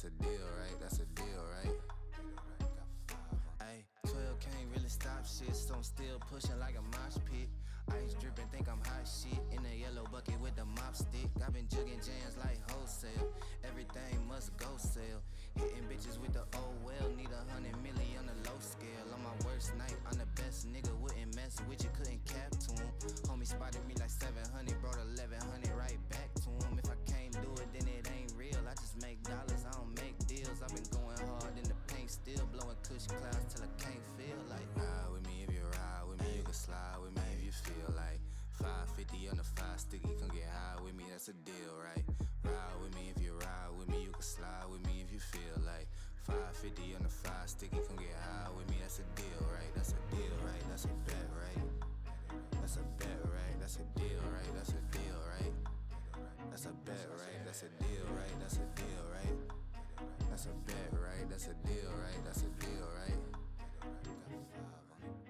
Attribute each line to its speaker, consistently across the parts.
Speaker 1: that's a deal, right? That's a deal, right? Ayy, 12 can't really stop shit, so I'm still pushing like a mosh pit. Ice dripping, think I'm hot shit. In a yellow bucket with the mop stick. I've been jugging jams like wholesale. Everything must go sell. Hitting bitches with the oh well. Need 100 million on the low scale. On my worst night, I'm the best nigga. Wouldn't mess with you, couldn't cap to him. Homie spotted me like 700, brought 1100 right back to him. If I can't do it, then it ain't real. I just make dollars, I don't make deals. I've been going hard in the paint, still blowing kush clouds till I can't feel like. Ride with me if you ride with me, you can slide with me if you feel like. 550 on the 5 sticky, come get high with me, that's a deal, right? Ride with me if you ride with me, you can slide with me if you feel like. 550 on the 5 sticky, come get high with me, that's a deal, right? That's a deal, right? That's a bet, right? That's a bet, right? That's a deal, right? That's a deal, right? That's a bet, right? That's a deal, right? That's a deal, right? That's a bet, right? That's a deal, right? That's a deal, right? Got 5 on it.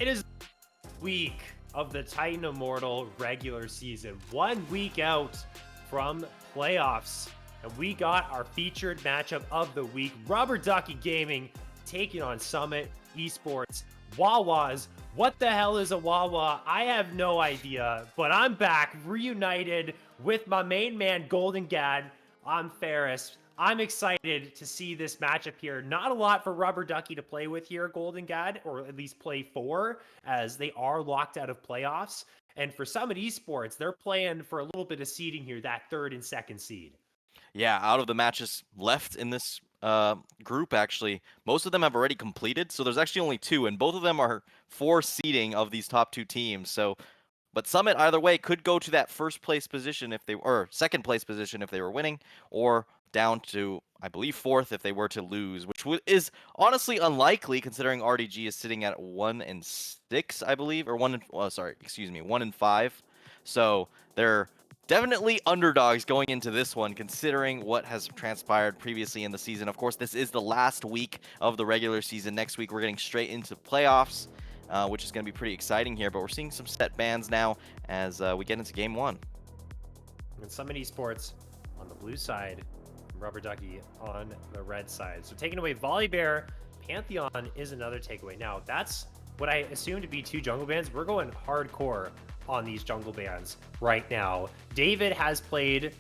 Speaker 2: It is week of the Titan Immortal regular season. 1 week out from playoffs. And we got our featured matchup of the week. Rubber Ducky Gaming taking on Summit Esports. Wawas. What the hell is a Wawa? I have no idea. But I'm back, reunited with my main man, Golden Gad. I'm Ferris. I'm excited to see this matchup here. Not a lot for Rubber Ducky to play with here, Golden Gad, or at least play for, as they are locked out of playoffs. And for Summit Esports, they're playing for a little bit of seeding here, that third and second seed.
Speaker 3: Yeah, out of the matches left in this group, actually, most of them have already completed. So there's actually only 2, and both of them are for seeding of these top 2 teams. So, but Summit either way could go to that first place position if they or second place position if they were winning, or down to, I believe, 4th if they were to lose, which is honestly unlikely considering RDG is sitting at 1-6, I believe, or 1-5. So they're definitely underdogs going into this one, considering what has transpired previously in the season. Of course, this is the last week of the regular season. Next week, we're getting straight into playoffs, which is going to be pretty exciting here. But we're seeing some set bans now as we get into Game 1.
Speaker 2: And Summit Esports on the blue side, Rubber Ducky on the red side. So taking away Volibear, Pantheon is another takeaway. Now, that's what I assume to be 2 jungle bans. We're going hardcore on these jungle bans right now. David has played,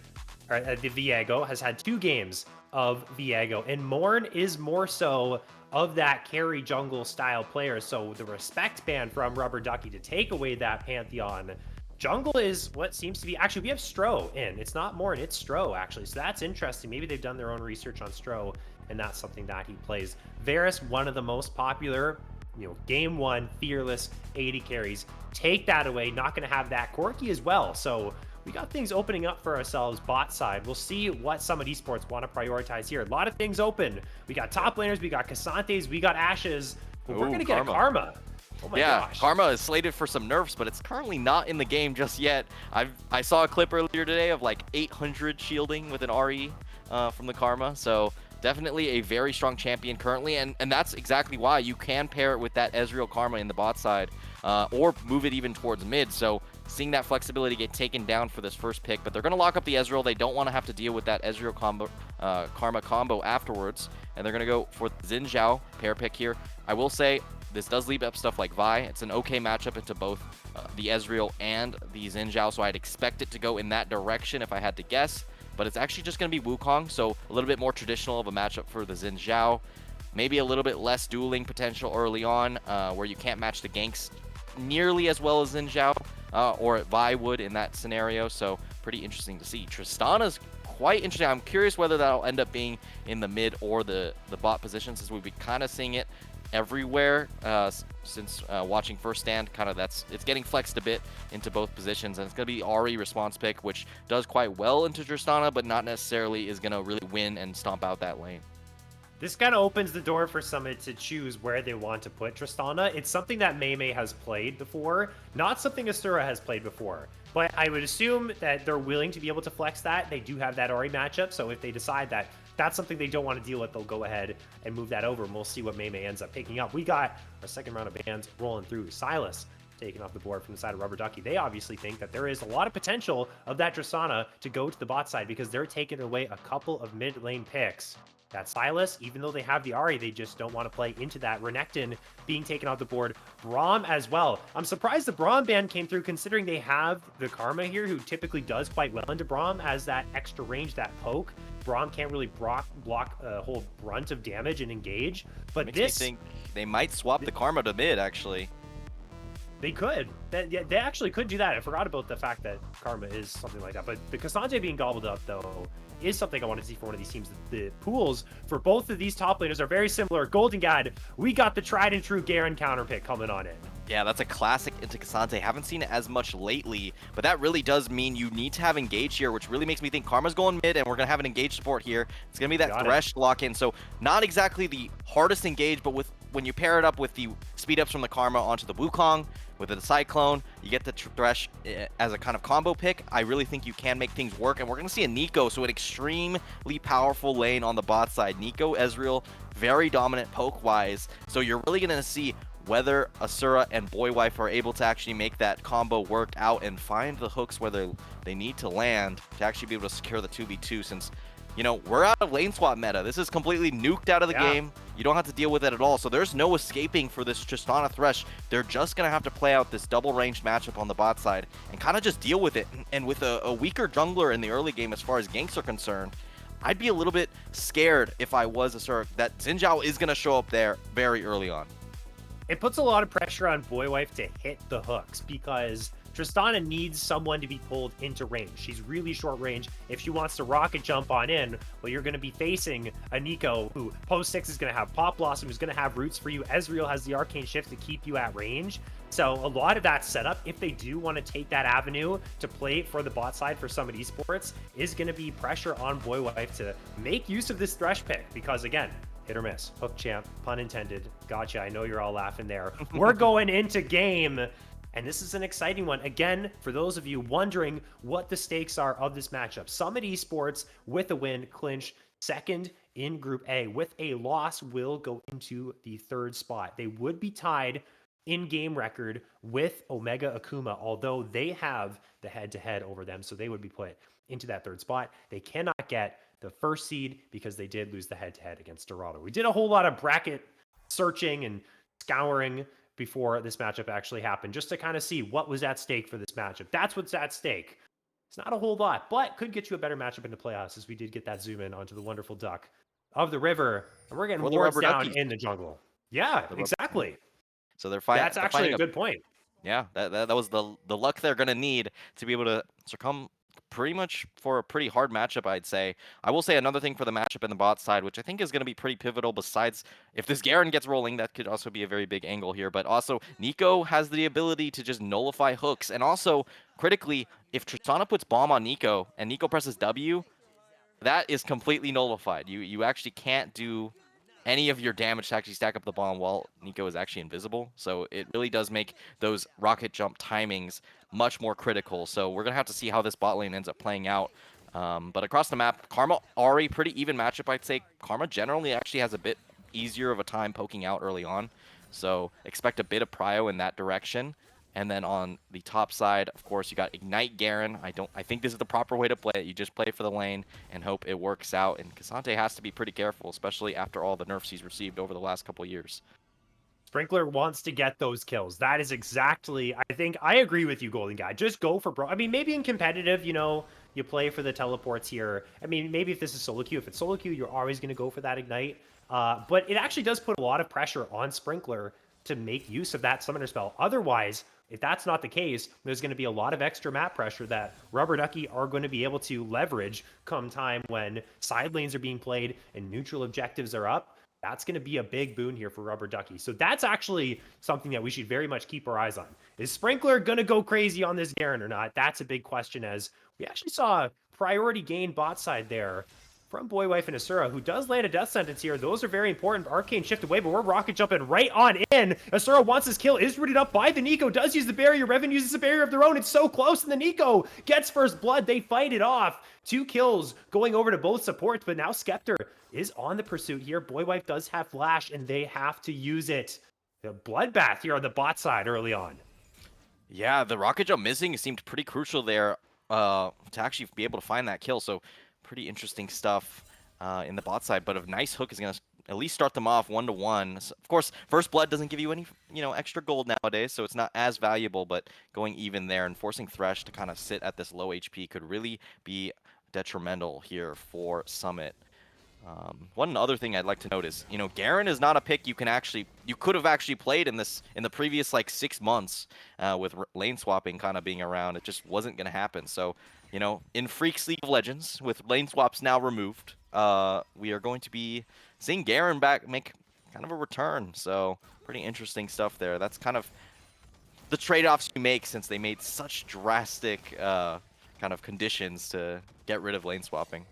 Speaker 2: the Viego has had 2 games of Viego, and Morn is more so of that carry jungle style player. So the respect ban from Rubber Ducky to take away that Pantheon. Jungle is what seems to be, actually, we have Stro in. It's not Morn, it's Stro, actually. So that's interesting. Maybe they've done their own research on Stro, and that's something that he plays. Varus, one of the most popular, game 1, fearless, 80 carries. Take that away. Not going to have that. Corky as well. So we got things opening up for ourselves bot side. We'll see what Summit Esports want to prioritize here. A lot of things open. We got top laners, we got Cassantes, we got Ashes. But we're going to get a Karma. Oh my gosh.
Speaker 3: Karma is slated for some nerfs, but it's currently not in the game just yet. I saw a clip earlier today of like 800 shielding with an RE from the Karma. So definitely a very strong champion currently, and that's exactly why you can pair it with that Ezreal Karma in the bot side, or move it even towards mid. So seeing that flexibility get taken down for this first pick, but they're going to lock up the Ezreal. They don't want to have to deal with that Ezreal Karma combo afterwards, and they're going to go for Xin Zhao pair pick here. I will say this does leave up stuff like Vi. It's an okay matchup into both the Ezreal and the Xin Zhao, so I'd expect it to go in that direction if I had to guess. But it's actually just going to be Wukong, so a little bit more traditional of a matchup for the Xin Zhao. Maybe a little bit less dueling potential early on, where you can't match the ganks nearly as well as Xin Zhao, or Vi would in that scenario, so pretty interesting to see. Tristana's quite interesting. I'm curious whether that'll end up being in the mid or the bot position, since we've been kind of seeing it everywhere since watching First Stand. It's getting flexed a bit into both positions, and it's going to be RE response pick, which does quite well into Tristana, but not necessarily is going to really win and stomp out that lane.
Speaker 2: This kind of opens the door for Summit to choose where they want to put Tristana. It's something that Mei has played before, not something Asura has played before. But I would assume that they're willing to be able to flex that. They do have that RE matchup, so if they decide that that's something they don't want to deal with, they'll go ahead and move that over, and we'll see what Mei ends up picking up. We got our second round of bans rolling through. Silas taken off the board from the side of Rubber Ducky. They obviously think that there is a lot of potential of that Tristana to go to the bot side, because they're taking away a couple of mid lane picks. That Silas, even though they have the Ahri, they just don't want to play into that. Renekton being taken off the board. Braum as well. I'm surprised the Braum ban came through, considering they have the Karma here, who typically does quite well into Braum as that extra range, that poke. Braum can't really block a whole brunt of damage and engage. But
Speaker 3: Makes me think they might swap the Karma to mid, actually.
Speaker 2: They could. They actually could do that. I forgot about the fact that Karma is something like that. But the Cassandre being gobbled up, though, is something I want to see for one of these teams. The pools for both of these top laners are very similar. Golden God, we got the tried and true Garen counter pick coming on in.
Speaker 3: Yeah, that's a classic into Cassandre. Haven't seen it as much lately, but that really does mean you need to have engage here, which really makes me think Karma's going mid, and we're going to have an engage support here. It's going to be that Thresh lock-in, so not exactly the hardest engage, but when you pair it up with the speed-ups from the Karma onto the Wukong, with the Cyclone, you get the Thresh as a kind of combo pick. I really think you can make things work, and we're going to see a Nico, so an extremely powerful lane on the bot side. Nico, Ezreal, very dominant poke-wise, so you're really going to see whether Asura and Boywife are able to actually make that combo work out and find the hooks where they need to land to actually be able to secure the 2v2, since, you know, we're out of lane swap meta. This is completely nuked out of the game. You don't have to deal with it at all. So there's no escaping for this Tristana Thresh. They're just going to have to play out this double ranged matchup on the bot side and kind of just deal with it. And with a weaker jungler in the early game as far as ganks are concerned, I'd be a little bit scared if I was Asura that Xin Zhao is going to show up there very early on.
Speaker 2: It puts a lot of pressure on Boywife to hit the hooks because Tristana needs someone to be pulled into range. She's really short range. If she wants to rocket jump on in, well, you're going to be facing a Nico who post 6 is going to have Pop Blossom, who's going to have roots for you. Ezreal has the Arcane Shift to keep you at range. So a lot of that setup, if they do want to take that avenue to play for the bot side for Summit Esports, is going to be pressure on Boywife to make use of this Thresh pick because, again, hit or miss. Hook champ, pun intended. Gotcha. I know you're all laughing there. We're going into game, and this is an exciting one. Again, for those of you wondering what the stakes are of this matchup, Summit Esports with a win clinch second in Group A. With a loss, will go into the third spot. They would be tied in game record with Omega Akuma, although they have the head-to-head over them, so they would be put into that third spot. They cannot get the first seed because they did lose the head-to-head against Dorado. We did a whole lot of bracket searching and scouring before this matchup actually happened, just to kind of see what was at stake for this matchup. That's what's at stake. It's not a whole lot, but could get you a better matchup in the playoffs, as we did get that zoom in onto the wonderful duck of the river, and we're getting wards down in the jungle. Yeah, exactly.
Speaker 3: So they're fighting.
Speaker 2: That's actually a good point.
Speaker 3: Yeah, that was the luck they're going to need to be able to succumb pretty much for a pretty hard matchup, I'd say. I will say another thing for the matchup in the bot side, which I think is going to be pretty pivotal, besides if this Garen gets rolling, that could also be a very big angle here. But also, Nico has the ability to just nullify hooks. And also, critically, if Tristana puts bomb on Nico and Nico presses W, that is completely nullified. You actually can't do any of your damage to actually stack up the bomb while Nico is actually invisible. So it really does make those rocket jump timings much more critical. So we're going to have to see how this bot lane ends up playing out. But across the map, Karma, Ahri, pretty even matchup, I'd say. Karma generally actually has a bit easier of a time poking out early on. So expect a bit of prio in that direction. And then on the top side, of course, you got Ignite Garen. I think this is the proper way to play it. You just play for the lane and hope it works out. And Cassante has to be pretty careful, especially after all the nerfs he's received over the last couple years.
Speaker 2: Sprinkler wants to get those kills. That is exactly, I think, I agree with you, Golden Guy. Just go for bro. I mean, maybe in competitive, you know, you play for the teleports here. I mean, maybe if this is solo queue, if it's solo queue, you're always going to go for that Ignite. But it actually does put a lot of pressure on Sprinkler to make use of that summoner spell. Otherwise, if that's not the case, there's going to be a lot of extra map pressure that Rubber Ducky are going to be able to leverage come time when side lanes are being played and neutral objectives are up. That's going to be a big boon here for Rubber Ducky. So that's actually something that we should very much keep our eyes on. Is Sprinkler going to go crazy on this Garen or not? That's a big question, as we actually saw priority gain bot side there from Boywife and Asura, who does land a death sentence here. Those are very important. Arcane shift away, but we're rocket jumping right on in. Asura wants his kill, is rooted up by the Nico, does use the barrier. Revan uses a barrier of their own. It's so close, and the Nico gets first blood. They fight it off. 2 kills going over to both supports, but now Skeptor is on the pursuit here. Boywife does have flash, and they have to use it. The bloodbath here on the bot side early on.
Speaker 3: Yeah, the rocket jump missing seemed pretty crucial there to actually be able to find that kill. So pretty interesting stuff in the bot side, but a nice hook is going to at least start them off 1-1. So, of course, first blood doesn't give you any, extra gold nowadays, so it's not as valuable, but going even there and forcing Thresh to kind of sit at this low HP could really be detrimental here for Summit. One other thing I'd like to note is, Garen is not a pick you could have actually played in the previous like 6 months with lane swapping kind of being around. It just wasn't going to happen. So, in Freaks League of Legends, with lane swaps now removed, we are going to be seeing Garen back make kind of a return. So pretty interesting stuff there. That's kind of the trade-offs you make since they made such drastic kind of conditions to get rid of lane swapping.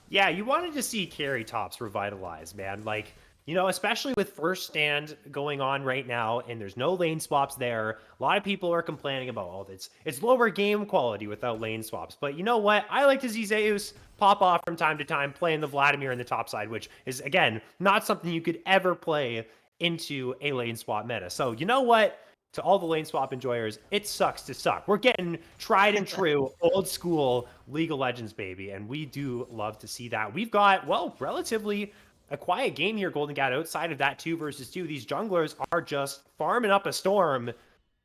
Speaker 2: Yeah, you wanted to see carry tops revitalized, man. Like, especially with first stand going on right now, and there's no lane swaps there. A lot of people are complaining about, it's lower game quality without lane swaps. But you know what? I like to see Zeus pop off from time to time playing the Vladimir in the top side, which is, again, not something you could ever play into a lane swap meta. So you know what? To all the lane swap enjoyers, it sucks to suck. We're getting tried and true, old school League of Legends, baby, and we do love to see that. We've got, well, relatively a quiet game here, Golden Gat. Outside of that 2 versus 2, these junglers are just farming up a storm.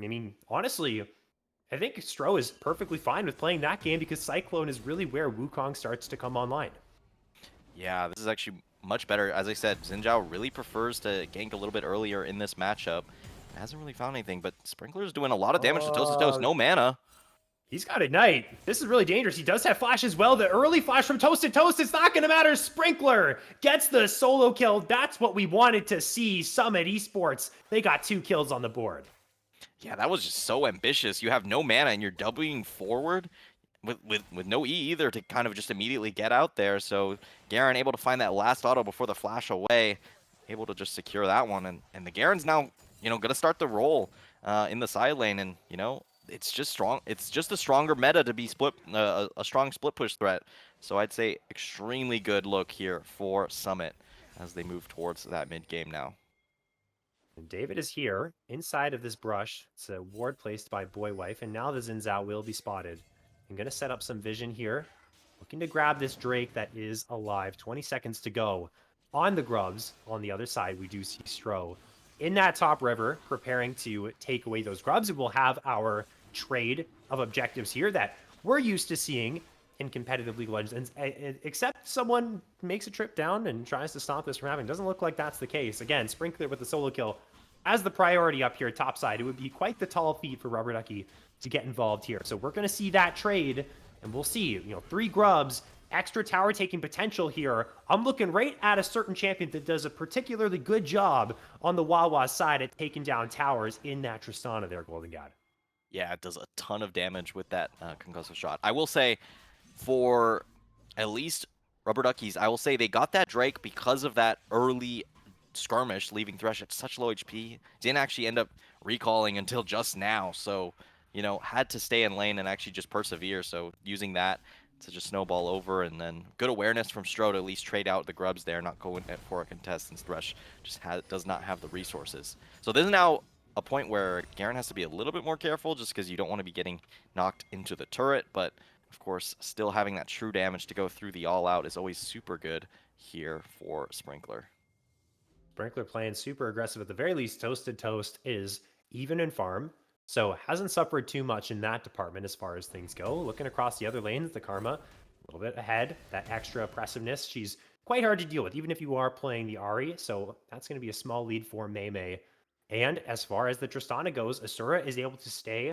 Speaker 2: I mean, honestly, I think Stro is perfectly fine with playing that game because Cyclone is really where Wukong starts to come online.
Speaker 3: Yeah, this is actually much better. As I said, Xin Zhao really prefers to gank a little bit earlier in this matchup. Hasn't really found anything, but Sprinkler's doing a lot of damage to Toast to Toast. No mana.
Speaker 2: He's got Ignite. This is really dangerous. He does have Flash as well. The early Flash from Toast to Toast, it's not going to matter. Sprinkler gets the solo kill. That's what we wanted to see. Summit Esports, they got 2 kills on the board.
Speaker 3: Yeah, that was just so ambitious. You have no mana and you're doubling forward with no E either to kind of just immediately get out there. So Garen able to find that last auto before the flash away, able to just secure that one. And the Garen's now, going to start the roll in the side lane. And, it's just strong. It's just a stronger meta to be split, a strong split push threat. So I'd say extremely good look here for Summit as they move towards that mid game now.
Speaker 2: And David is here inside of this brush. It's a ward placed by Boy Wife, and now the Xin Zhao will be spotted. I'm going to set up some vision here. Looking to grab this Drake that is alive. 20 seconds to go. On the Grubs, on the other side, we do see Stro in that top river, preparing to take away those Grubs. And we'll have our trade of objectives here that we're used to seeing in competitive League of Legends, except someone makes a trip down and tries to stop this from happening. Doesn't look like that's the case. Again, Sprinkler with the solo kill as the priority up here topside. It would be quite the tall feat for Rubber Ducky to get involved here. So we're going to see that trade, and we'll see, 3 Grubs, extra tower taking potential here. I'm looking right at a certain champion that does a particularly good job on the Wawas side at taking down towers in that Tristana there, Golden God.
Speaker 3: Yeah, it does a ton of damage with that concussive shot. I will say, for at least Rubber Duckies, I will say they got that Drake because of that early skirmish, leaving Thresh at such low HP. Didn't actually end up recalling until just now, so, had to stay in lane and actually just persevere. So using that to just snowball over, and then good awareness from Stro to at least trade out the Grubs there, not going for a contest, since Thresh just does not have the resources. So this is now a point where Garen has to be a little bit more careful, just because you don't want to be getting knocked into the turret, but of course, still having that true damage to go through the all-out is always super good here for Sprinkler.
Speaker 2: Sprinkler playing super aggressive at the very least. Toasted Toast is even in farm, so hasn't suffered too much in that department as far as things go. Looking across the other lanes, the Karma a little bit ahead. That extra oppressiveness, she's quite hard to deal with, even if you are playing the Ahri, so that's going to be a small lead for Mei. And as far as the Tristana goes, Asura is able to stay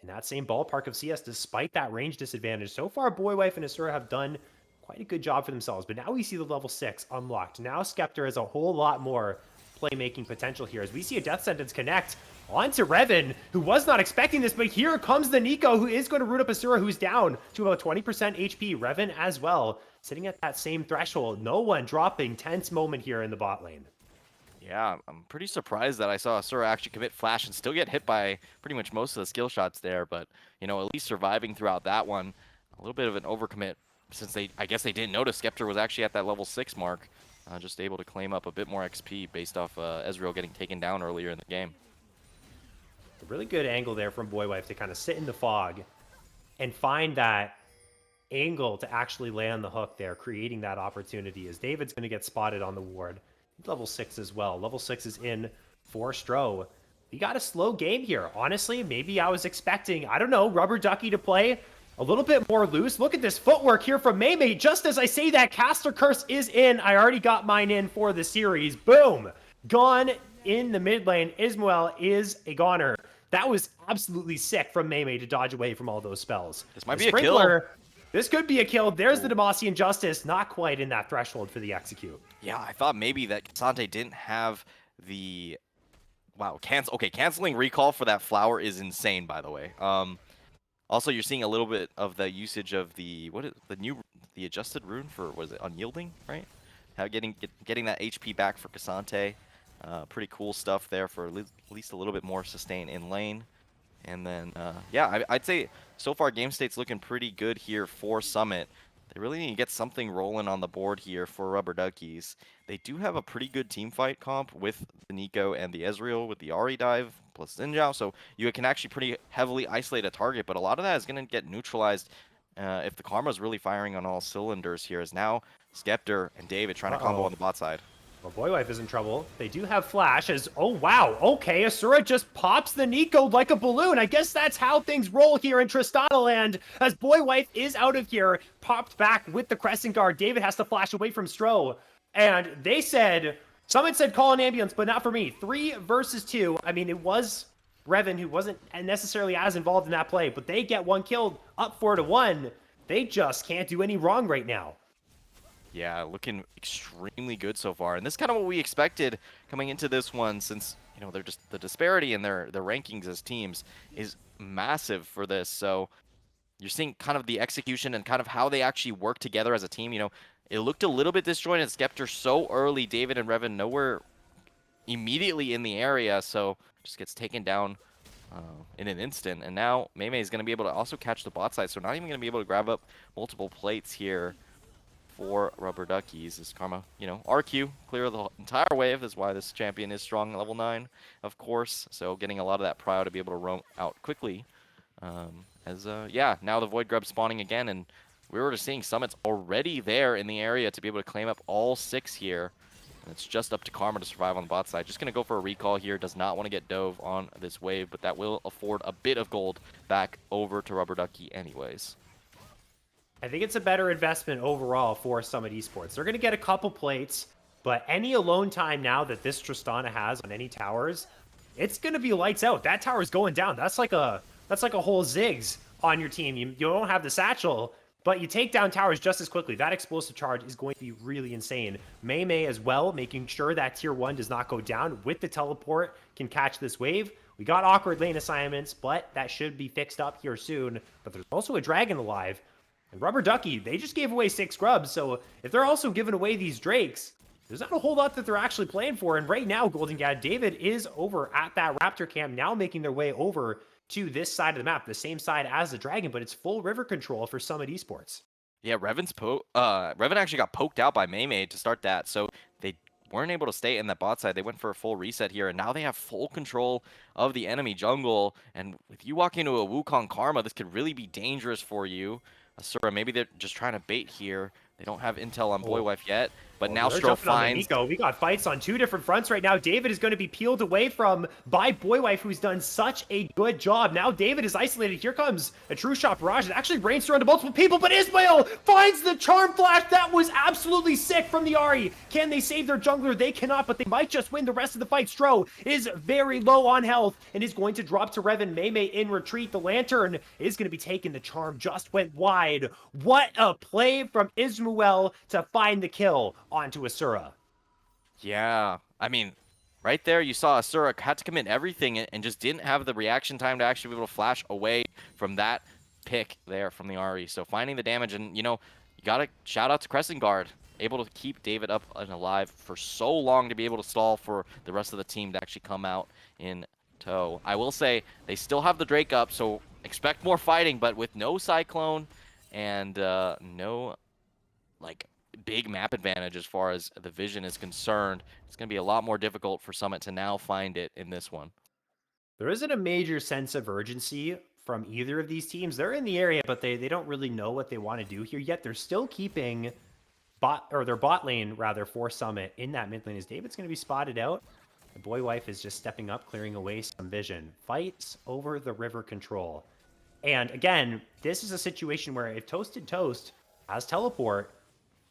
Speaker 2: in that same ballpark of CS despite that range disadvantage. So far, Boy Wife and Asura have done quite a good job for themselves, but now we see the level 6 unlocked. Now Skepta has a whole lot more playmaking potential here as we see a Death Sentence connect onto Revan, who was not expecting this, but here comes the Nico, who is going to root up Asura, who's down to about 20% HP. Revan as well, sitting at that same threshold. No one dropping. Tense moment here in the bot lane.
Speaker 3: Yeah, I'm pretty surprised that I saw Asura actually commit flash and still get hit by pretty much most of the skill shots there, but, at least surviving throughout that one. A little bit of an overcommit, since I guess they didn't notice Skepta was actually at that level 6 mark. Just able to claim up a bit more XP based off Ezreal getting taken down earlier in the game.
Speaker 2: A really good angle there from Boy Wife to kind of sit in the fog and find that angle to actually land the hook there, creating that opportunity as David's going to get spotted on the ward. Level 6 as well. Level 6 is in for Stro. We got a slow game here. Honestly, maybe I was expecting, I don't know, Rubber Ducky to play a little bit more loose. Look at this footwork here from Mei. Just as I say that, Caster Curse is in. I already got mine in for the series. Boom! Gone in the mid lane. Ismael is a goner. That was absolutely sick from Mei to dodge away from all those spells.
Speaker 3: This might be a kill.
Speaker 2: This could be a kill. There's the Demacian Justice. Not quite in that threshold for the execute.
Speaker 3: Yeah, I thought maybe that Cassante didn't have the... Wow, canceling recall for that flower is insane, by the way. Also, you're seeing a little bit of the usage of the the adjusted rune for, was it unyielding, right? How getting that HP back for Cassante. Pretty cool stuff there for at least a little bit more sustain in lane. And then, yeah, I'd say so far game state's looking pretty good here for Summit. They really need to get something rolling on the board here for Rubber Duckies. They do have a pretty good team fight comp with the Nico and the Ezreal with the Ahri dive plus Xin, so you can actually pretty heavily isolate a target, but a lot of that is going to get neutralized if the Karma's really firing on all cylinders here, as now Skeptor and David trying to combo on the bot side.
Speaker 2: Well, Boywife is in trouble. They do have Flash as, oh wow, okay, Asura just pops the Nico like a balloon. I guess that's how things roll here in Tristana Land, as Boywife is out of here, popped back with the Crescent Guard. David has to flash away from Stro, and they said, someone said call an ambulance, but not for me. 3 versus 2. I mean, it was Revan who wasn't necessarily as involved in that play, but they get one killed, up 4-1. They just can't do any wrong right now.
Speaker 3: Yeah, looking extremely good so far. And this is kind of what we expected coming into this one, since, you know, they're just the disparity in their rankings as teams is massive for this. So you're seeing kind of the execution and kind of how they actually work together as a team. You know, it looked a little bit disjointed. Skeptor so early, David and Revan nowhere immediately in the area, so just gets taken down in an instant. And now Mei is going to be able to also catch the bot side, so not even going to be able to grab up multiple plates here for Rubber Duckies. This Karma, you know, RQ, clear the entire wave is why this champion is strong level 9, of course. So getting a lot of that prio to be able to roam out quickly. Yeah, now the Void Grub spawning again, and we were just seeing Summits already there in the area to be able to claim up all 6 here. And it's just up to Karma to survive on the bot side. Just going to go for a recall here. Does not want to get dove on this wave, but that will afford a bit of gold back over to Rubber Ducky anyways.
Speaker 2: I think it's a better investment overall for Summit Esports. They're going to get a couple plates, but any alone time now that this Tristana has on any towers, it's going to be lights out. That tower is going down. That's like a whole Ziggs on your team. You don't have the satchel, but you take down towers just as quickly. That explosive charge is going to be really insane. Mei as well, making sure that tier 1 does not go down with the teleport, can catch this wave. We got awkward lane assignments, but that should be fixed up here soon. But there's also a dragon alive. And Rubber Ducky, they just gave away 6 grubs, so if they're also giving away these drakes, there's not a whole lot that they're actually playing for. And right now, Golden Gad, David is over at that Raptor camp, now making their way over to this side of the map, the same side as the Dragon, but it's full river control for Summit Esports.
Speaker 3: Yeah, Revan actually got poked out by Mei to start that, so they weren't able to stay in that bot side. They went for a full reset here, and now they have full control of the enemy jungle. And if you walk into a Wukong Karma, this could really be dangerous for you. Asura, maybe they're just trying to bait here. They don't have intel on Boywife yet, but now Stro finds...
Speaker 2: We got fights on 2 different fronts right now. David is going to be peeled away from by Boywife, who's done such a good job. Now David is isolated. Here comes a true shot barrage. It actually rains through onto multiple people, but Ismail finds the charm flash. That was absolutely sick from the Ahri. Can they save their jungler? They cannot, but they might just win the rest of the fight. Stro is very low on health and is going to drop to Revan. Mei in retreat. The Lantern is going to be taken. The charm just went wide. What a play from Ismail to find the kill onto Asura.
Speaker 3: Yeah, I mean, right there you saw Asura had to commit everything and just didn't have the reaction time to actually be able to flash away from that pick there from the Ahri. So finding the damage, and you know, you gotta shout out to Crescent Guard, able to keep David up and alive for so long to be able to stall for the rest of the team to actually come out in tow. I will say they still have the Drake up, so expect more fighting, but with no Cyclone and no like big map advantage as far as the vision is concerned, it's going to be a lot more difficult for Summit to now find it in this one.
Speaker 2: There isn't a major sense of urgency from either of these teams. They're in the area, but they don't really know what they want to do here yet. They're still keeping their bot lane rather for Summit in that mid lane, as David's going to be spotted out. The Boywife is just stepping up, clearing away some vision. Fights over the river control. And again, this is a situation where if Toasted Toast has teleport,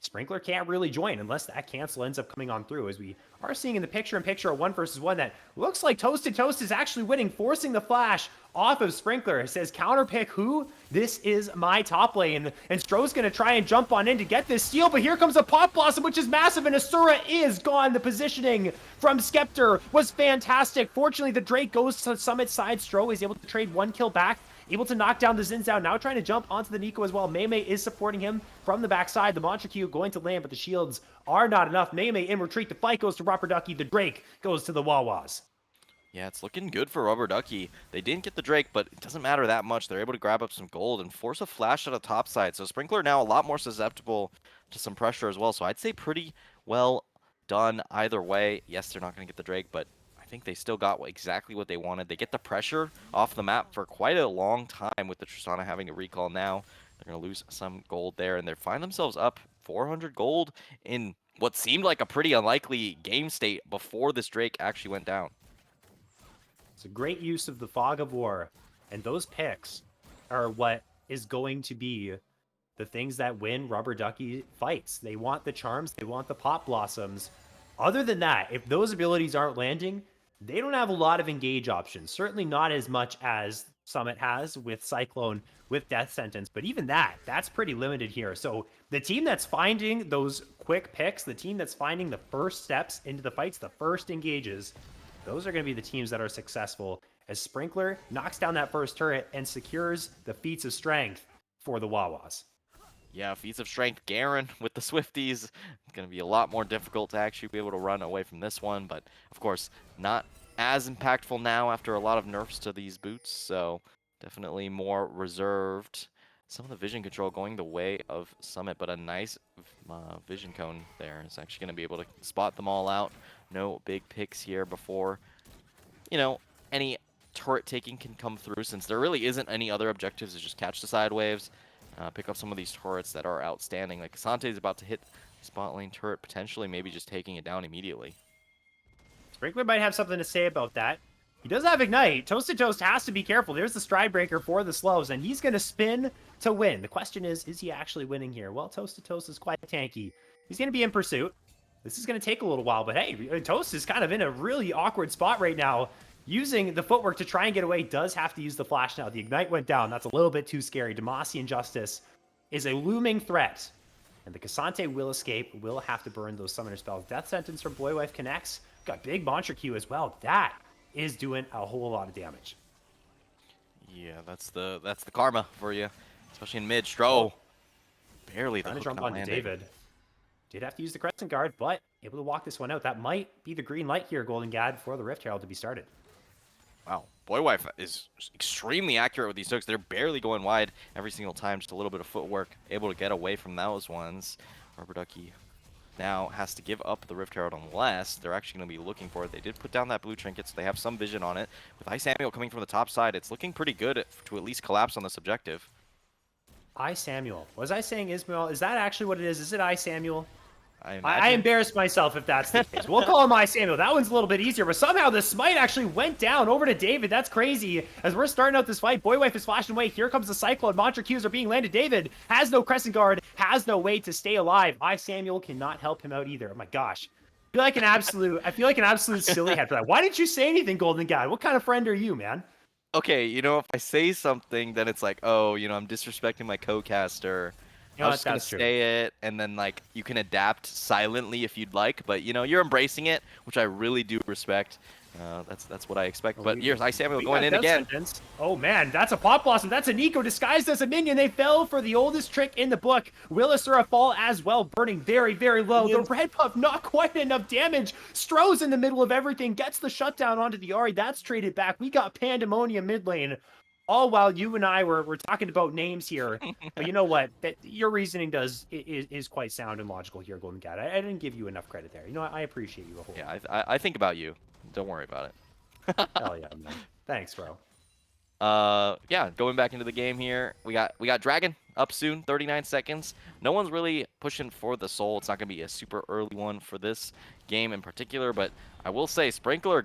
Speaker 2: Sprinkler can't really join unless that cancel ends up coming on through, as we are seeing in the picture-in-picture a 1 versus 1 that looks like Toasted Toast is actually winning, forcing the flash off of Sprinkler. It says, counterpick who? This is my top lane. And Stro's going to try and jump on in to get this steal, but here comes a Pop Blossom, which is massive, and Asura is gone. The positioning from Skeptor was fantastic. Fortunately, the Drake goes to Summit side. Stro is able to trade 1 kill back, able to knock down the Xin Zhao, now trying to jump onto the Nico as well. Mei is supporting him from the backside. The Mantra Q going to land, but the shields are not enough. Mei in retreat. The fight goes to Rubber Ducky. The Drake goes to the Wawas.
Speaker 3: Yeah, it's looking good for Rubber Ducky. They didn't get the Drake, but it doesn't matter that much. They're able to grab up some gold and force a flash out of top side. So Sprinkler now a lot more susceptible to some pressure as well. So I'd say pretty well done either way. Yes, they're not going to get the Drake, but I think they still got exactly what they wanted. They get the pressure off the map for quite a long time with the Tristana having to recall now. They're going to lose some gold there, and they find themselves up 400 gold in what seemed like a pretty unlikely game state before this Drake actually went down.
Speaker 2: It's a great use of the Fog of War, and those picks are what is going to be the things that win Rubber Ducky fights. They want the charms, they want the pop blossoms. Other than that, if those abilities aren't landing, they don't have a lot of engage options. Certainly not as much as Summit has with Cyclone, with Death Sentence, but even that's pretty limited here. So the team that's finding those quick picks, the team that's finding the first steps into the fights, the first engages, those are going to be the teams that are successful as Sprinkler knocks down that first turret and secures the feats of strength for the Wawas.
Speaker 3: Yeah, feats of strength, Garen with the Swifties. It's going to be a lot more difficult to actually be able to run away from this one, but of course, not as impactful now after a lot of nerfs to these boots, so definitely more reserved. Some of the vision control going the way of Summit, but a nice vision cone there is actually going to be able to spot them all out. No big picks here before, any turret taking can come through, since there really isn't any other objectives to just catch the side waves, pick up some of these turrets that are outstanding. Like Asante is about to hit spot lane turret, potentially maybe just taking it down immediately.
Speaker 2: Sprinkler might have something to say about that. He does have Ignite. Toasted Toast has to be careful. There's the Stride Breaker for the slows, and he's going to spin to win. The question is he actually winning here? Well, Toasted Toast is quite tanky. He's going to be in pursuit. This is going to take a little while, but hey, Toast is kind of in a really awkward spot right now. Using the footwork to try and get away, does have to use the flash now. The Ignite went down. That's a little bit too scary. Demacian Justice is a looming threat. And the Cassante will escape, will have to burn those summoner spells. Death Sentence from Boywife connects. Got big Monster Q as well. That is doing a whole lot of damage.
Speaker 3: Yeah, that's the karma for you, especially in mid. Stro, barely the
Speaker 2: Trying to
Speaker 3: hook
Speaker 2: jump
Speaker 3: not
Speaker 2: onto
Speaker 3: landing.
Speaker 2: David. Did have to use the Crescent Guard, but able to walk this one out. That might be the green light here, Golden Gad, for the Rift Herald to be started.
Speaker 3: Wow, Boywife is extremely accurate with these hooks. They're barely going wide every single time. Just a little bit of footwork, able to get away from those ones. Rubber Ducky now has to give up the Rift Herald unless they're actually going to be looking for it. They did put down that blue trinket, so they have some vision on it. With Ice Samuel coming from the top side, it's looking pretty good to at least collapse on this objective.
Speaker 2: I Samuel. Was I saying Ismail? Is that actually what it is? Is it I Samuel?
Speaker 3: I
Speaker 2: I embarrassed myself if that's the case. We'll call him I Samuel. That one's a little bit easier, but somehow the smite actually went down over to David. That's crazy. As we're starting out this fight, Boywife is flashing away. Here comes the Cyclone. Monster Qs are being landed. David has no Crescent Guard, has no way to stay alive. I Samuel cannot help him out either. Oh my gosh. I feel like an absolute silly head for that. Why didn't you say anything, Golden Guy? What kind of friend are you, man?
Speaker 3: Okay, if I say something, then it's like, oh, I'm disrespecting my co-caster. I'm just gonna say it, and then you can adapt silently if you'd like, but you're embracing it, which I really do respect. That's what I expect. But here's Ice Samuel going in again.
Speaker 2: Sentence. Oh man, that's a Pop Blossom. That's a Nico disguised as a minion. They fell for the oldest trick in the book. Willisura fall as well, burning very, very low. The red buff, not quite enough damage. Stroh's in the middle of everything, gets the shutdown onto the Ahri. That's traded back. We got Pandemonium mid lane. All while you and I were talking about names here. But you know what? Your reasoning is quite sound and logical here, Golden Cat. I didn't give you enough credit there. You know what? I appreciate you a whole lot.
Speaker 3: Yeah, I think about you. Don't worry about it.
Speaker 2: Hell yeah, man. Thanks, bro.
Speaker 3: Yeah, going back into the game here. We got Dragon up soon, 39 seconds. No one's really pushing for the soul. It's not going to be a super early one for this game in particular, but I will say Sprinkler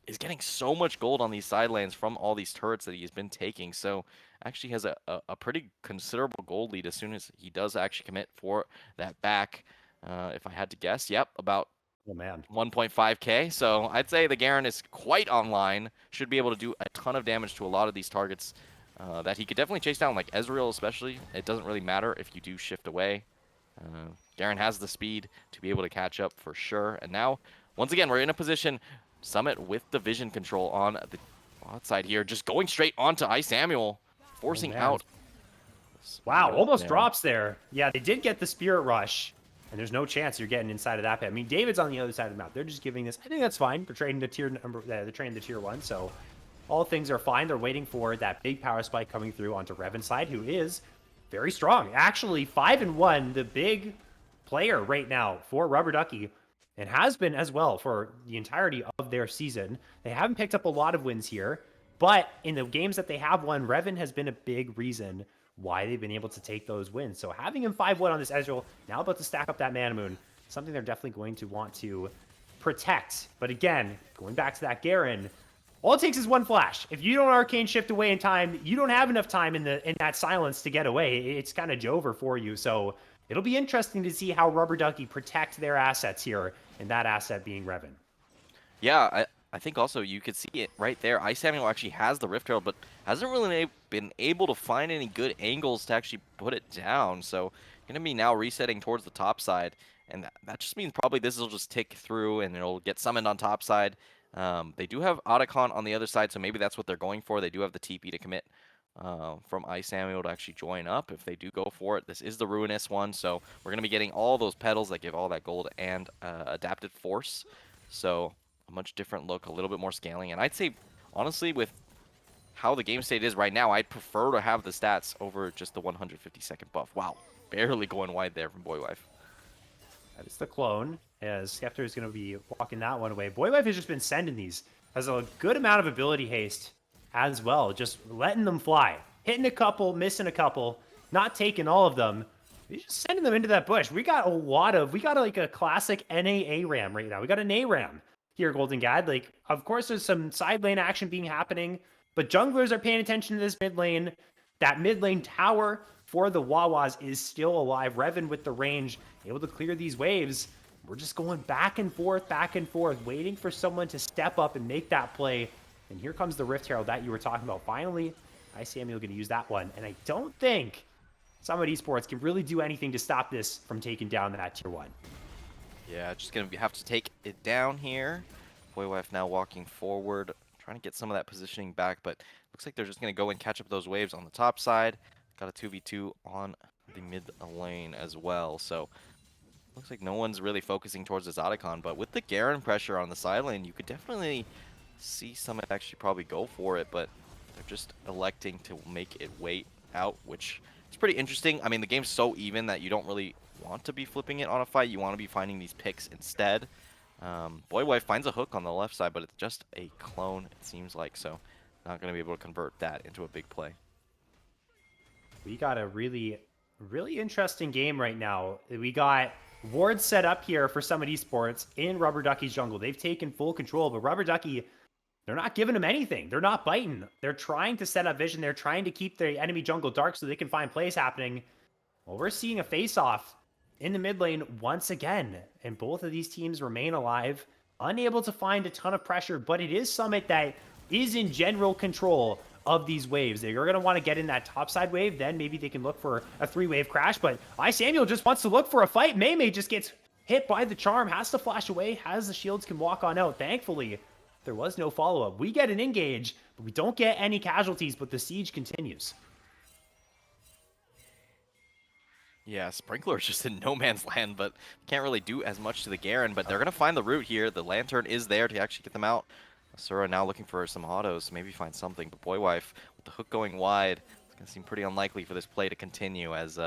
Speaker 3: is getting so much gold on these side lanes from all these turrets that he's been taking. So actually has a pretty considerable gold lead as soon as he does actually commit for that back. If I had to guess, yep, about 1.5k. So I'd say the Garen is quite online. Should be able to do a ton of damage to a lot of these targets that he could definitely chase down, like Ezreal especially. It doesn't really matter if you do shift away. Garen has the speed to be able to catch up for sure. And now, once again, we're in a position. Summit with the vision control on the outside here, just going straight onto Ice Samuel, forcing out.
Speaker 2: Wow, almost drops there. Yeah, they did get the Spirit Rush. And there's no chance you're getting inside of that pit. I mean, David's on the other side of the map. They're just giving this. I think that's fine. They're trading the they're trading the tier 1. So all things are fine. They're waiting for that big power spike coming through onto Revan's side, who is very strong. Actually, 5-1, the big player right now for Rubber Ducky, and has been as well for the entirety of their season. They haven't picked up a lot of wins here, but in the games that they have won, Revan has been a big reason why they've been able to take those wins. So having him 5-1 on this Ezreal, now about to stack up that Mana Moon, something they're definitely going to want to protect. But again, going back to that Garen, all it takes is one flash. If you don't Arcane Shift away in time, you don't have enough time in that silence to get away. It's kind of over for you. So it'll be interesting to see how Rubber Ducky protect their assets here, and that asset being Revan.
Speaker 3: Yeah, I think also you could see it right there. Ice Samuel actually has the Rift Herald, but hasn't really been able to find any good angles to actually put it down. So going to be now resetting towards the top side, and that just means probably this will just tick through and it'll get summoned on top side. They do have Otacon on the other side, so maybe that's what they're going for. They do have the TP to commit from Ice Samuel to actually join up if they do go for it. This is the Ruinous one, so we're going to be getting all those petals that give all that gold and adapted force. So a much different look, a little bit more scaling. And I'd say, honestly, with how the game state is right now, I'd prefer to have the stats over just the 150-second buff. Wow, barely going wide there from Boywife.
Speaker 2: That is the clone, as Skeptor is going to be walking that one away. Boywife has just been sending these. Has a good amount of ability haste as well, just letting them fly. Hitting a couple, missing a couple, not taking all of them. He's just sending them into that bush. We got like a classic NA ram right now. We got an ARAM here, Golden Gad. Like, of course, there's some side lane action being happening, but junglers are paying attention to this mid lane. That mid lane tower for the Wawas is still alive. Revan with the range, able to clear these waves. We're just going back and forth, waiting for someone to step up and make that play. And here comes the Rift Herald that you were talking about. Finally, Ice Samuel going to use that one. And I don't think Summit Esports can really do anything to stop this from taking down that tier 1.
Speaker 3: Yeah, just going to have to take it down here. Boywife now walking forward, trying to get some of that positioning back, but looks like they're just going to go and catch up those waves on the top side. Got a 2v2 on the mid lane as well, so looks like no one's really focusing towards this Otacon, but with the Garen pressure on the side lane, you could definitely see Summit actually probably go for it, but they're just electing to make it wait out, which is pretty interesting. I mean, the game's so even that you don't really want to be flipping it on a fight. You want to be finding these picks instead. Boywife finds a hook on the left side, but it's just a clone, it seems like, so not going to be able to convert that into a big play.
Speaker 2: We got a really interesting game right now. We got wards set up here for Summit Esports in Rubber Ducky's jungle. They've taken full control, but Rubber Ducky, they're not giving them anything. They're not biting. They're trying to set up vision. They're trying to keep the enemy jungle dark so they can find plays happening. Well, we're seeing a face-off in the mid lane once again, and both of these teams remain alive, unable to find a ton of pressure, but it is Summit that is in general control of these waves. They're going to want to get in that topside wave, then maybe they can look for a 3-wave crash, but Ice Samuel just wants to look for a fight. Mei just gets hit by the charm, has to flash away, has the shields, can walk on out. Thankfully, there was no follow-up. We get an engage, but we don't get any casualties, but the siege continues.
Speaker 3: Yeah, Sprinkler's just in no man's land, but can't really do as much to the Garen, but they're going to find the route here. The Lantern is there to actually get them out. Asura now looking for some autos, maybe find something, but Boywife with the hook going wide, it's going to seem pretty unlikely for this play to continue as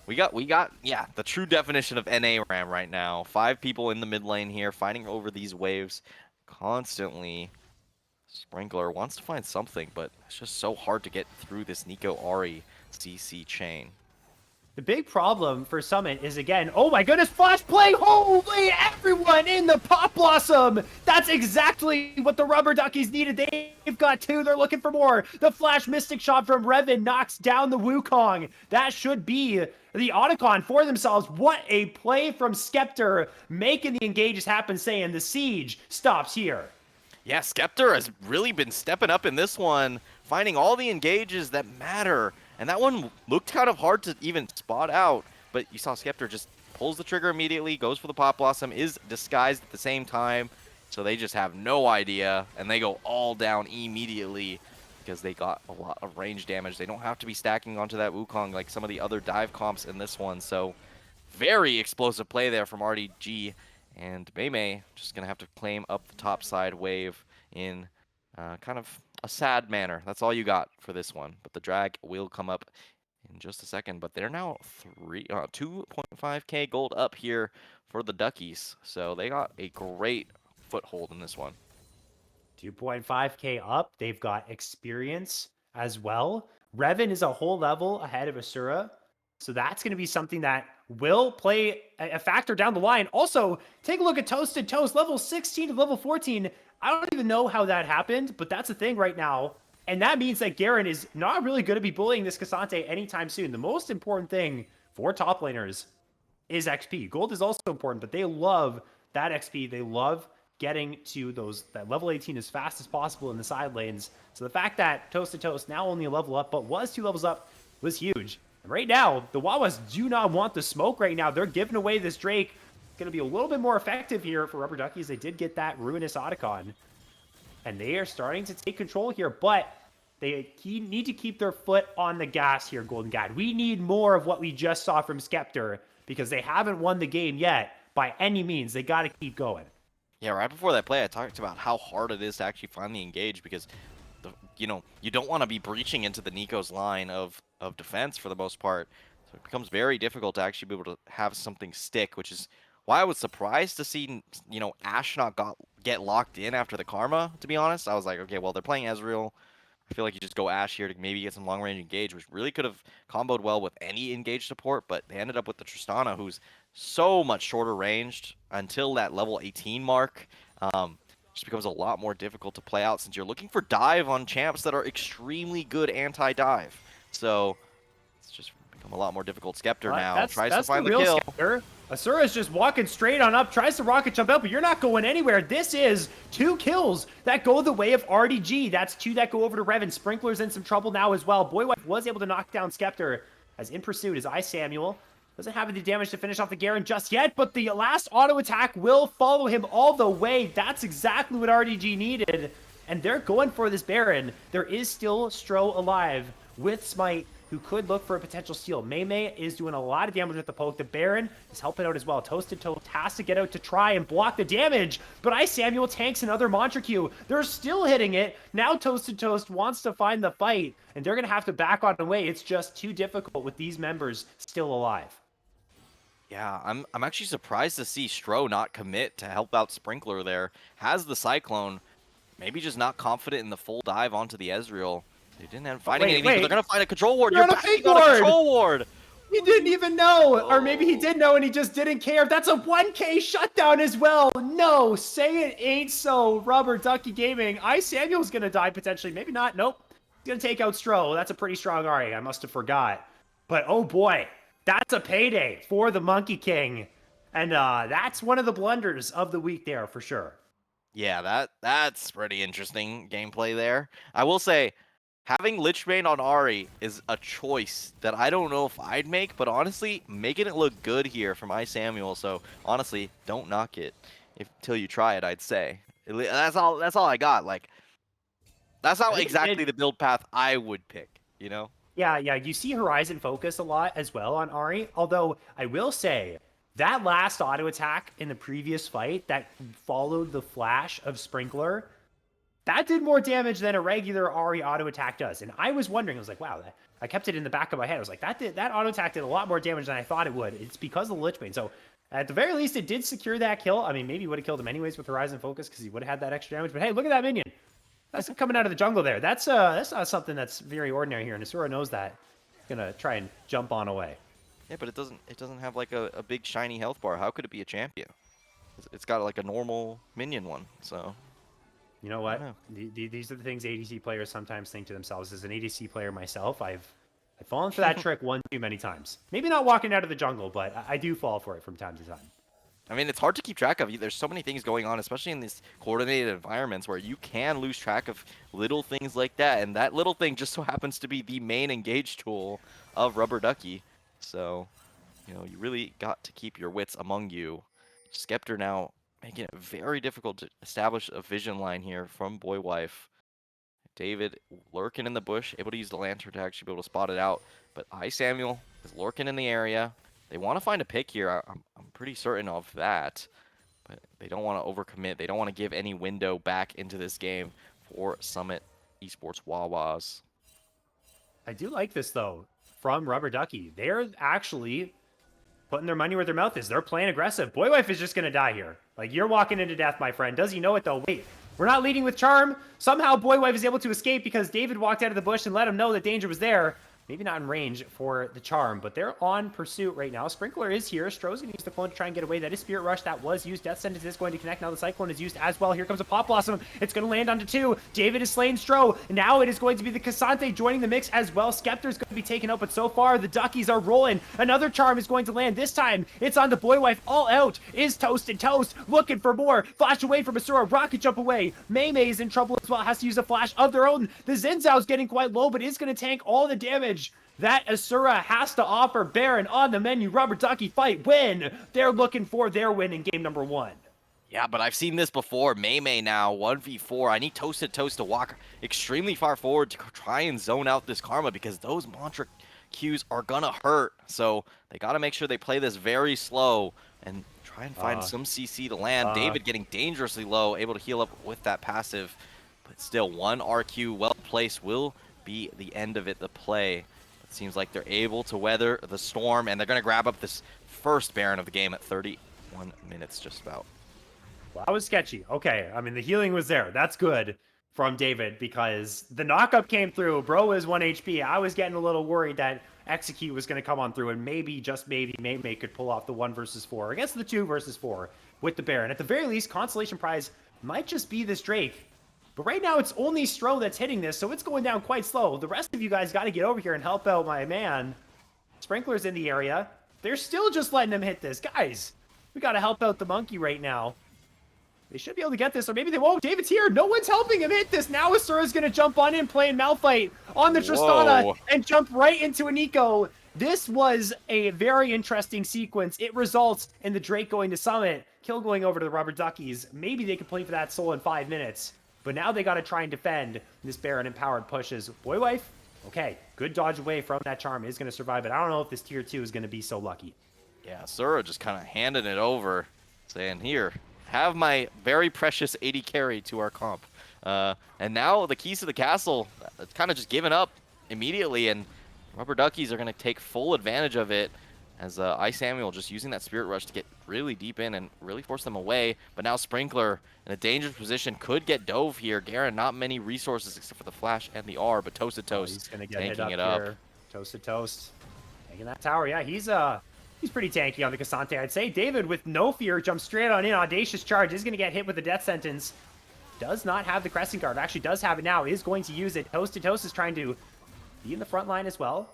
Speaker 3: we got yeah, the true definition of NA RAM right now. 5 people in the mid lane here fighting over these waves constantly. Sprinkler wants to find something, but it's just so hard to get through this Nico Ari CC chain.
Speaker 2: The big problem for Summit is, again, oh my goodness, flash play! Holy, everyone in the Pop Blossom! That's exactly what the Rubber Duckies needed. They've got 2, they're looking for more. The flash Mystic Shot from Revan knocks down the Wukong. That should be the Otacon for themselves. What a play from Skeptor, making the engages happen, saying the siege stops here.
Speaker 3: Yeah, Skeptor has really been stepping up in this one, finding all the engages that matter. And that one looked kind of hard to even spot out, but you saw Skeptor just pulls the trigger immediately, goes for the Pop Blossom, is disguised at the same time, so they just have no idea, and they go all down immediately because they got a lot of range damage. They don't have to be stacking onto that Wukong like some of the other dive comps in this one, so Very explosive play there from RDG. And Mei just going to have to claim up the top side wave in kind of a sad manner. That's all you got for this one. But the drag will come up in just a second. But they're now 2.5k gold up here for the Duckies. So they got a great foothold in this one.
Speaker 2: 2.5k up. They've got experience as well. Revan is a whole level ahead of Asura. So that's going to be something that will play a factor down the line. Also, take a look at Toasted Toast, level 16 to level 14. I don't even know how that happened, but that's a thing right now. And that means that Garen is not really going to be bullying this Cassante anytime soon. The most important thing for top laners is XP. Gold is also important, but they love that XP. They love getting to that level 18 as fast as possible in the side lanes. So the fact that Toast to Toast now only a level up, but was 2 levels up, was huge. And right now, the Wawas do not want the smoke right now. They're giving away this Drake. It's going to be a little bit more effective here for Rubber Duckies. They did get that Ruinous Otacon. And they are starting to take control here, but they need to keep their foot on the gas here, Golden God. We need more of what we just saw from Skeptor because they haven't won the game yet by any means. They got to keep going.
Speaker 3: Yeah, right before that play, I talked about how hard it is to actually finally engage because, you don't want to be breaching into the Nico's line of defense for the most part. So it becomes very difficult to actually be able to have something stick, which is why I was surprised to see, Ashe not get locked in after the Karma, to be honest. I was like, okay, well, they're playing Ezreal. I feel like you just go Ashe here to maybe get some long-range engage, which really could have comboed well with any engage support, but they ended up with the Tristana, who's so much shorter ranged until that level 18 mark. Just becomes a lot more difficult to play out since you're looking for dive on champs that are extremely good anti-dive. So it's just become a lot more difficult. Skeptor now tries to find the kill.
Speaker 2: Skeptor. Asura's just walking straight on up, tries to rocket jump out, but you're not going anywhere. This is 2 kills that go the way of RDG. That's 2 that go over to Revan. Sprinkler's in some trouble now as well. Boywife was able to knock down Skeptor, as in pursuit is Samuel. Doesn't have any damage to finish off the Garen just yet, but the last auto attack will follow him all the way. That's exactly what RDG needed, and they're going for this Baron. There is still Stro alive with Smite, who could look for a potential steal. Mei is doing a lot of damage with the poke. The Baron is helping out as well. Toasted Toast has to get out to try and block the damage, but Samuel tanks another Mantra Q. They're still hitting it. Now Toasted Toast wants to find the fight, and they're going to have to back on away. It's just too difficult with these members still alive.
Speaker 3: Yeah, I'm actually surprised to see Stro not commit to help out Sprinkler there. Has the Cyclone, maybe just not confident in the full dive onto the Ezreal. They didn't end up finding anything, but they're going to find a control ward. You're backing on a control ward!
Speaker 2: He didn't even know, or maybe he did know and he just didn't care. That's a 1k shutdown as well. No, say it ain't so, Rubber Ducky Gaming. Samuel's going to die potentially. Maybe not. Nope. He's going to take out Stro. That's a pretty strong Ari. I must have forgot. But oh boy. That's a payday for the Monkey King. And that's one of the blunders of the week there for sure.
Speaker 3: Yeah, that's pretty interesting gameplay there. I will say, having Lichbane on Ahri is a choice that I don't know if I'd make, but honestly, making it look good here from Samuel. So honestly, don't knock it until you try it, I'd say. That's all I got. Like, that's not exactly the build path I would pick,
Speaker 2: Yeah, you see Horizon focus a lot as well on Ahri, although I will say that last auto attack in the previous fight that followed the flash of Sprinkler, that did more damage than a regular Ahri auto attack does. And I was wondering, I was like, wow, I kept it in the back of my head. I was like, that auto attack did a lot more damage than I thought it would. It's because of the Lichbane. So at the very least, it did secure that kill. I mean, maybe would have killed him anyways with Horizon focus because he would have had that extra damage. But hey, look at that minion. That's coming out of the jungle there. That's not something that's very ordinary here, and Asura knows that. He's gonna try and jump on away.
Speaker 3: Yeah, but it doesn't have like a big shiny health bar. How could it be a champion? It's got like a normal minion one, so.
Speaker 2: You know what? These are the things ADC players sometimes think to themselves. As an ADC player myself, I've fallen for that trick one too many times. Maybe not walking out of the jungle, but I do fall for it from time to time.
Speaker 3: I mean, it's hard to keep track of. There's so many things going on, especially in these coordinated environments where you can lose track of little things like that. And that little thing just so happens to be the main engage tool of Rubber Ducky. So, you really got to keep your wits among you. Skeptor now making it very difficult to establish a vision line here from Boywife. David lurking in the bush, able to use the lantern to actually be able to spot it out. But Samuel is lurking in the area. They want to find a pick here. I'm pretty certain of that. But they don't want to overcommit. They don't want to give any window back into this game for Summit Esports Wawas.
Speaker 2: I do like this, though, from Rubber Ducky. They're actually putting their money where their mouth is. They're playing aggressive. Boywife is just going to die here. Like, you're walking into death, my friend. Does he know it, though? Wait, we're not leading with Charm. Somehow Boywife is able to escape because David walked out of the bush and let him know that danger was there. Maybe not in range for the Charm, but they're on pursuit right now. Sprinkler is here. Stroh's going to use the clone to try and get away. That is Spirit Rush. That was used. Death Sentence is going to connect. Now the Cyclone is used as well. Here comes a Pop Blossom. It's going to land onto 2. David is slaying Stroh. Now it is going to be the Cassante joining the mix as well. Skeptor's going to be taken out, but so far the Duckies are rolling. Another Charm is going to land. This time it's on the Boywife. All out is Toasted Toast. Looking for more. Flash away from Asura. Rocket jump away. Mei is in trouble as well. Has to use a flash of their own. The Zinzao's getting quite low, but is going to tank all the damage that Asura has to offer. Baron on the menu. Rubber Ducky fight win. They're looking for their win in game number 1.
Speaker 3: Yeah, but I've seen this before. Mei now, 1v4. I need Toasted Toast to walk extremely far forward to try and zone out this Karma because those mantra Qs are gonna hurt. So they gotta make sure they play this very slow and try and find some CC to land. David getting dangerously low, able to heal up with that passive. But still, 1 RQ well placed will be the end of it, the play. Seems like they're able to weather the storm, and they're going to grab up this first Baron of the game at 31 minutes, just about.
Speaker 2: Well, that was sketchy. Okay, I mean, the healing was there. That's good from David because the knockup came through. Bro was 1 HP. I was getting a little worried that Execute was going to come on through, and maybe, just maybe, Mei could pull off the 1 versus 4 against the 2 versus 4 with the Baron. At the very least, consolation prize might just be this Drake. But right now, it's only Stroh that's hitting this, so it's going down quite slow. The rest of you guys got to get over here and help out my man. Sprinkler's in the area. They're still just letting him hit this. Guys, we got to help out the monkey right now. They should be able to get this, or maybe they won't. David's here. No one's helping him hit this. Now Asura's going to jump on in, playing Malphite on the Tristana, and jump right into a Nico. This was a very interesting sequence. It results in the Drake going to Summit, kill going over to the Rubber Duckies. Maybe they can play for that soul in 5 minutes. But now they got to try and defend this Baron empowered pushes. Boywife, okay, good dodge away from that Charm, is going to survive, but I don't know if this tier 2 is going to be so lucky.
Speaker 3: Yeah, Sura just kind of handing it over, saying, here, have my very precious 80 carry to our comp. And now the keys to the castle, it's kind of just given up immediately, and Rubber Duckies are going to take full advantage of it as Samuel just using that Spirit Rush to get really deep in and really force them away. But now Sprinkler in a dangerous position could get dove here. Garen, not many resources except for the Flash and the R, but Toasted Toast
Speaker 2: he's gonna get
Speaker 3: tanking
Speaker 2: hit
Speaker 3: it
Speaker 2: up
Speaker 3: up.
Speaker 2: here. Toasted Toast taking that tower. Yeah, he's pretty tanky on the Cassante, I'd say. David, with no fear, jumps straight on in. Audacious Charge is going to get hit with the Death Sentence. Does not have the Crescent Guard. Actually does have it now. Is going to use it. Toasted Toast is trying to be in the front line as well.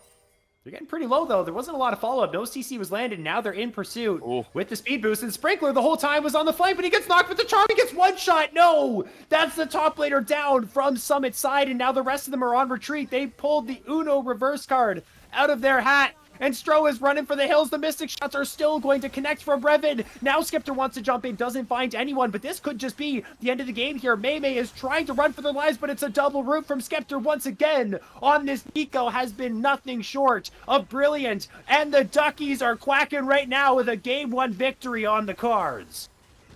Speaker 2: They're getting pretty low, though. There wasn't a lot of follow-up. No CC was landed. Now they're in pursuit with the speed boost. And Sprinkler the whole time was on the flank, but he gets knocked with the Charm. He gets one shot. No! That's the top laner down from Summit side, and now the rest of them are on retreat. They pulled the Uno reverse card out of their hat. And Stroh is running for the hills. The Mystic shots are still going to connect from Brevin. Now Skeptor wants to jump in, doesn't find anyone, but this could just be the end of the game here. Mei is trying to run for their lives, but it's a double root from Skeptor once again. On this Nico has been nothing short of brilliant, and the Duckies are quacking right now with a game 1 victory on the cards.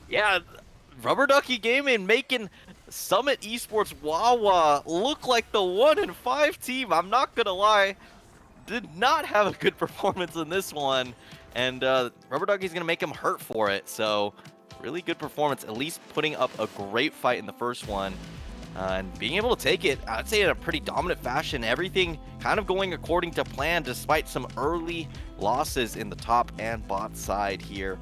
Speaker 3: Yeah, Rubber Ducky Gaming making Summit Esports Wawa look like the 1-5 team. I'm not gonna lie. Did not have a good performance in this one, and Rubber Ducky's going to make him hurt for it, so really good performance, at least putting up a great fight in the first one, and being able to take it, I'd say in a pretty dominant fashion, everything kind of going according to plan, despite some early losses in the top and bot side here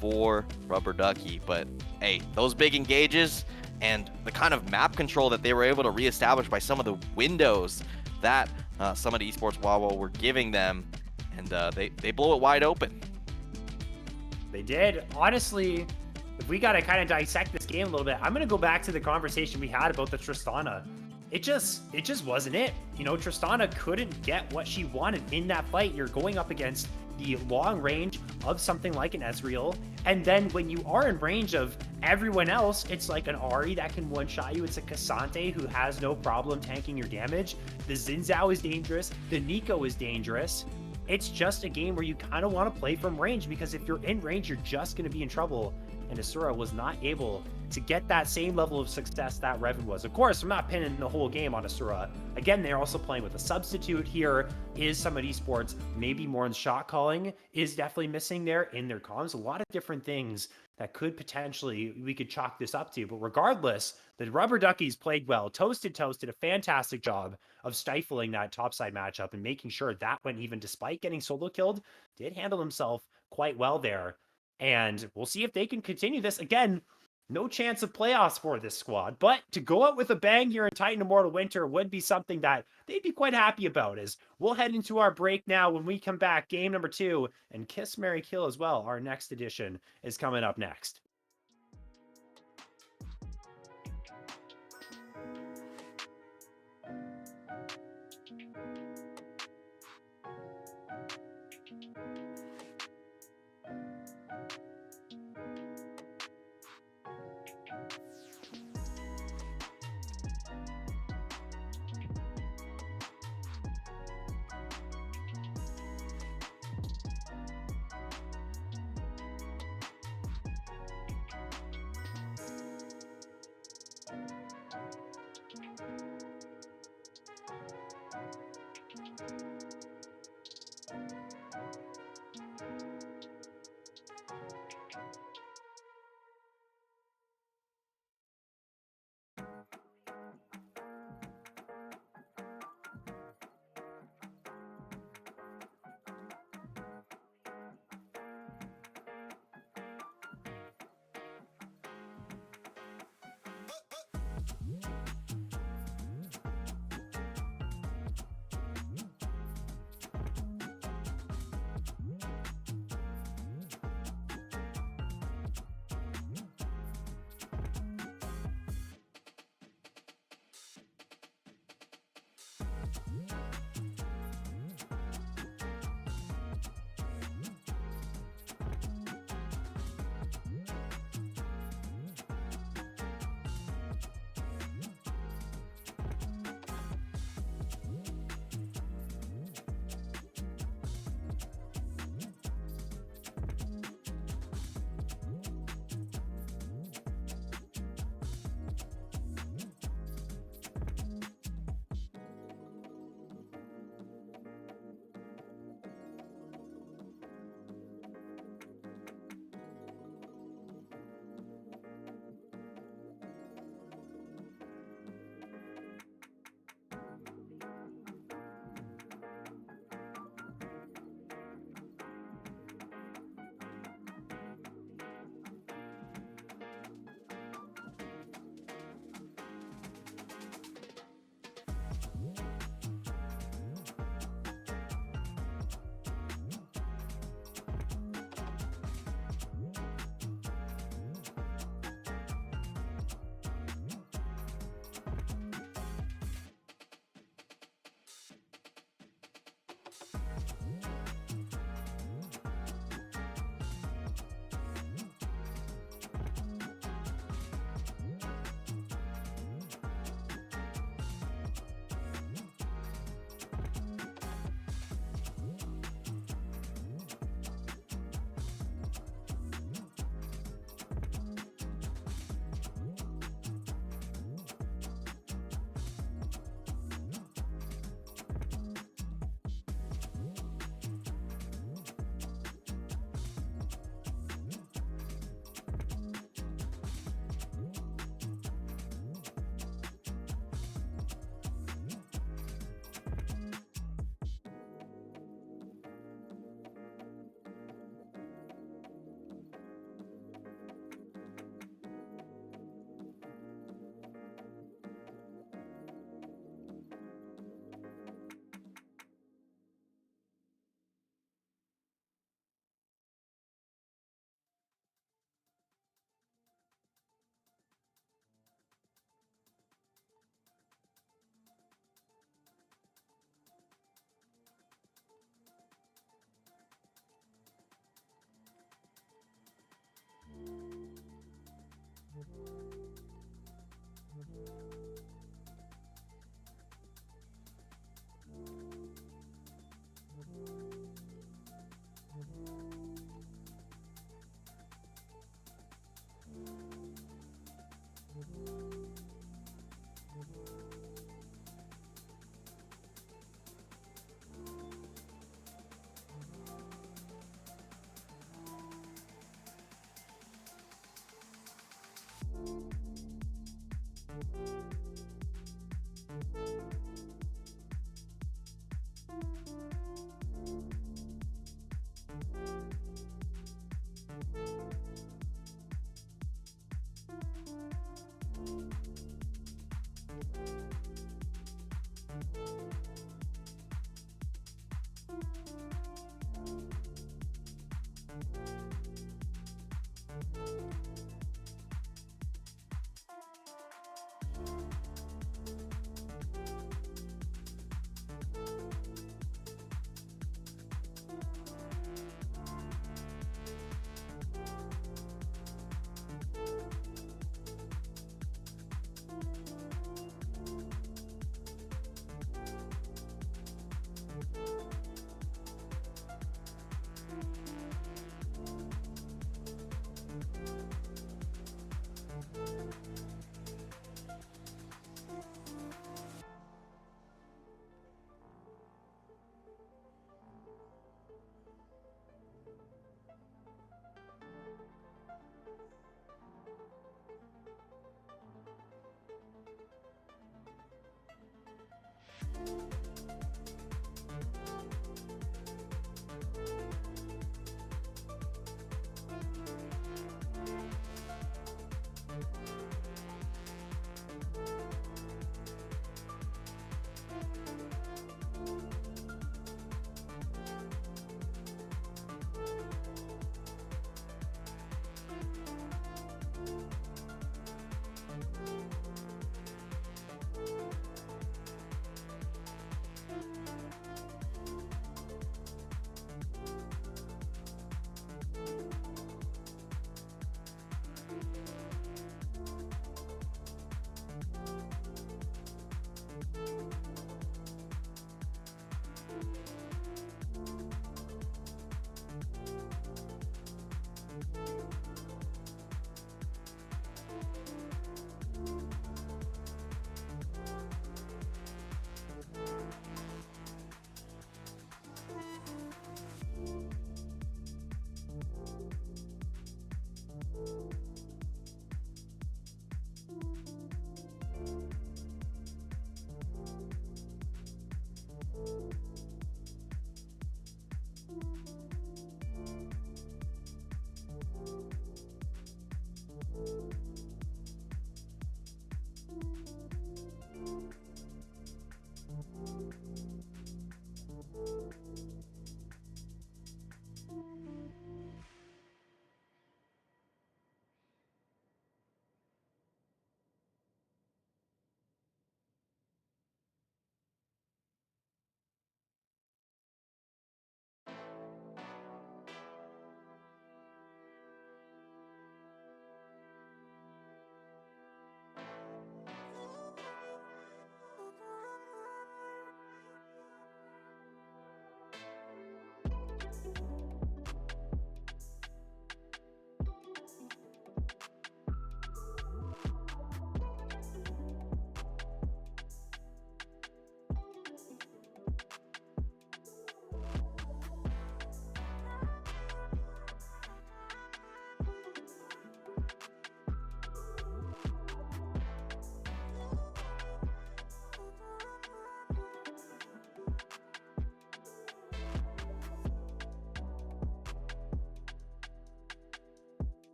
Speaker 3: for Rubber Ducky. But hey, those big engages and the kind of map control that they were able to reestablish by some of the windows that some of the Esports Wawa were giving them, and they blow it wide open.
Speaker 2: They did. Honestly, if we got to kind of dissect this game a little bit, I'm going to go back to the conversation we had about the Tristana. It just wasn't it. You know, Tristana couldn't get what she wanted in that fight. You're going up against the long range of something like an Ezreal, and then when you are in range of everyone else, it's like an Ahri that can one-shot you. It's a Cassante who has no problem tanking your damage. The Xin Zhao is dangerous. The Nico is dangerous. it's just a game where you kind of want to play from range, because if you're in range, you're just going to be in trouble. And Asura was not able to get that same level of success that Revan was. Of course, I'm not pinning the whole game on Asura. Again, they're also playing with a substitute here. Is Summit Esports maybe more in shot calling? Is definitely missing there in their comms. A lot of different things that could potentially, we could chalk this up to. But regardless, the Rubber Duckies played well. Toasted did a fantastic job of stifling that topside matchup and making sure that went even, despite getting solo killed, did handle himself quite well there. And we'll see if they can continue this. Again, no chance of playoffs for this squad, but to go out with a bang here in Titan Immortal Winter would be something that they'd be quite happy about. As we'll head into our break now. When we come back, game number 2 and Kiss, Marry, Kill as well. Our next edition is coming up next.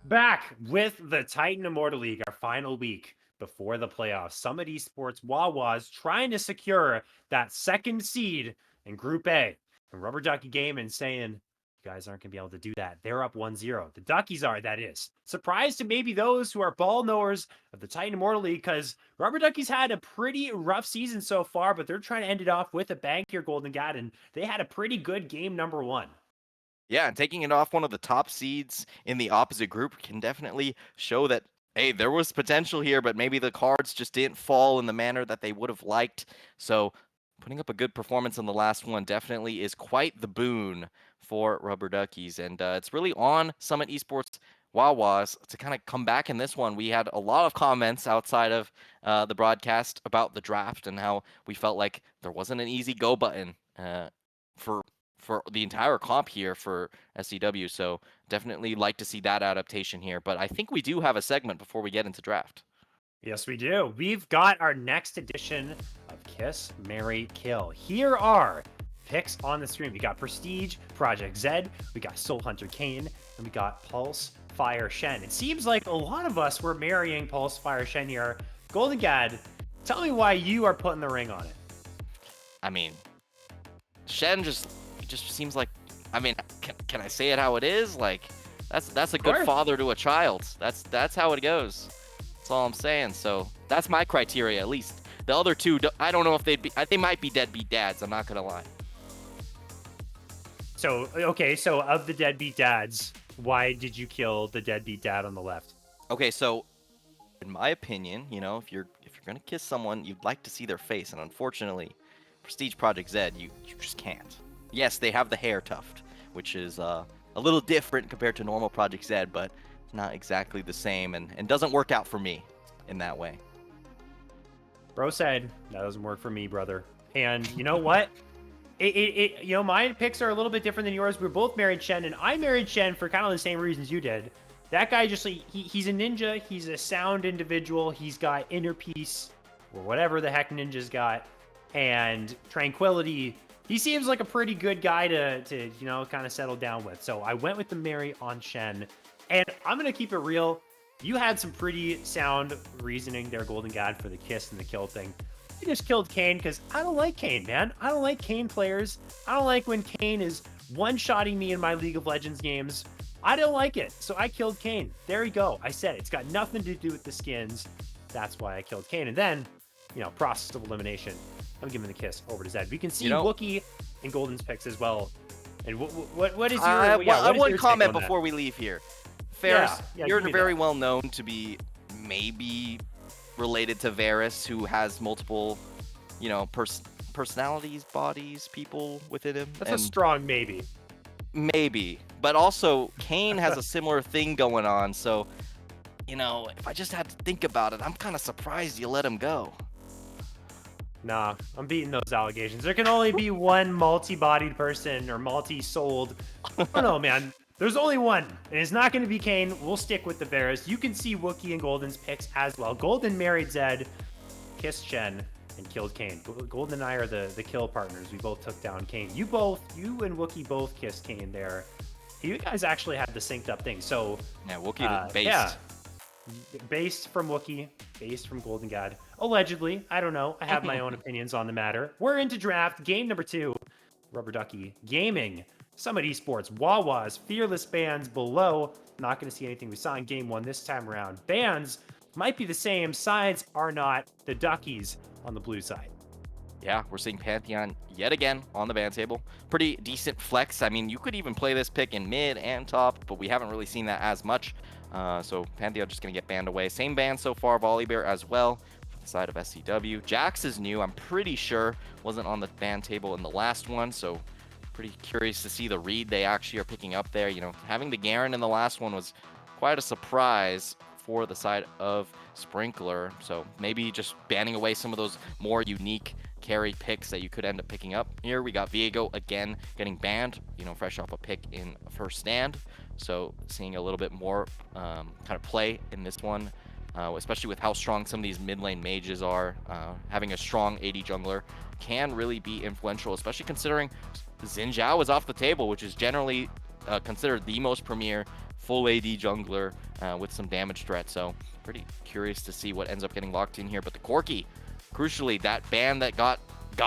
Speaker 2: Back with the Titan Immortal League, our final week before the playoffs. Summit Esports Wawas trying to secure that second seed in Group A. And Rubber Ducky Gaming saying, you guys aren't going to be able to do that. They're up 1-0. The Duckies are, that is. Surprise to maybe those who are ball knowers of the Titan Immortal League, because Rubber Duckies had a pretty rough season so far, but they're trying to end it off with a bang here, Golden God, and they had a pretty good game number 1.
Speaker 3: Yeah, and taking it off one of the top seeds in the opposite group can definitely show that, hey, there was potential here, but maybe the cards just didn't fall in the manner that they would have liked. So putting up a good performance in the last one definitely is quite the boon for Rubber Duckies. And it's really on Summit Esports Wawas to kind of come back in this one. We had a lot of comments outside of the broadcast about the draft and how we felt like there wasn't an easy go button for the entire comp here for SCW. So definitely like to see that adaptation here. But I think we do have a segment before we get into draft.
Speaker 2: Yes, we do. We've got our next edition of Kiss, Marry, Kill. Here are picks on the stream. We got Prestige, Project Z, we got Soul Hunter Kane, and we got Pulse Fire Shen. It seems like a lot of us were marrying Pulse Fire Shen here. Golden God, tell me why you are putting the ring on it.
Speaker 3: I mean, Shen just seems like, I mean, can I say it how it is? Like, that's a good father to a child. That's how it goes. That's all I'm saying. So that's my criteria, at least. The other two, I don't know if they might be deadbeat dads. I'm not gonna lie.
Speaker 2: So, okay, so of the deadbeat dads, why did you kill the deadbeat dad on the left?
Speaker 3: Okay, so in my opinion, you know, if you're gonna kiss someone, you'd like to see their face, and unfortunately, Prestige Project Z, you just can't. Yes, they have the hair tuft, which is a little different compared to normal Project Z, but not exactly the same, and doesn't work out for me in that way.
Speaker 2: Bro said, that doesn't work for me, brother. And you know what? You know, my picks are a little bit different than yours. We're both married Shen, and I married Shen for kind of the same reasons you did. That guy just, he's a ninja. He's a sound individual. He's got inner peace, or whatever the heck ninjas got, and tranquility. He seems like a pretty good guy to you know, kind of settle down with. So I went with the marry on Shen. And I'm going to keep it real. You had some pretty sound reasoning there, Golden God, for the kiss and the kill thing. I just killed Kane because I don't like Kane, man. I don't like Kane players. I don't like when Kane is one-shotting me in my League of Legends games. I don't like it. So I killed Kane. There you go. I said it. It's got nothing to do with the skins. That's why I killed Kane. And then, you know, process of elimination. I'm giving the kiss over to Zed. We can see Wookie and Golden's picks as well. And what is your
Speaker 3: one comment before we leave here? Ferris, you're very well known to be maybe related to Varus, who has multiple, you know, personalities, bodies, people within him.
Speaker 2: That's a strong maybe.
Speaker 3: Maybe, but also Kane has a similar thing going on. So, you know, if I just had to think about it, I'm kind of surprised you let him go.
Speaker 2: Nah, I'm beating those allegations. There can only be one multi-bodied person or multi-souled. I don't know, man. There's only one, and it's not going to be Kane. We'll stick with the Varus. You can see Wookie and Golden's picks as well. Golden married Zed, kissed Shen, and killed Kane. Golden and I are the kill partners. We both took down Kane. You and Wookie both kissed Kane there. You guys actually had the synced up thing. So
Speaker 3: yeah, Wookie based.
Speaker 2: Yeah, based from Wookie, based from Golden God. Allegedly, I don't know. I have my own opinions on the matter. We're into draft. Game number 2, Rubber Ducky Gaming. Summit Esports, Wawas, Fearless Bands below. Not going to see anything we saw in game 1 this time around. Bands might be the same. Sides are not. The Duckies on the blue side.
Speaker 3: Yeah, we're seeing Pantheon yet again on the ban table. Pretty decent flex. I mean, you could even play this pick in mid and top, but we haven't really seen that as much. So Pantheon just going to get banned away. Same ban so far, Volibear as well for the side of SCW. Jax is new. I'm pretty sure wasn't on the ban table in the last one, so pretty curious to see the read they actually are picking up there. You know, having the Garen in the last one was quite a surprise for the side of Sprinkler. So maybe just banning away some of those more unique carry picks that you could end up picking up here. We got Viego again getting banned, fresh off a pick in first stand. So seeing a little bit more kind of play in this one, especially with how strong some of these mid lane mages are. Having a strong AD jungler can really be influential, especially considering Xin Zhao is off the table, which is generally considered the most premier full AD jungler with some damage threat. So pretty curious to see what ends up getting locked in here. But the Corki, crucially, that ban that got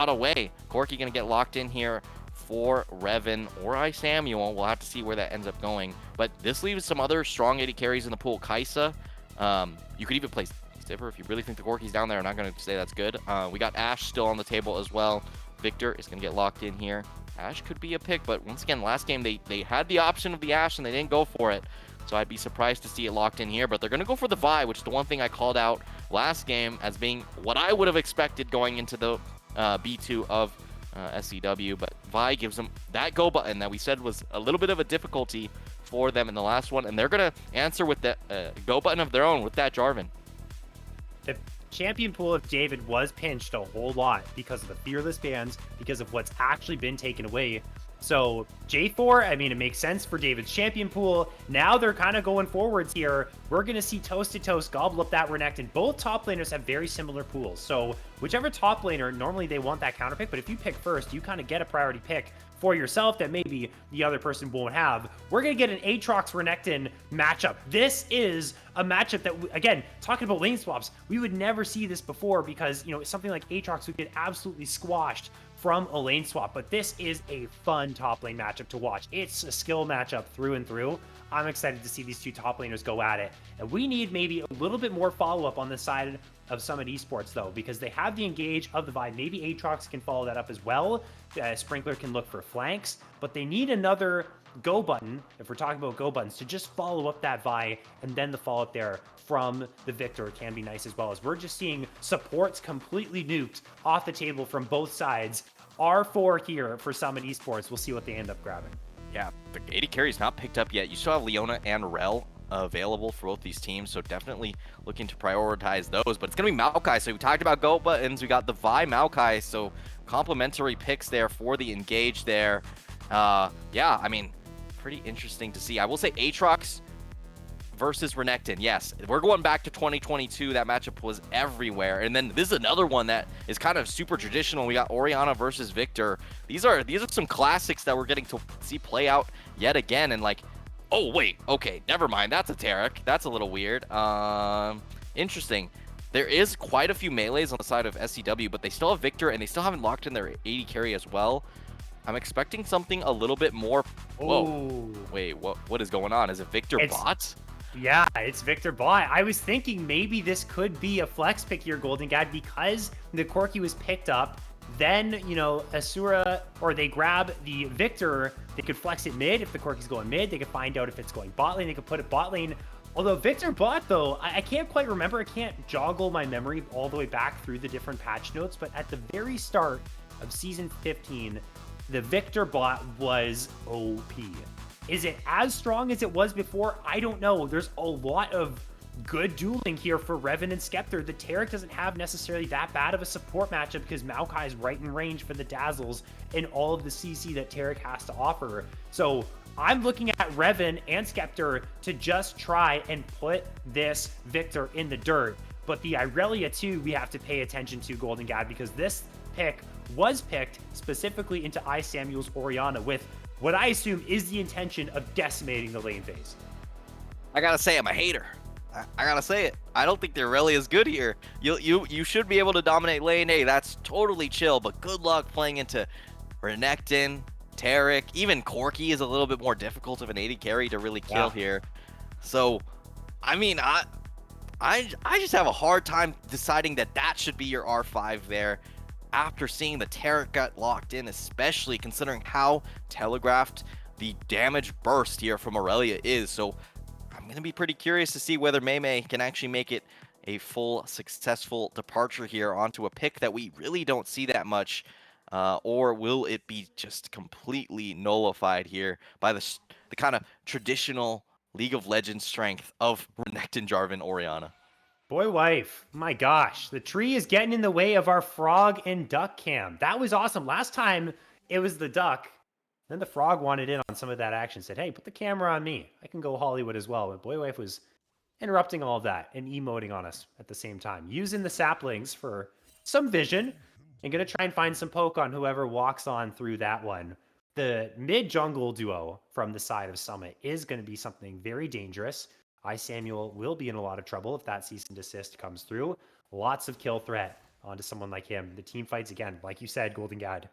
Speaker 3: away, Corki gonna get locked in here for Revan or Samuel. We'll have to see where that ends up going. But this leaves some other strong AD carries in the pool. Kaisa, you could even play Sivir if you really think the Corki's down there. I'm not going to say that's good. We got Ashe still on the table as well. Victor is going to get locked in here. Ashe could be a pick, but once again, last game they had the option of the Ashe and they didn't go for it. So I'd be surprised to see it locked in here. But they're going to go for the Vi, which is the one thing I called out last game as being what I would have expected going into the B2 of SCW. But Vi gives them that go button that we said was a little bit of a difficulty for them in the last one. And they're going to answer with the go button of their own with that Jarvan.
Speaker 2: The champion pool of David was pinched a whole lot because of the fearless bans, because of what's actually been taken away. So J4, I mean, it makes sense for David's champion pool. Now they're kind of going forwards here. We're going to see Toast to Toast gobble up that Renekton. Both top laners have very similar pools. So whichever top laner, normally they want that counter pick, but if you pick first, you kind of get a priority pick for yourself that maybe the other person won't have. We're going to get an Aatrox Renekton matchup. This is a matchup that, again, talking about lane swaps, we would never see this before because, something like Aatrox would get absolutely squashed from a lane swap, but this is a fun top lane matchup to watch. It's a skill matchup through and through. I'm excited to see these two top laners go at it. And we need maybe a little bit more follow-up on the side of Summit Esports, though, because they have the engage of the Vi. Maybe Aatrox can follow that up as well. Sprinkler can look for flanks, but they need another go button, if we're talking about go buttons, to just follow up that Vi, and then the follow-up there from the Victor can be nice as well, as we're just seeing supports completely nuked off the table from both sides. R4 here for Summit Esports. We'll see what they end up grabbing.
Speaker 3: Yeah, the AD carry is not picked up yet. You still have Leona and Rel available for both these teams, so definitely looking to prioritize those. But it's going to be Maokai. So we talked about go buttons. We got the Vi Maokai, so complementary picks there for the engage there. Yeah, I mean, pretty interesting to see. I will say Aatrox versus Renekton. Yes, we're going back to 2022. That matchup was everywhere. And then this is another one that is kind of super traditional. We got Orianna versus Victor. These are some classics that we're getting to see play out yet again. And like, oh wait, okay, never mind. That's a Taric. That's a little weird. Interesting. There is quite a few melees on the side of SCW, but they still have Victor and they still haven't locked in their AD carry as well. I'm expecting something a little bit more. Whoa.
Speaker 2: Ooh.
Speaker 3: Wait, what is going on? Is it Victor bot?
Speaker 2: Yeah, it's Victor bot. I was thinking maybe this could be a flex pick here, Golden Guy, because the Corki was picked up. Then, Asura, or they grab the Victor, they could flex it mid. If the Corki's going mid, they could find out if it's going bot lane. They could put it bot lane. Although Victor bot, though, I can't quite remember. I can't joggle my memory all the way back through the different patch notes. But at the very start of Season 15, the Victor bot was OP. Is it as strong as it was before? I don't know. There's a lot of good dueling here for Revan and Skeptor. The Taric doesn't have necessarily that bad of a support matchup because Maokai is right in range for the dazzles and all of the CC that Taric has to offer. So I'm looking at Revan and Skeptor to just try and put this Victor in the dirt. But the Irelia too, we have to pay attention to, Golden Gad, because this pick was picked specifically into Samuel's Orianna with what I assume is the intention of decimating the lane phase.
Speaker 3: I gotta say, I'm a hater. I gotta say it. I don't think they're really as good here. You should be able to dominate lane A. That's totally chill, but good luck playing into Renekton, Taric. Even Corki is a little bit more difficult of an AD carry to really kill here. So, I mean, I just have a hard time deciding that should be your R5 there. After seeing the Taric got locked in, especially considering how telegraphed the damage burst here from Aurelia is. So I'm going to be pretty curious to see whether Mei can actually make it a full successful departure here onto a pick that we really don't see that much, or will it be just completely nullified here by the kind of traditional League of Legends strength of Renekton, Jarvan, Orianna?
Speaker 2: Boy wife, my gosh, the tree is getting in the way of our frog and duck cam. That was awesome. Last time it was the duck. Then the frog wanted in on some of that action, said, hey, put the camera on me. I can go Hollywood as well. And boy wife was interrupting all of that and emoting on us at the same time, using the saplings for some vision and going to try and find some poke on whoever walks on through that one. The mid jungle duo from the side of Summit is going to be something very dangerous. Samuel will be in a lot of trouble if that cease and desist comes through. Lots of kill threat onto someone like him. The team fights again, like you said, Golden Gad,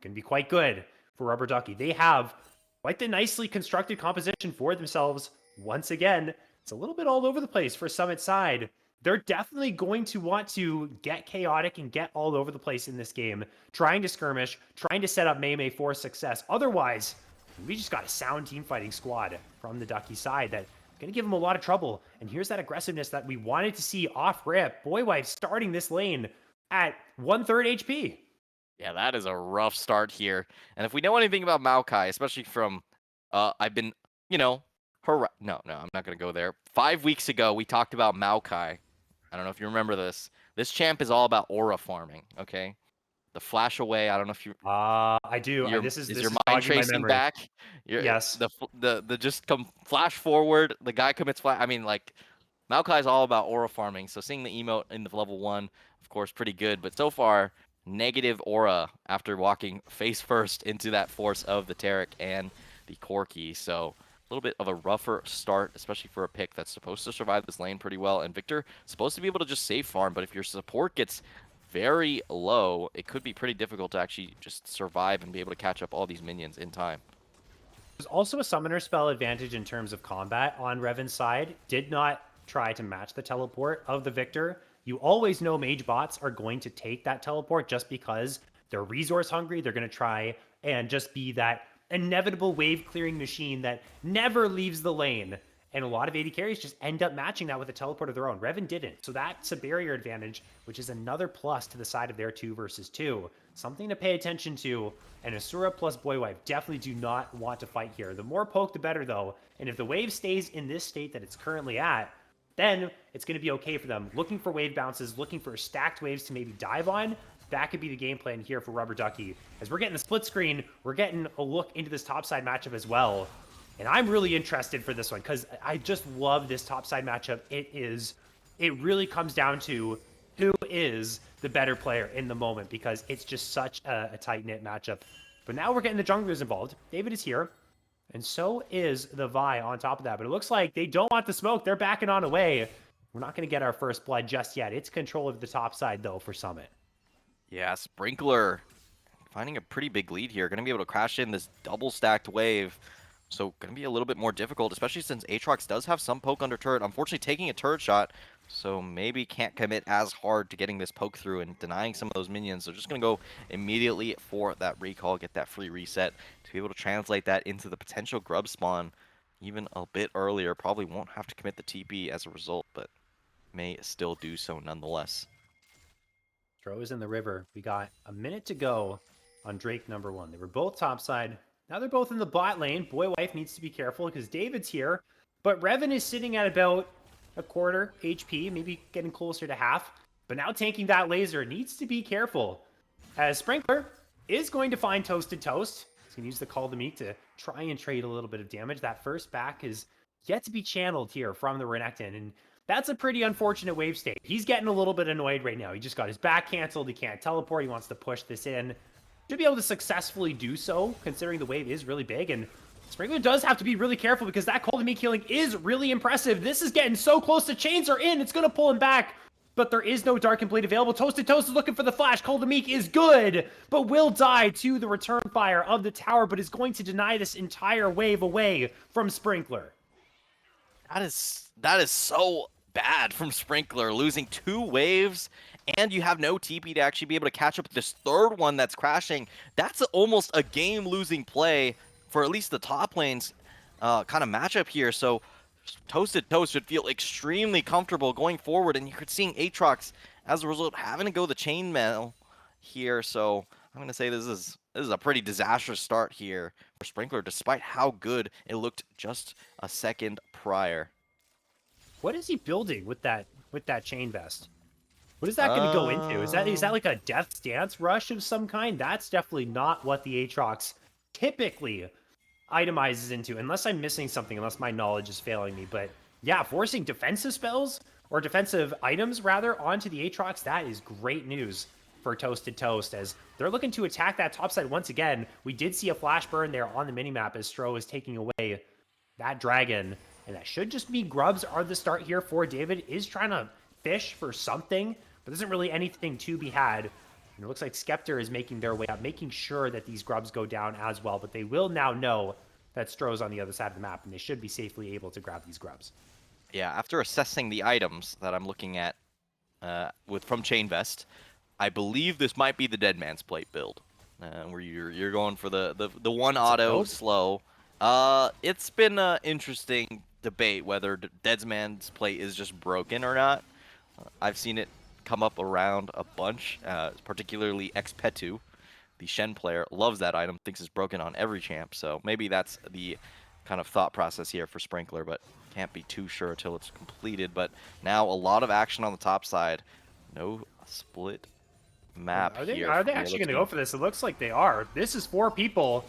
Speaker 2: can be quite good for Rubber Ducky. They have quite the nicely constructed composition for themselves. Once again, it's a little bit all over the place for Summit side. They're definitely going to want to get chaotic and get all over the place in this game, trying to skirmish, trying to set up Mei for success. Otherwise, we just got a sound team fighting squad from the Ducky side that going to give them a lot of trouble. And here's that aggressiveness that we wanted to see off rip. Boywife starting this lane at 1/3 HP.
Speaker 3: Yeah, that is a rough start here. And if we know anything about Maokai, especially from, I've been, no, I'm not going to go there. 5 weeks ago, we talked about Maokai. I don't know if you remember this. This champ is all about aura farming, okay? The flash away, I don't know if you...
Speaker 2: I do. This is
Speaker 3: your mind tracing back?
Speaker 2: Yes.
Speaker 3: The just come flash forward, the guy commits flash. I mean, like, Maokai is all about aura farming, so seeing the emote in the level 1, of course, pretty good. But so far, negative aura after walking face first into that force of the Tarek and the Corki. So a little bit of a rougher start, especially for a pick that's supposed to survive this lane pretty well. And Victor supposed to be able to just save farm, but if your support gets very low, it could be pretty difficult to actually just survive and be able to catch up all these minions in time.
Speaker 2: There's also a summoner spell advantage in terms of combat on Revan's side. Did not try to match the teleport of the Victor. You always know mage bots are going to take that teleport just because they're resource hungry. They're going to try and just be that inevitable wave clearing machine that never leaves the lane. And a lot of AD carries just end up matching that with a teleport of their own. Revan didn't. So that's a barrier advantage, which is another plus to the side of their 2 versus 2. Something to pay attention to. And Asura plus Boywife definitely do not want to fight here. The more poke, the better, though. And if the wave stays in this state that it's currently at, then it's going to be okay for them. Looking for wave bounces, looking for stacked waves to maybe dive on. That could be the game plan here for Rubber Ducky. As we're getting the split screen, we're getting a look into this topside matchup as well. And I'm really interested for this one because I just love this topside matchup. It really comes down to who is the better player in the moment because it's just such a tight-knit matchup. But now we're getting the junglers involved. David is here, and so is the Vi on top of that. But it looks like they don't want the smoke. They're backing on away. We're not going to get our first blood just yet. It's control of the top side, though, for Summit.
Speaker 3: Yeah, Sprinkler finding a pretty big lead here. Going to be able to crash in this double-stacked wave. So going to be a little bit more difficult, especially since Aatrox does have some poke under turret. Unfortunately, taking a turret shot, so maybe can't commit as hard to getting this poke through and denying some of those minions. So just going to go immediately for that recall, get that free reset to be able to translate that into the potential grub spawn even a bit earlier. Probably won't have to commit the TP as a result, but may still do so nonetheless.
Speaker 2: Throw is in the river. We got a minute to go on Drake number 1. They were both topside. Now they're both in the bot lane. Boywife needs to be careful because David's here. But Revan is sitting at about a quarter HP, maybe getting closer to half. But now tanking that laser needs to be careful. As Sprinkler is going to find Toasted Toast. He's going to use the Call to Meek to try and trade a little bit of damage. That first back is yet to be channeled here from the Renekton. And that's a pretty unfortunate wave state. He's getting a little bit annoyed right now. He just got his back canceled. He can't teleport. He wants to push this in. Should be able to successfully do so, considering the wave is really big. And Sprinkler does have to be really careful because that Call to Meek healing is really impressive. This is getting so close. The chains are in. It's going to pull him back. But there is no Dark and Blade available. Toasted Toast is looking for the flash. Call to Meek is good, but will die to the return fire of the tower, but is going to deny this entire wave away from Sprinkler.
Speaker 3: That is so bad from Sprinkler, losing 2 waves, and you have no TP to actually be able to catch up with this third one that's crashing. That's almost a game-losing play for at least the top lane's kind of matchup here. So Toasted Toast should feel extremely comfortable going forward, and you're seeing Aatrox, as a result, having to go the chainmail here. So I'm going to say this is a pretty disastrous start here for Sprinkler, despite how good it looked just a second prior.
Speaker 2: What is he building with that with that chain vest. What is that going to go into? Is that like a death stance rush of some kind? That's definitely not what the Aatrox typically itemizes into, unless I'm missing something, unless my knowledge is failing me. But yeah, forcing defensive spells, or defensive items rather, onto the Aatrox, that is great news for Toasted Toast, as they're looking to attack that top side once again. We did see a flash burn there on the minimap as Stro is taking away that dragon, and that should just be grubs are the start here for David. Is trying to fish for something, but isn't really anything to be had. And it looks like Skeptor is making their way up, making sure that these grubs go down as well. But they will now know that Stro's on the other side of the map, and they should be safely able to grab these grubs.
Speaker 3: Yeah, after assessing the items that I'm looking at from Chain Vest, I believe this might be the Dead Man's Plate build, where you're going for the one auto slow. It's been an interesting debate whether Dead Man's Plate is just broken or not. I've seen it come up around a bunch, particularly Xpetu, the Shen player, loves that item, thinks it's broken on every champ, so maybe that's the kind of thought process here for Sprinkler, but can't be too sure until it's completed. But now a lot of action on the top side. No split map here.
Speaker 2: Are they actually going to go for this? It looks like they are. This is 4 people.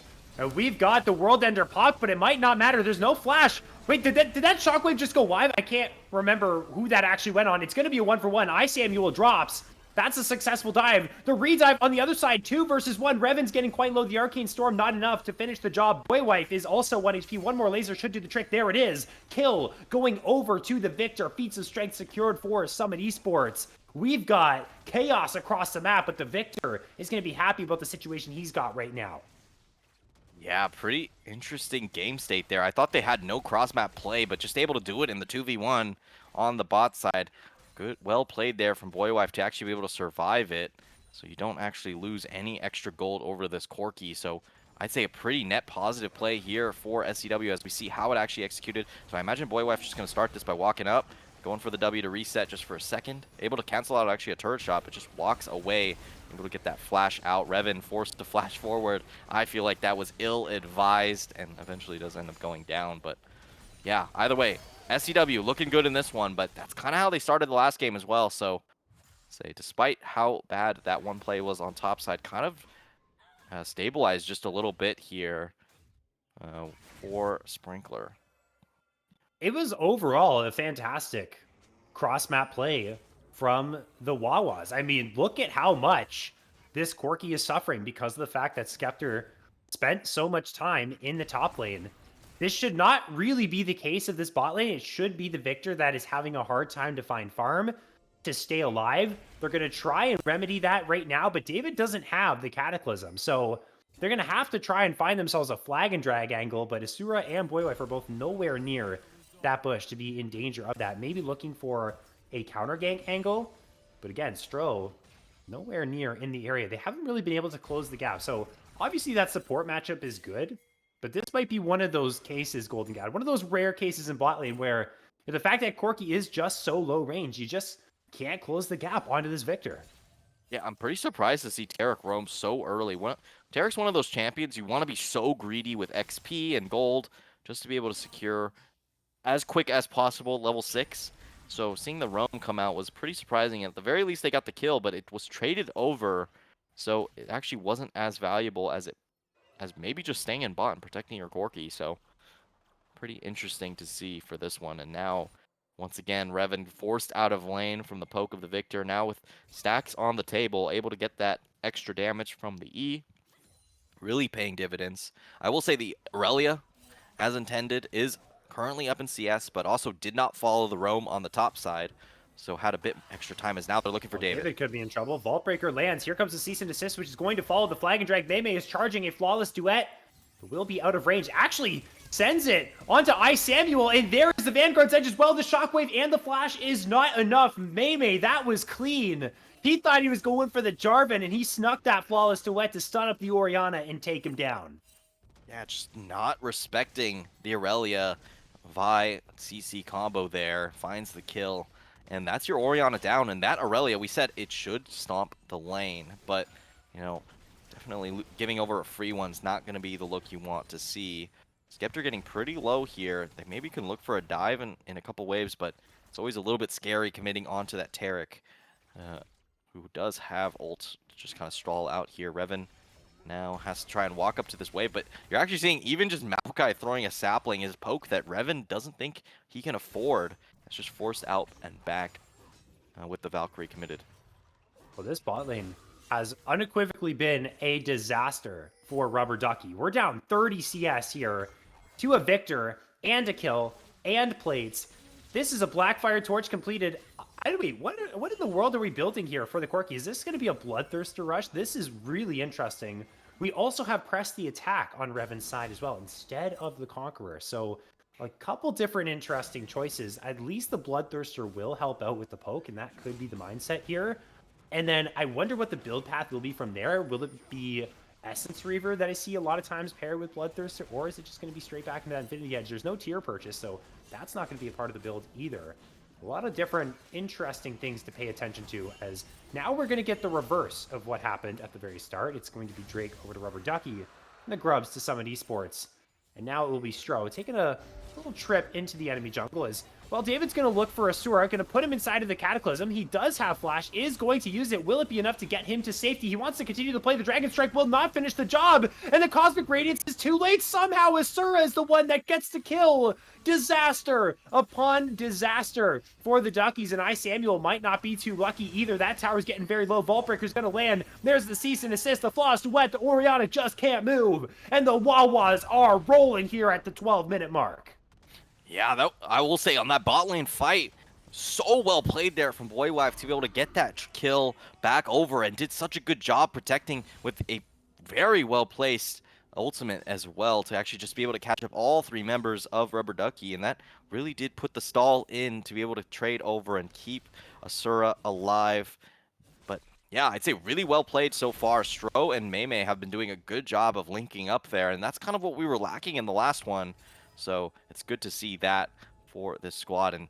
Speaker 2: We've got the World Ender Puck, but it might not matter. There's no flash. Wait, did that Shockwave just go wide? I can't remember who that actually went on. It's going to be a 1-for-1. Samuel drops. That's a successful dive. The redive on the other side, 2 versus 1. Revan's getting quite low. The Arcane Storm, not enough to finish the job. Boywife is also 1 HP. One more laser should do the trick. There it is. Kill going over to the Victor. Feats of strength secured for Summit Esports. We've got chaos across the map, but the Victor is going to be happy about the situation he's got right now.
Speaker 3: Yeah, pretty interesting game state there. I thought they had no cross-map play, but just able to do it in the 2v1 on the bot side. Good, well played there from Boywife to actually be able to survive it, so you don't actually lose any extra gold over this Corki. So I'd say a pretty net positive play here for SCW as we see how it actually executed. So I imagine Boywife just going to start this by walking up, going for the W to reset just for a second. Able to cancel out actually a turret shot, but just walks away. Able to get that flash out. Revan forced to flash forward. I feel like that was ill-advised and eventually does end up going down. But yeah, either way, SCW looking good in this one, but that's kind of how they started the last game as well. So say despite how bad that one play was on top side, kind of stabilized just a little bit here for Sprinkler.
Speaker 2: It was overall a fantastic cross-map play from the Wawas. I mean, look at how much this Corki is suffering because of the fact that Skeptor spent so much time in the top lane. This should not really be the case of this bot lane. It should be the Victor that is having a hard time to find farm, to stay alive. They're going to try and remedy that right now, but David doesn't have the Cataclysm. So they're going to have to try and find themselves a flag and drag angle, but Asura and Boywife are both nowhere near that bush to be in danger of that. Maybe looking for a counter gank angle, but again, Stro nowhere near in the area. They haven't really been able to close the gap. So obviously that support matchup is good, but this might be one of those cases, Golden God, one of those rare cases in bot lane where the fact that Corki is just so low range, you just can't close the gap onto this Victor.
Speaker 3: Yeah, I'm pretty surprised to see Tarek roam so early. Tarek's one of those champions you want to be so greedy with XP and gold just to be able to secure as quick as possible level 6. So seeing the roam come out was pretty surprising. At the very least, they got the kill, but it was traded over, so it actually wasn't as valuable as maybe just staying in bot and protecting your Corki. So pretty interesting to see for this one. And now, once again, Revan forced out of lane from the poke of the Victor. Now with stacks on the table, able to get that extra damage from the E. Really paying dividends. I will say the Aurelia, as intended, is currently up in CS, but also did not follow the roam on the top side, so had a bit extra time as now they're looking for David.
Speaker 2: David could be in trouble. Vault Breaker lands. Here comes the cease and desist, which is going to follow the flag and drag. Mei is charging a flawless duet, but will be out of range. Actually sends it onto Samuel, and there is the Vanguard's edge as well. The Shockwave and the flash is not enough. Mei, that was clean. He thought he was going for the Jarvan, and he snuck that flawless duet to stun up the Orianna and take him down.
Speaker 3: Yeah, just not respecting the Aurelia Vi CC combo there. Finds the kill. And that's your Orianna down. And that Aurelia, we said it should stomp the lane. But, you know, definitely giving over a free one's not going to be the look you want to see. Skeptor getting pretty low here. They maybe can look for a dive in a couple waves, but it's always a little bit scary committing onto that Tarek, who does have ult to just kind of stall out here. Revan now has to try and walk up to this wave, but you're actually seeing even just Maokai throwing a sapling is poke that Revan doesn't think he can afford. It's just forced out and back with the Valkyrie committed.
Speaker 2: Well, this bot lane has unequivocally been a disaster for Rubber Ducky. We're down 30 CS here to a Victor and a kill and plates. This is a Blackfire Torch completed. Wait, what in the world are we building here for the Corki? Is this going to be a Bloodthirster rush? This is really interesting. We also have Press the Attack on Revan's side as well, instead of the Conqueror. So a couple different interesting choices. At least the Bloodthirster will help out with the poke, and that could be the mindset here. And then I wonder what the build path will be from there. Will it be Essence Reaver that I see a lot of times paired with Bloodthirster, or is it just going to be straight back into that Infinity Edge? There's no tier purchase, so that's not going to be a part of the build either. A lot of different interesting things to pay attention to, as now we're going to get the reverse of what happened at the very start. It's going to be Drake over to Rubber Ducky, and the Grubs to Summit Esports. And now it will be Stro taking a little trip into the enemy jungle as, well, David's going to look for Asura, going to put him inside of the Cataclysm. He does have Flash, is going to use it. Will it be enough to get him to safety? He wants to continue to play. The Dragon Strike will not finish the job, and the Cosmic Radiance is too late. Somehow Asura is the one that gets the kill. Disaster upon disaster for the Duckies, and Samuel might not be too lucky either. That tower's getting very low. Vaultbreaker's going to land. There's the cease and assist. The Floss wet. The Orianna just can't move, and the Wawas are rolling here at the 12-minute mark.
Speaker 3: Yeah, I will say on that bot lane fight, so well played there from Boywife to be able to get that kill back over, and did such a good job protecting with a very well placed ultimate as well to actually just be able to catch up all three members of Rubber Ducky, and that really did put the stall in to be able to trade over and keep Asura alive. But yeah, I'd say really well played so far. Stro and Mei have been doing a good job of linking up there, and that's kind of what we were lacking in the last one. So it's good to see that for this squad. And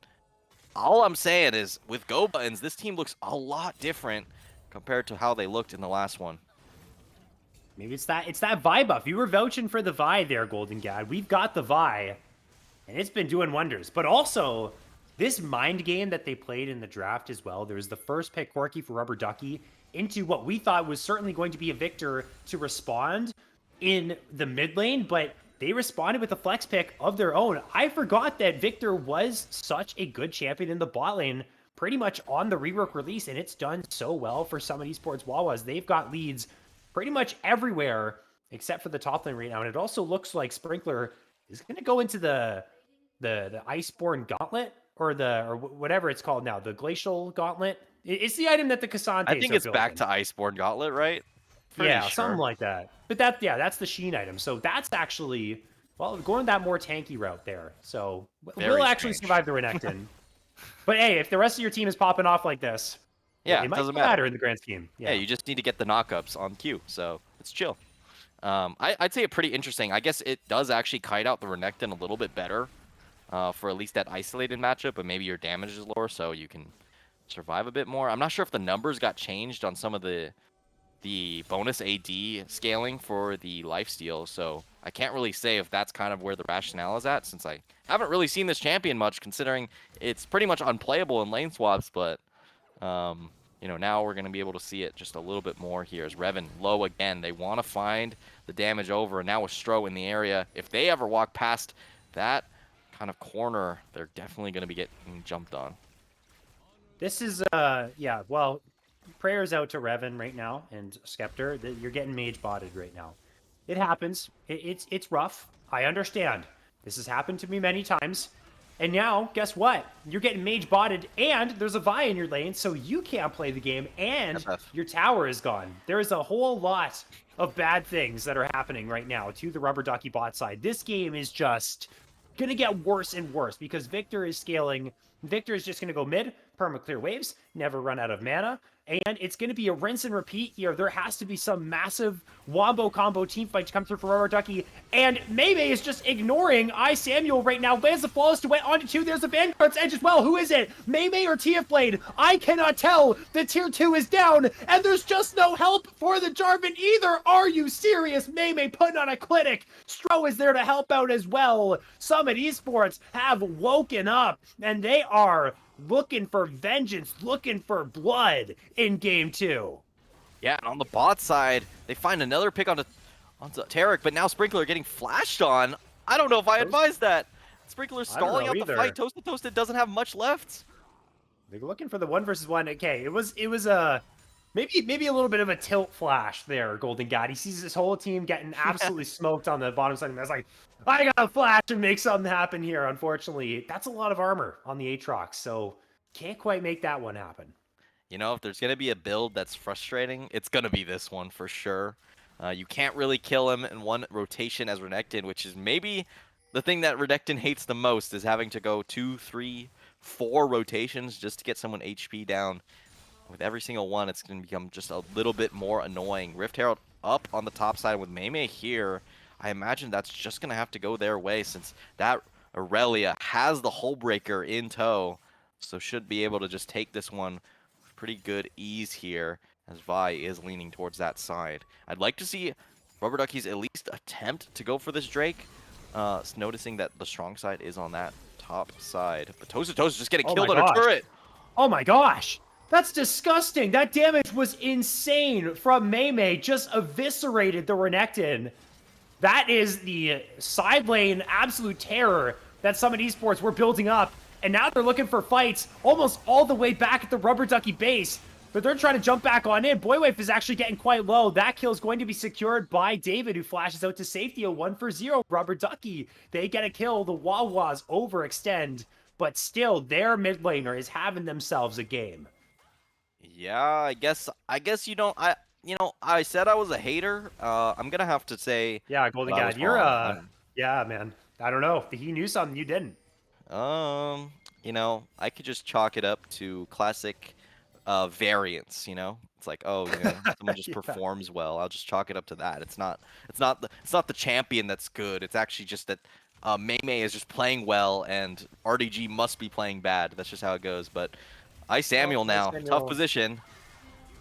Speaker 3: all I'm saying is, with go buttons, this team looks a lot different compared to how they looked in the last one.
Speaker 2: Maybe it's that Vi buff. You were vouching for the Vi there, Golden Gad. We've got the Vi, and it's been doing wonders. But also, this mind game that they played in the draft as well. There was the first pick Corki for Rubber Ducky into what we thought was certainly going to be a Victor to respond in the mid lane, but they responded with a flex pick of their own. I forgot that Victor was such a good champion in the bot lane pretty much on the rework release, and it's done so well for Summit Esports Wawas. They've got leads pretty much everywhere except for the top lane right now, and it also looks like Sprinkler is going to go into the Iceborne Gauntlet, or whatever it's called now, the Glacial Gauntlet. It's the item that the Casantes
Speaker 3: I think it's back to Iceborne Gauntlet, right?
Speaker 2: Pretty sure. Something like that. But that's the Sheen item. So that's actually, well, going that more tanky route there. So we'll actually survive the Renekton. But hey, if the rest of your team is popping off like this,
Speaker 3: yeah,
Speaker 2: it might
Speaker 3: doesn't
Speaker 2: matter in the grand scheme.
Speaker 3: Yeah, you just need to get the knockups on cue, so it's chill. I'd say it pretty interesting. I guess it does actually kite out the Renekton a little bit better for at least that isolated matchup, but maybe your damage is lower, so you can survive a bit more. I'm not sure if the numbers got changed on some of the bonus AD scaling for the lifesteal, so I can't really say if that's kind of where the rationale is at, since I haven't really seen this champion much, considering it's pretty much unplayable in lane swaps. But you know, now we're going to be able to see it just a little bit more here as Revan low again. They want to find the damage over, and now with Stro in the area, if they ever walk past that kind of corner, they're definitely going to be getting jumped on.
Speaker 2: This is yeah, well, prayers out to Revan right now and Skeptor. You're getting mage botted right now. It happens. It's rough. I understand. This has happened to me many times. And now, guess what? You're getting mage botted, and there's a Vi in your lane, so you can't play the game, and your tower is gone. There is a whole lot of bad things that are happening right now to the Rubber Ducky bot side. This game is just going to get worse and worse because Victor is scaling. Victor is just going to go mid, perma clear waves, never run out of mana. And it's going to be a rinse and repeat here. There has to be some massive wombo combo team fight to come through for Rubber Ducky. And Maymay is just ignoring Samuel right now. Lands the flawless to went on to 2. There's a Vanguard's Edge as well. Who is it? Maymay or TF Blade? I cannot tell. The tier 2 is down. And there's just no help for the Jarvan either. Are you serious? Maymay putting on a clinic. Stro is there to help out as well. Summit Esports have woken up. And they are looking for vengeance, looking for blood in game 2.
Speaker 3: Yeah, and on the bot side, they find another pick onto Tarek, but now Sprinkler getting flashed on. I don't know if I advise that. Sprinkler stalling out the fight. Toasted doesn't have much left.
Speaker 2: They're looking for the 1 versus 1. Okay, it was a maybe a little bit of a tilt flash there, Golden God. He sees his whole team getting absolutely smoked on the bottom side, and that's like, I gotta flash and make something happen here. Unfortunately, that's a lot of armor on the Aatrox, so can't quite make that one happen.
Speaker 3: You know, if there's going to be a build that's frustrating, it's going to be this one for sure. You can't really kill him in one rotation as Renekton, which is maybe the thing that Renekton hates the most, is having to go 2, 3, 4 rotations just to get someone HP down. With every single one, it's going to become just a little bit more annoying. Rift Herald up on the top side with Maymay here. I imagine that's just going to have to go their way, since that Aurelia has the Hullbreaker in tow. So should be able to just take this one with pretty good ease here, as Vi is leaning towards that side. I'd like to see Rubber Duckies at least attempt to go for this Drake, noticing that the strong side is on that top side. But Toast just getting killed on a turret.
Speaker 2: Oh my gosh! That's disgusting! That damage was insane from Maymay, just eviscerated the Renekton. That is the side lane absolute terror that Summit Esports were building up. And now they're looking for fights almost all the way back at the Rubber Ducky base. But they're trying to jump back on in. Boywafe is actually getting quite low. That kill is going to be secured by David, who flashes out to safety. A 1-for-0 Rubber Ducky. They get a kill. The Wawas overextend. But still, their mid laner is having themselves a game.
Speaker 3: Yeah, I guess you don't... I said I was a hater. I'm gonna have to say...
Speaker 2: Yeah, Golden God, you're yeah, man. I don't know. He knew something you didn't.
Speaker 3: I could just chalk it up to classic variance, It's like, oh, someone just performs well. I'll just chalk it up to that. It's not the champion that's good. It's actually just that Maymay is just playing well and RDG must be playing bad. That's just how it goes. But Samuel now, tough position.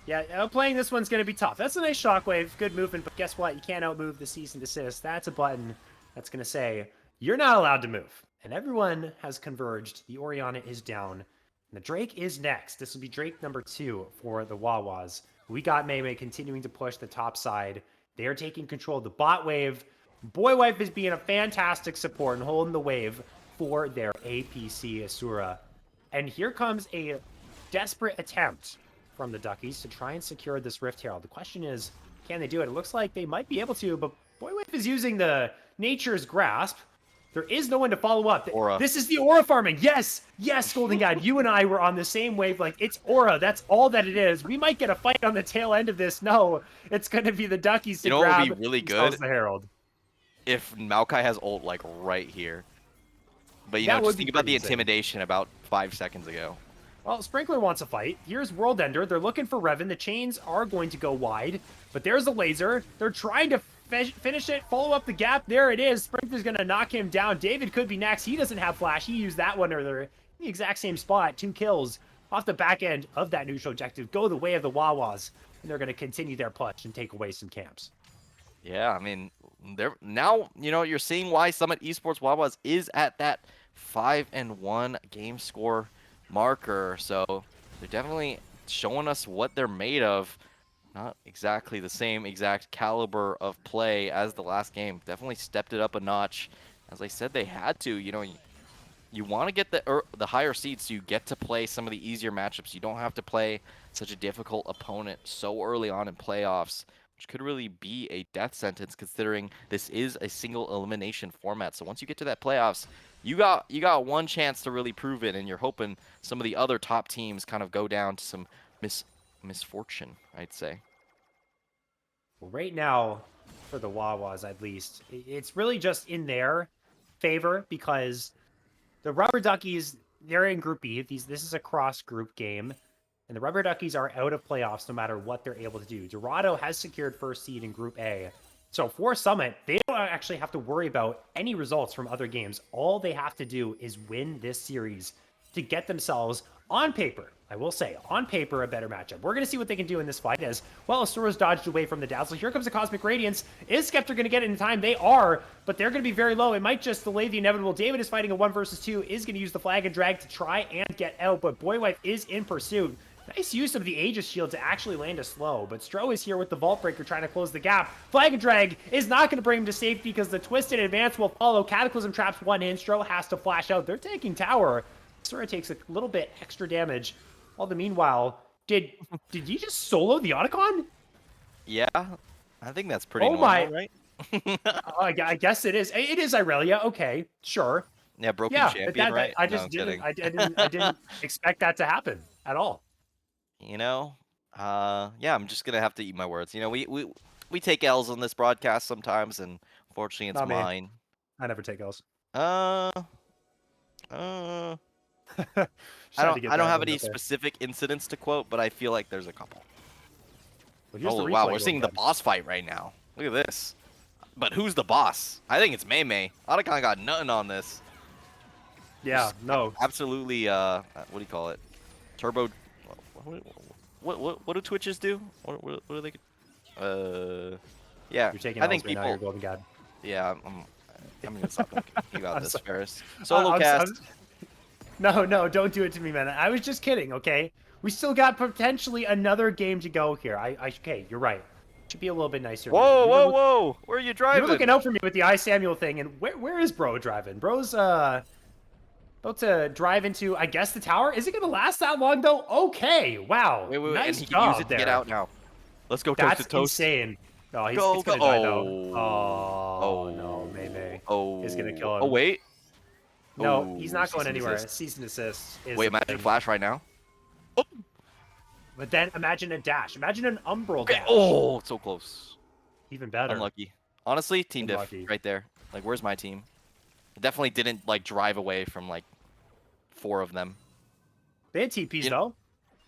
Speaker 2: Yeah, outplaying this one's going to be tough. That's a nice shockwave, good movement, but guess what? You can't outmove the cease and desist. That's a button that's going to say, you're not allowed to move. And everyone has converged. The Orianna is down. And the Drake is next. This will be Drake number 2 for the Wawas. We got Maymay continuing to push the top side. They are taking control of the bot wave. Boywife is being a fantastic support and holding the wave for their APC Asura. And here comes a desperate attempt from the Duckies to try and secure this Rift Herald. The question is, can they do it? It looks like they might be able to, but Boywife is using the Nature's Grasp. There is no one to follow up.
Speaker 3: Aura.
Speaker 2: This is the Aura farming. Yes, Golden God. You and I were on the same wave. Like, it's Aura. That's all that it is. We might get a fight on the tail end of this. No, it's going to be the Duckies to grab.
Speaker 3: What would be really good?
Speaker 2: The Herald.
Speaker 3: If Maokai has ult, like, right here. But, just think about the intimidation about 5 seconds ago.
Speaker 2: Well, Sprinkler wants a fight. Here's World Ender. They're looking for Revan. The chains are going to go wide. But there's a laser. They're trying to finish it, follow up the gap. There it is. Sprinkler's going to knock him down. David could be next. He doesn't have flash. He used that one earlier. The exact same spot. 2 kills off the back end of that neutral objective. Go the way of the Wawas. And they're going to continue their push and take away some camps.
Speaker 3: Yeah, I mean, now, you're seeing why Summit Esports Wawas is at that 5-1 game score marker. So they're definitely showing us what they're made of. Not exactly the same exact caliber of play as the last game. Definitely stepped it up a notch. As I said, they had to. You want to get the higher seeds so you get to play some of the easier matchups. You don't have to play such a difficult opponent so early on in playoffs, which could really be a death sentence considering this is a single elimination format. So once you get to that playoffs, you got one chance to really prove it, and you're hoping some of the other top teams kind of go down to some misfortune, I'd say.
Speaker 2: Well, right now, for the Wawas at least, it's really just in their favor because the Rubber Duckies, they're in Group B. This is a cross-group game. And the Rubber Duckies are out of playoffs no matter what they're able to do. Dorado has secured first seed in Group A. So for Summit, they don't actually have to worry about any results from other games. All they have to do is win this series to get themselves, on paper, I will say, on paper, a better matchup. We're going to see what they can do in this fight as, well, Asura's dodged away from the Dazzle. Here comes the Cosmic Radiance. Is Skeptor going to get it in time? They are, but they're going to be very low. It might just delay the inevitable. David is fighting a 1 versus 2, is going to use the Flag and Drag to try and get out, but Boywife is in pursuit. Nice use of the Aegis Shield to actually land a slow, but Stro is here with the Vault Breaker trying to close the gap. Flag and Drag is not going to bring him to safety because the Twisted Advance will follow. Cataclysm traps one in. Stro has to flash out. They're taking tower. Sora takes a little bit extra damage. All the meanwhile, did he just solo the Otacon?
Speaker 3: Yeah, I think that's pretty
Speaker 2: normal,
Speaker 3: right?
Speaker 2: I guess it is. It is Irelia. Okay, sure.
Speaker 3: Yeah, broken champion,
Speaker 2: that,
Speaker 3: right?
Speaker 2: I just didn't. I didn't expect that to happen at all.
Speaker 3: You know, yeah, I'm just gonna have to eat my words. You know, we take L's on this broadcast sometimes, and unfortunately, it's
Speaker 2: Not me.
Speaker 3: mine.
Speaker 2: I never take L's.
Speaker 3: I don't have any specific incidents to quote, but I feel like there's a couple.
Speaker 2: Well,
Speaker 3: oh wow, we're seeing the boss fight right now. Look at this. But who's the boss? I think it's Mei. Otacon got nothing on this.
Speaker 2: Yeah,
Speaker 3: Just
Speaker 2: no.
Speaker 3: Absolutely. What do you call it? Turbo. What do Twitches do? What do they? Yeah.
Speaker 2: You're taking
Speaker 3: I think
Speaker 2: right
Speaker 3: people.
Speaker 2: Now, you're Golden God.
Speaker 3: Yeah, I'm gonna stop talking about this, Ferris. Solo cast.
Speaker 2: No, don't do it to me, man. I was just kidding, okay? We still got potentially another game to go here. Okay, you're right. Should be a little bit nicer.
Speaker 3: Whoa! Where are you driving?
Speaker 2: You're looking out for me with the I Samuel thing, and where is Bro driving? Bro's about to drive into, I guess, the tower. Is it gonna last that long though? Okay, wow.
Speaker 3: Wait,
Speaker 2: nice
Speaker 3: and he
Speaker 2: job
Speaker 3: can use it
Speaker 2: there.
Speaker 3: to get out now. Let's go toast to toast.
Speaker 2: That's insane. No, he's
Speaker 3: go.
Speaker 2: gonna die though. Oh no, Mei.
Speaker 3: Oh,
Speaker 2: He's gonna kill him.
Speaker 3: Oh wait.
Speaker 2: No, he's not going anywhere. Cease and desist.
Speaker 3: Wait, imagine flash right now. Oh.
Speaker 2: But then imagine a dash. Imagine an umbral dash.
Speaker 3: Oh, so close.
Speaker 2: Even better.
Speaker 3: Unlucky. Honestly, team diff right there. Like, where's my team? It definitely didn't like drive away from like 4 of them.
Speaker 2: They had TPs though.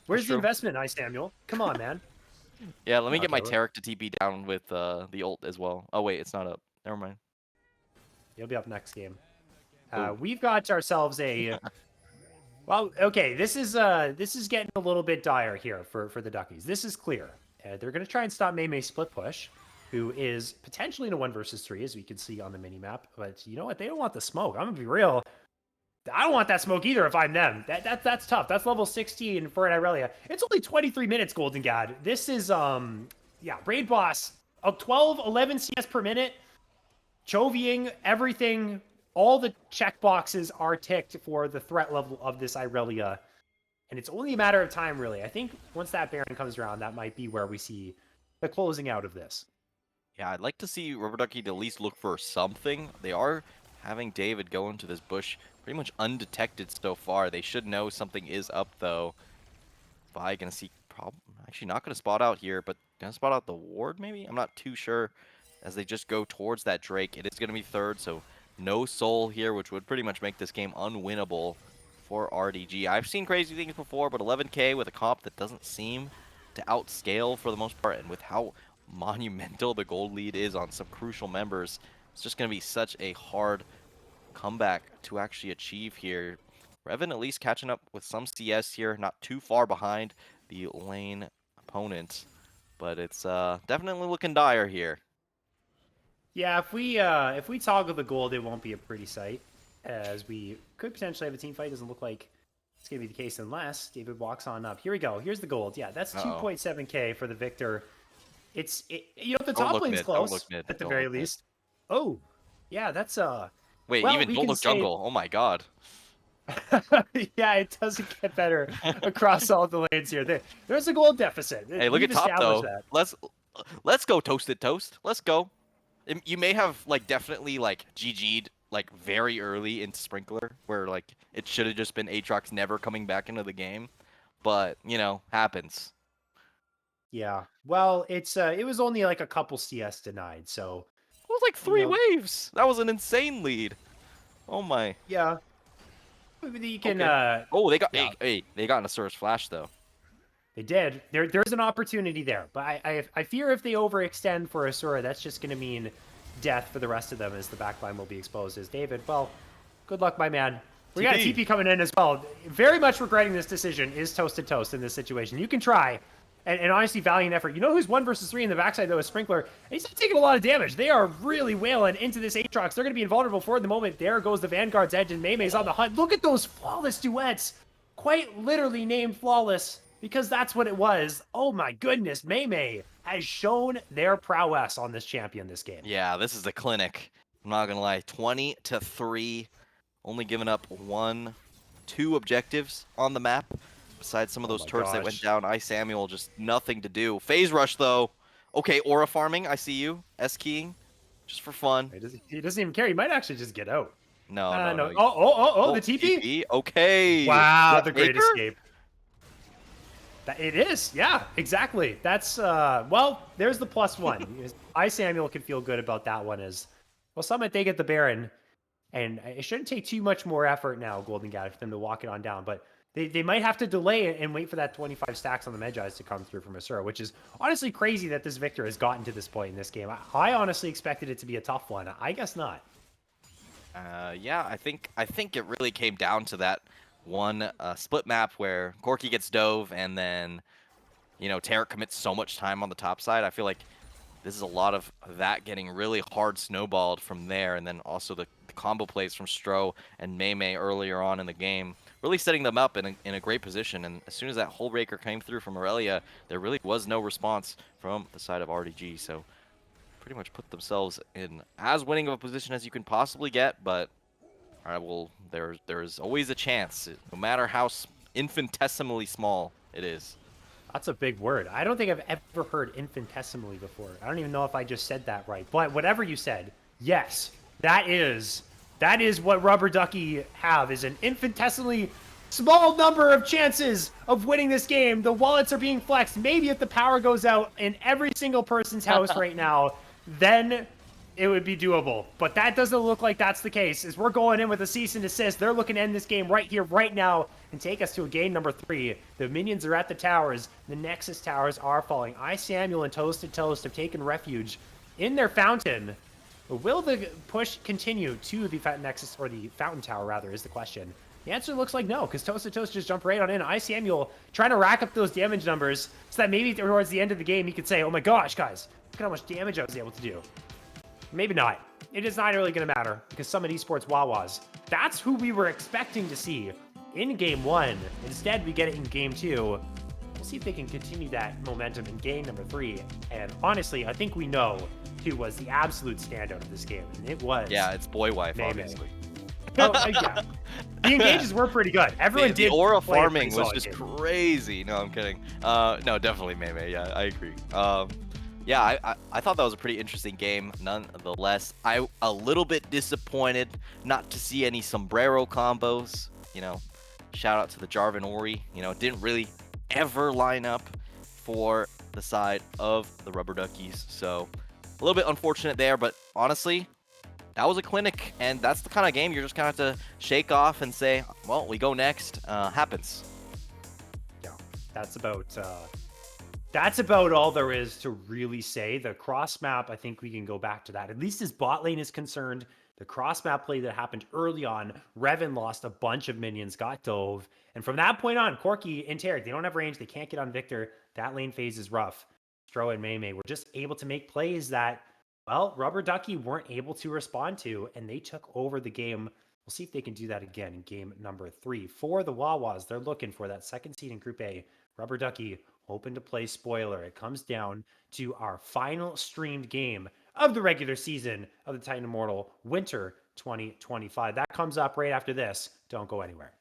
Speaker 2: Where's the investment, I Samuel? Come on, man.
Speaker 3: Yeah, let me get my Tarek to TP down with the ult as well. Oh wait, it's not up. Never mind.
Speaker 2: He'll be up next game. We've got ourselves a. Well, okay, this is getting a little bit dire here for the Duckies. This is clear. They're going to try and stop Mei split push, who is potentially in a 1 versus 3, as we can see on the mini map. But you know what? They don't want the smoke. I'm gonna be real. I don't want that smoke either if I'm them. That's tough. That's level 16 for an Irelia. It's only 23 minutes, Golden God. This is raid boss of 12, 11 CS per minute. Chovying everything. All the checkboxes are ticked for the threat level of this Irelia. And it's only a matter of time, really. I think once that Baron comes around, that might be where we see the closing out of this.
Speaker 3: Yeah, I'd like to see Rubber Ducky to at least look for something. They are having David go into this bush pretty much undetected so far. They should know something is up, though. Vi gonna see actually not gonna spot out here, but gonna spot out the ward, maybe? I'm not too sure. As they just go towards that Drake, it is gonna be third, so no soul here, which would pretty much make this game unwinnable for RDG. I've seen crazy things before, but 11K with a comp that doesn't seem to outscale for the most part, and with how monumental the gold lead is on some crucial members, it's just going to be such a hard comeback to actually achieve here. Revan at least catching up with some CS here, not too far behind the lane opponent, but it's definitely looking dire here.
Speaker 2: Yeah, if we toggle the gold, it won't be a pretty sight, as we could potentially have a team fight. Doesn't look like it's gonna be the case unless David walks on up. Here we go. Here's the gold. Yeah, that's 2.7K for the victor. You know, the top lane's close at the very least. Oh, yeah, that's
Speaker 3: Wait,
Speaker 2: well,
Speaker 3: even don't look jungle. Oh my god.
Speaker 2: Yeah, it doesn't get better across all the lanes here. There's a gold deficit.
Speaker 3: Hey, look at top though. Let's go toasted toast. Let's go. You may have like definitely like GG'd like very early into Sprinkler, where like it should have just been Aatrox never coming back into the game, but you know, happens.
Speaker 2: Yeah, well, it was only like a couple CS denied, so
Speaker 3: it was like 3 waves. That was an insane lead. Oh my.
Speaker 2: Yeah. You can.
Speaker 3: Oh, they got
Speaker 2: yeah.
Speaker 3: they got an Asura's flash though.
Speaker 2: They did. There's an opportunity there, but I fear if they overextend for Asura, that's just going to mean death for the rest of them as the backline will be exposed as David. Well, good luck, my man. We got a TP coming in as well. Very much regretting this decision is Toasted Toast in this situation. You can try, and honestly, valiant effort. You know who's 1 versus 3 in the backside, though, is Sprinkler. And he's not taking a lot of damage. They are really wailing into this Aatrox. They're going to be invulnerable for the moment. There goes the Vanguard's Edge, and Maymay's on the hunt. Look at those flawless duets. Quite literally named flawless, because that's what it was. Oh my goodness, Maymay has shown their prowess on this champion this game.
Speaker 3: Yeah, this is a clinic. I'm not going to lie. 20-3. Only giving up 2 objectives on the map. Besides some of those turrets that went down, Samuel just nothing to do. Phase rush though. Okay, aura farming. I see you. S-keying, just for fun.
Speaker 2: He doesn't even care. He might actually just get out.
Speaker 3: No.
Speaker 2: Oh, the TP?
Speaker 3: Okay.
Speaker 2: Wow, the great escape. It is, yeah, exactly. That's, well, there's the +1. Samuel can feel good about that one as, well, Summit, they get the Baron. And it shouldn't take too much more effort now, Golden Gat, for them to walk it on down. But they might have to delay and wait for that 25 stacks on the Medjais to come through from Asura, which is honestly crazy that this Victor has gotten to this point in this game. I honestly expected it to be a tough one. I guess not.
Speaker 3: Yeah, I think it really came down to that one split map where Corki gets dove and then, you know, Tarek commits so much time on the top side. I feel like this is a lot of that getting really hard snowballed from there, and then also the combo plays from Stro and Maymay earlier on in the game, really setting them up in a great position. And as soon as that Hull Breaker came through from Aurelia, there really was no response from the side of RDG. So pretty much put themselves in as winning of a position as you can possibly get. But there's always a chance, no matter how infinitesimally small it is.
Speaker 2: That's a big word. I don't think I've ever heard infinitesimally before. I don't even know if I just said that right. But whatever you said, yes, that is what Rubber Ducky have, is an infinitesimally small number of chances of winning this game. The wallets are being flexed. Maybe if the power goes out in every single person's house right now, then it would be doable. But that doesn't look like that's the case. As we're going in with a cease and desist, they're looking to end this game right here, right now, and take us to a game number 3. The minions are at the towers. The Nexus towers are falling. Samuel and Toasted Toast have taken refuge in their fountain. Will the push continue to the Nexus, or the Fountain Tower, rather, is the question. The answer looks like no, because Toasted Toast just jumped right on in. Samuel trying to rack up those damage numbers so that maybe towards the end of the game he could say, oh my gosh, guys, look at how much damage I was able to do. Maybe not. It is not really going to matter, because Summit Esports Wawas, that's who we were expecting to see in Game 1. Instead, we get it in Game 2. We'll see if they can continue that momentum in Game number 3. And honestly, I think we know who was the absolute standout of this game. And it was...
Speaker 3: Yeah, it's Boy Wife,
Speaker 2: Maymay.
Speaker 3: obviously.
Speaker 2: Yeah. The engages were pretty good. Everyone did.
Speaker 3: The aura farming was just
Speaker 2: game.
Speaker 3: crazy. No, I'm kidding. No, definitely Maymay. Yeah, I agree. Yeah, I thought that was a pretty interesting game, nonetheless. A little bit disappointed not to see any sombrero combos. You know, shout out to the Jarvan Ori. You know, it didn't really ever line up for the side of the Rubber Duckies. So a little bit unfortunate there, but honestly, that was a clinic, and that's the kind of game you're just kind of have to shake off and say, well, we go next. Happens.
Speaker 2: Yeah, that's about all there is to really say. The cross map, I think we can go back to that. At least as bot lane is concerned, the cross map play that happened early on, Revan lost a bunch of minions, got dove. And from that point on, Corki and Tarek, they don't have range. They can't get on Victor. That lane phase is rough. Stro and Maymay were just able to make plays that, well, Rubber Ducky weren't able to respond to, and they took over the game. We'll see if they can do that again in game number 3. For the Wawas, they're looking for that second seed in Group A. Rubber Ducky hoping to play spoiler. It comes down to our final streamed game of the regular season of the Titan Immortal Winter 2025. That comes up right after this. Don't go anywhere.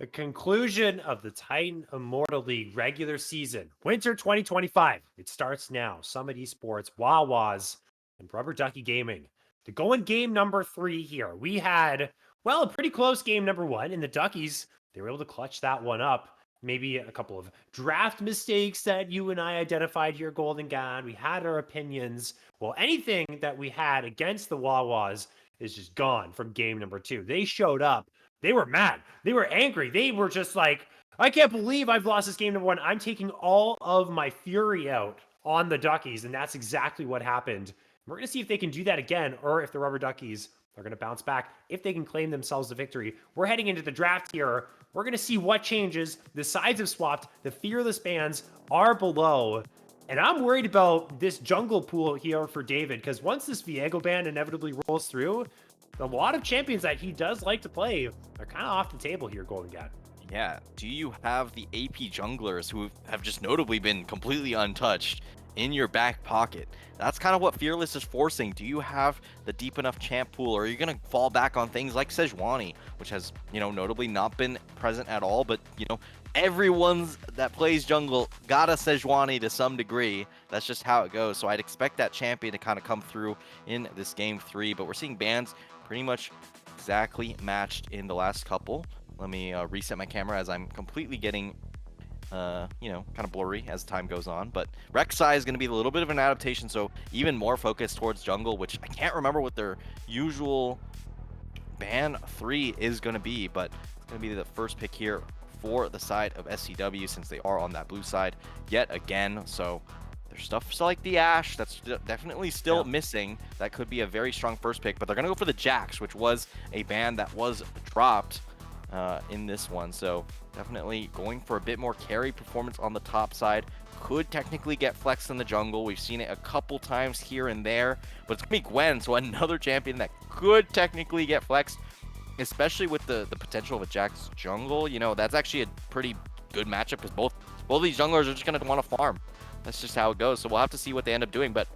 Speaker 2: The conclusion of the Titan Immortal League regular season, winter 2025. It starts now. Summit Esports, Wawas, and Rubber Ducky Gaming. To go in game number 3 here, we had, well, a pretty close game number 1, and the Duckies, they were able to clutch that one up. Maybe a couple of draft mistakes that you and I identified here, Golden God. We had our opinions. Well, anything that we had against the Wawas is just gone from game number 2. They showed up. They were mad. They were angry. They were just like, I can't believe I've lost this game number 1. I'm taking all of my fury out on the Duckies, and that's exactly what happened. We're going to see if they can do that again, or if the Rubber Duckies are going to bounce back, if they can claim themselves the victory. We're heading into the draft here. We're going to see what changes. The sides have swapped. The fearless bands are below. And I'm worried about this jungle pool here for David, because once this Viego ban inevitably rolls through, a lot of champions that he does like to play are kind of off the table here, Golden Gat.
Speaker 3: Yeah, do you have the AP junglers who have just notably been completely untouched in your back pocket? That's kind of what Fearless is forcing. Do you have the deep enough champ pool, or are you going to fall back on things like Sejuani, which has, notably not been present at all, but, everyone's that plays jungle got a Sejuani to some degree. That's just how it goes. So I'd expect that champion to kind of come through in this game 3, but we're seeing bans pretty much exactly matched in the last couple. Let me reset my camera as I'm completely getting kind of blurry as time goes on. But Rek'Sai is going to be a little bit of an adaptation, so even more focused towards jungle, which I can't remember what their usual ban 3 is going to be, but it's going to be the first pick here for the side of SCW, since they are on that blue side yet again. So there's stuff like the Ashe that's definitely still missing. That could be a very strong first pick, but they're going to go for the Jax, which was a ban that was dropped in this one. So definitely going for a bit more carry performance on the top side. Could technically get flexed in the jungle. We've seen it a couple times here and there, but it's going to be Gwen, so another champion that could technically get flexed, especially with the potential of a Jax jungle. That's actually a pretty good matchup, because both of these junglers are just going to want to farm. That's just how it goes. So we'll have to see what they end up doing. But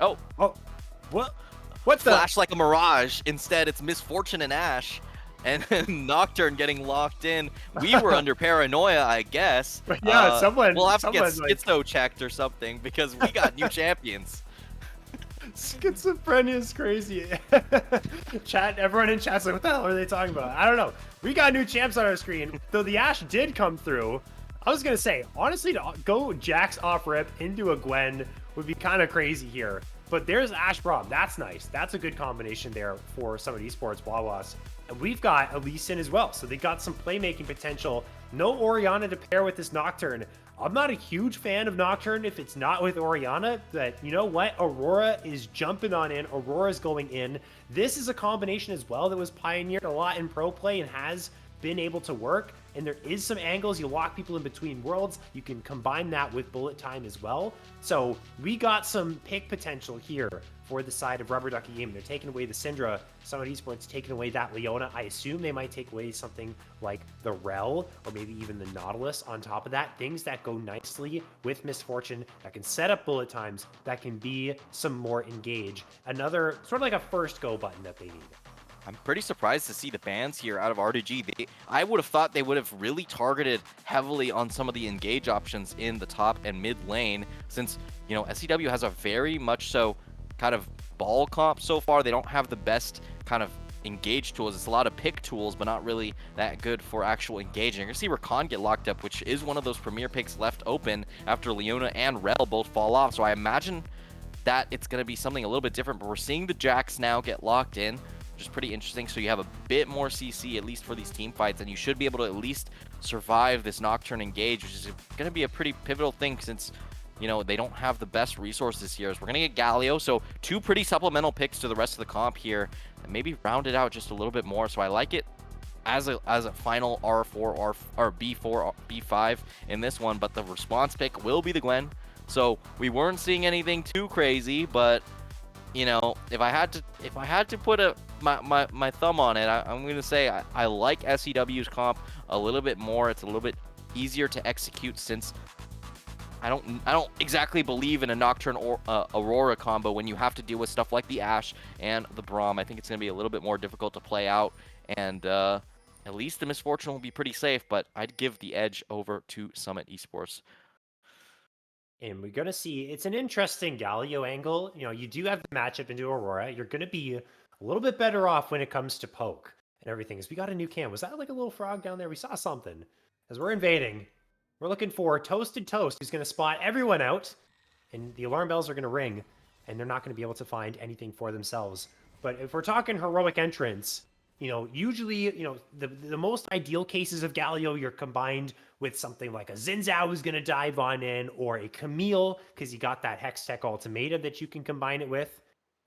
Speaker 2: What's
Speaker 3: flash like a mirage? Instead, it's Misfortune and Ashe, and Nocturne getting locked in. We were under paranoia, I guess.
Speaker 2: Yeah,
Speaker 3: we'll have to get schizo checked or something, because we got new champions.
Speaker 2: Schizophrenia is crazy. Everyone in chat's like, what the hell are they talking about? I don't know. We got new champs on our screen, though the Ashe did come through. I was gonna say, honestly, to go Jax off rip into a Gwen would be kind of crazy here. But there's Ashe Braum. That's nice. That's a good combination there for Summit Esports, Wawas. And we've got Elise in as well, so they got some playmaking potential. No Orianna to pair with this Nocturne. I'm not a huge fan of Nocturne if it's not with Orianna, but you know what? Aurora is jumping on in. Aurora's going in. This is a combination as well that was pioneered a lot in pro play and has been able to work. And there is some angles. You lock people in between worlds. You can combine that with bullet time as well. So we got some pick potential here for the side of Rubber Ducky Gaming. They're taking away the Syndra. Summit Esports taking away that Leona. I assume they might take away something like the Rel, or maybe even the Nautilus on top of that. Things that go nicely with Misfortune, that can set up bullet times, that can be some more engage. Another sort of like a first go button that they need.
Speaker 3: I'm pretty surprised to see the bans here out of R2G. I would have thought they would have really targeted heavily on some of the engage options in the top and mid lane, since, SCW has a very much so kind of ball comp so far. They don't have the best kind of engage tools. It's a lot of pick tools, but not really that good for actual engaging. You're going to see Rakan get locked up, which is one of those premier picks left open after Leona and Rel both fall off. So I imagine that it's going to be something a little bit different, but we're seeing the Jax now get locked in, which is pretty interesting. So you have a bit more CC, at least for these team fights, and you should be able to at least survive this Nocturne engage, which is going to be a pretty pivotal thing, since, they don't have the best resources here. So we're going to get Galio, so 2 pretty supplemental picks to the rest of the comp here, and maybe round it out just a little bit more. So I like it as a final R4 or B4 or B5 in this one, but the response pick will be the Gwen. So we weren't seeing anything too crazy, but if I had to put my thumb on it, I'm going to say I like SCW's comp a little bit more. It's a little bit easier to execute, since I don't exactly believe in a Nocturne or Aurora combo when you have to deal with stuff like the Ashe and the Braum. I think it's going to be a little bit more difficult to play out, and at least the Misfortune will be pretty safe, but I'd give the edge over to Summit Esports.
Speaker 2: And we're going to see, it's an interesting Galio angle. You know, you do have the matchup into Aurora. You're going to be a little bit better off when it comes to poke and everything. As we got a new cam. Was that like a little frog down there? We saw something. As we're invading, we're looking for Toasted Toast, who's going to spot everyone out. And the alarm bells are going to ring. And they're not going to be able to find anything for themselves. But if we're talking heroic entrance, you know, usually, you know, the most ideal cases of Galio, you're combined with something like a Zinzao who's going to dive on in, or a Camille, because you got that Hex Tech Ultimatum that you can combine it with.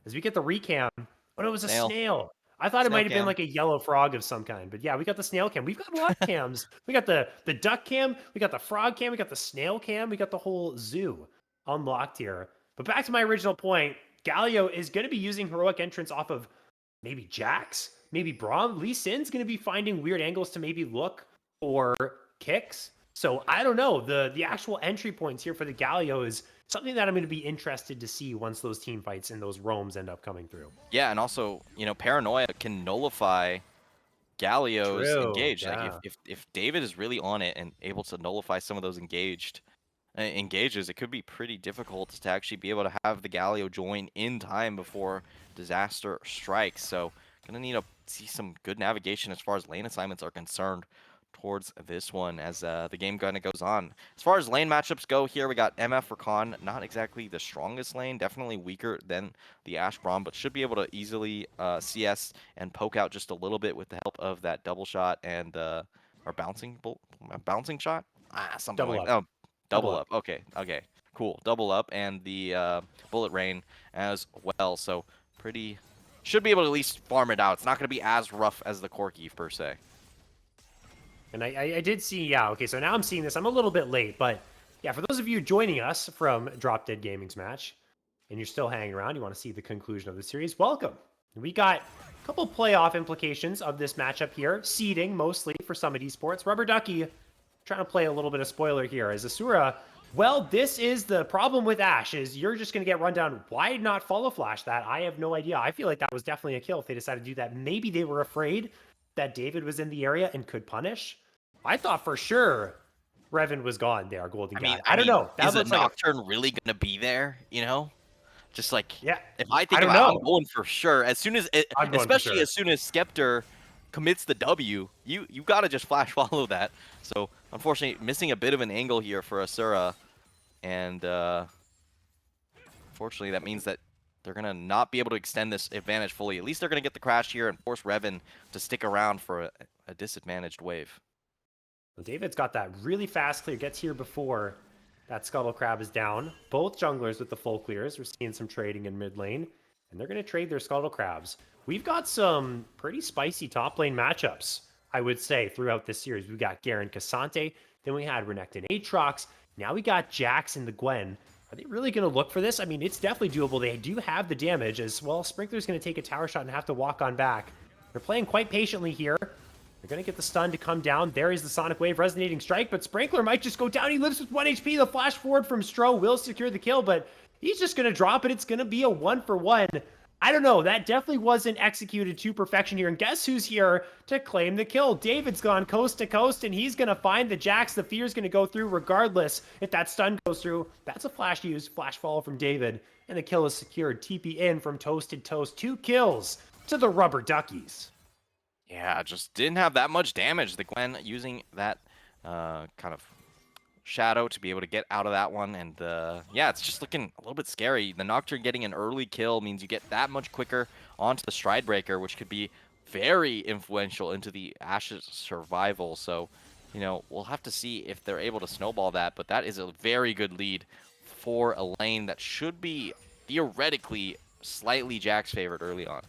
Speaker 2: As we get the recam, oh no, it was a snail. I thought it
Speaker 3: Snail
Speaker 2: might have been
Speaker 3: cam.
Speaker 2: like a yellow frog of some kind, but yeah, we got the snail cam. We've got a lot of cams. We got the duck cam, we got the frog cam, we got the snail cam, we got the whole zoo unlocked here. But back to my original point, Galio is going to be using heroic entrance off of maybe Jax, maybe Braum. Lee Sin's going to be finding weird angles to maybe look for kicks. So I don't know. The actual entry points here for the Galio is something that I'm going to be interested to see once those team fights and those roams end up coming through.
Speaker 3: Yeah, and also, you know, Paranoia can nullify Galio's
Speaker 2: True.
Speaker 3: engaged. Like
Speaker 2: Yeah.
Speaker 3: if David is really on it and able to nullify some of those engages, it could be pretty difficult to actually be able to have the Galio join in time before disaster strikes. So gonna need to see some good navigation as far as lane assignments are concerned towards this one as the game kind of goes on. As far as lane matchups go here, we got MF for Khan, not exactly the strongest lane, definitely weaker than the Ash Braum, but should be able to easily CS and poke out just a little bit with the help of that double shot and or bouncing shot? Something
Speaker 2: Double
Speaker 3: like
Speaker 2: up.
Speaker 3: that. Oh,
Speaker 2: Double
Speaker 3: double
Speaker 2: up.
Speaker 3: up. Okay. Cool. Double up and the bullet rain as well. So should be able to at least farm it out. It's not going to be as rough as the Corki per se.
Speaker 2: And I did see, yeah, okay, so now I'm seeing this. I'm a little bit late, but yeah, for those of you joining us from Drop Dead Gaming's match, and you're still hanging around, you want to see the conclusion of the series, welcome. We got a couple playoff implications of this matchup here, seeding mostly for Summit Esports. Rubber Ducky trying to play a little bit of spoiler here as Asura. Well, this is the problem with Ash, is you're just going to get run down. Why not follow flash that? I have no idea. I feel like that was definitely a kill if they decided to do that. Maybe they were afraid that David was in the area and could punish. I thought for sure Revan was gone there, Golden Cat. I don't know. That
Speaker 3: is a
Speaker 2: looks like
Speaker 3: Nocturne really going to be there, you know? Just like,
Speaker 2: yeah.
Speaker 3: if I
Speaker 2: I
Speaker 3: think
Speaker 2: don't
Speaker 3: about it,
Speaker 2: know.
Speaker 3: I'm going for sure. As soon as,
Speaker 2: I'm going for
Speaker 3: especially
Speaker 2: sure.
Speaker 3: as soon as Skeptor commits the W, you got to just flash follow that. So, unfortunately, missing a bit of an angle here for Asura. And, unfortunately, that means that they're going to not be able to extend this advantage fully. At least they're going to get the crash here and force Revan to stick around for a disadvantaged wave.
Speaker 2: Well, David's got that really fast clear. Gets here before that Scuttle Crab is down. Both junglers with the full clears. We're seeing some trading in mid lane. And they're going to trade their Scuttle Crabs. We've got some pretty spicy top lane matchups, I would say, throughout this series. We've got Garen Cassante. Then we had Renekton Aatrox. Now we got Jax and the Gwen. Are they really going to look for this? I mean, it's definitely doable. They do have the damage as well. Sprinkler's going to take a tower shot and have to walk on back. They're playing quite patiently here. They're going to get the stun to come down. There is the Sonic Wave Resonating Strike, but Sprinkler might just go down. He lives with 1 HP. The flash forward from Stro will secure the kill, but he's just going to drop it. It's going to be a 1-for-1. I don't know. That definitely wasn't executed to perfection here. And guess who's here to claim the kill? David's gone coast to coast, and he's going to find the Jax. The fear's going to go through regardless if that stun goes through. That's a flash use, flash follow from David, and the kill is secured. TP in from Toasted Toast. 2 kills to the Rubber Duckies.
Speaker 3: Yeah, just didn't have that much damage. The Gwen using that kind of shadow to be able to get out of that one. And yeah, it's just looking a little bit scary. The Nocturne getting an early kill means you get that much quicker onto the Stride Breaker, which could be very influential into the Ash's survival. So, you know, we'll have to see if they're able to snowball that. But that is a very good lead for a lane that should be theoretically slightly Jack's favored early on.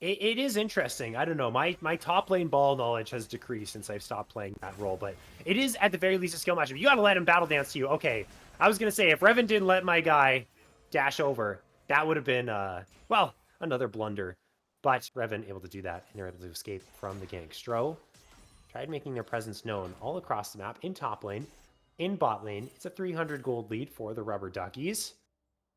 Speaker 2: It is interesting. I don't know. My top lane ball knowledge has decreased since I've stopped playing that role, but it is at the very least a skill matchup. You got to let him battle dance to you. Okay, I was going to say, if Revan didn't let my guy dash over, that would have been, well, another blunder. But Revan able to do that, and they're able to escape from the gank. Stro tried making their presence known all across the map, in top lane, in bot lane. It's a 300 gold lead for the Rubber Duckies.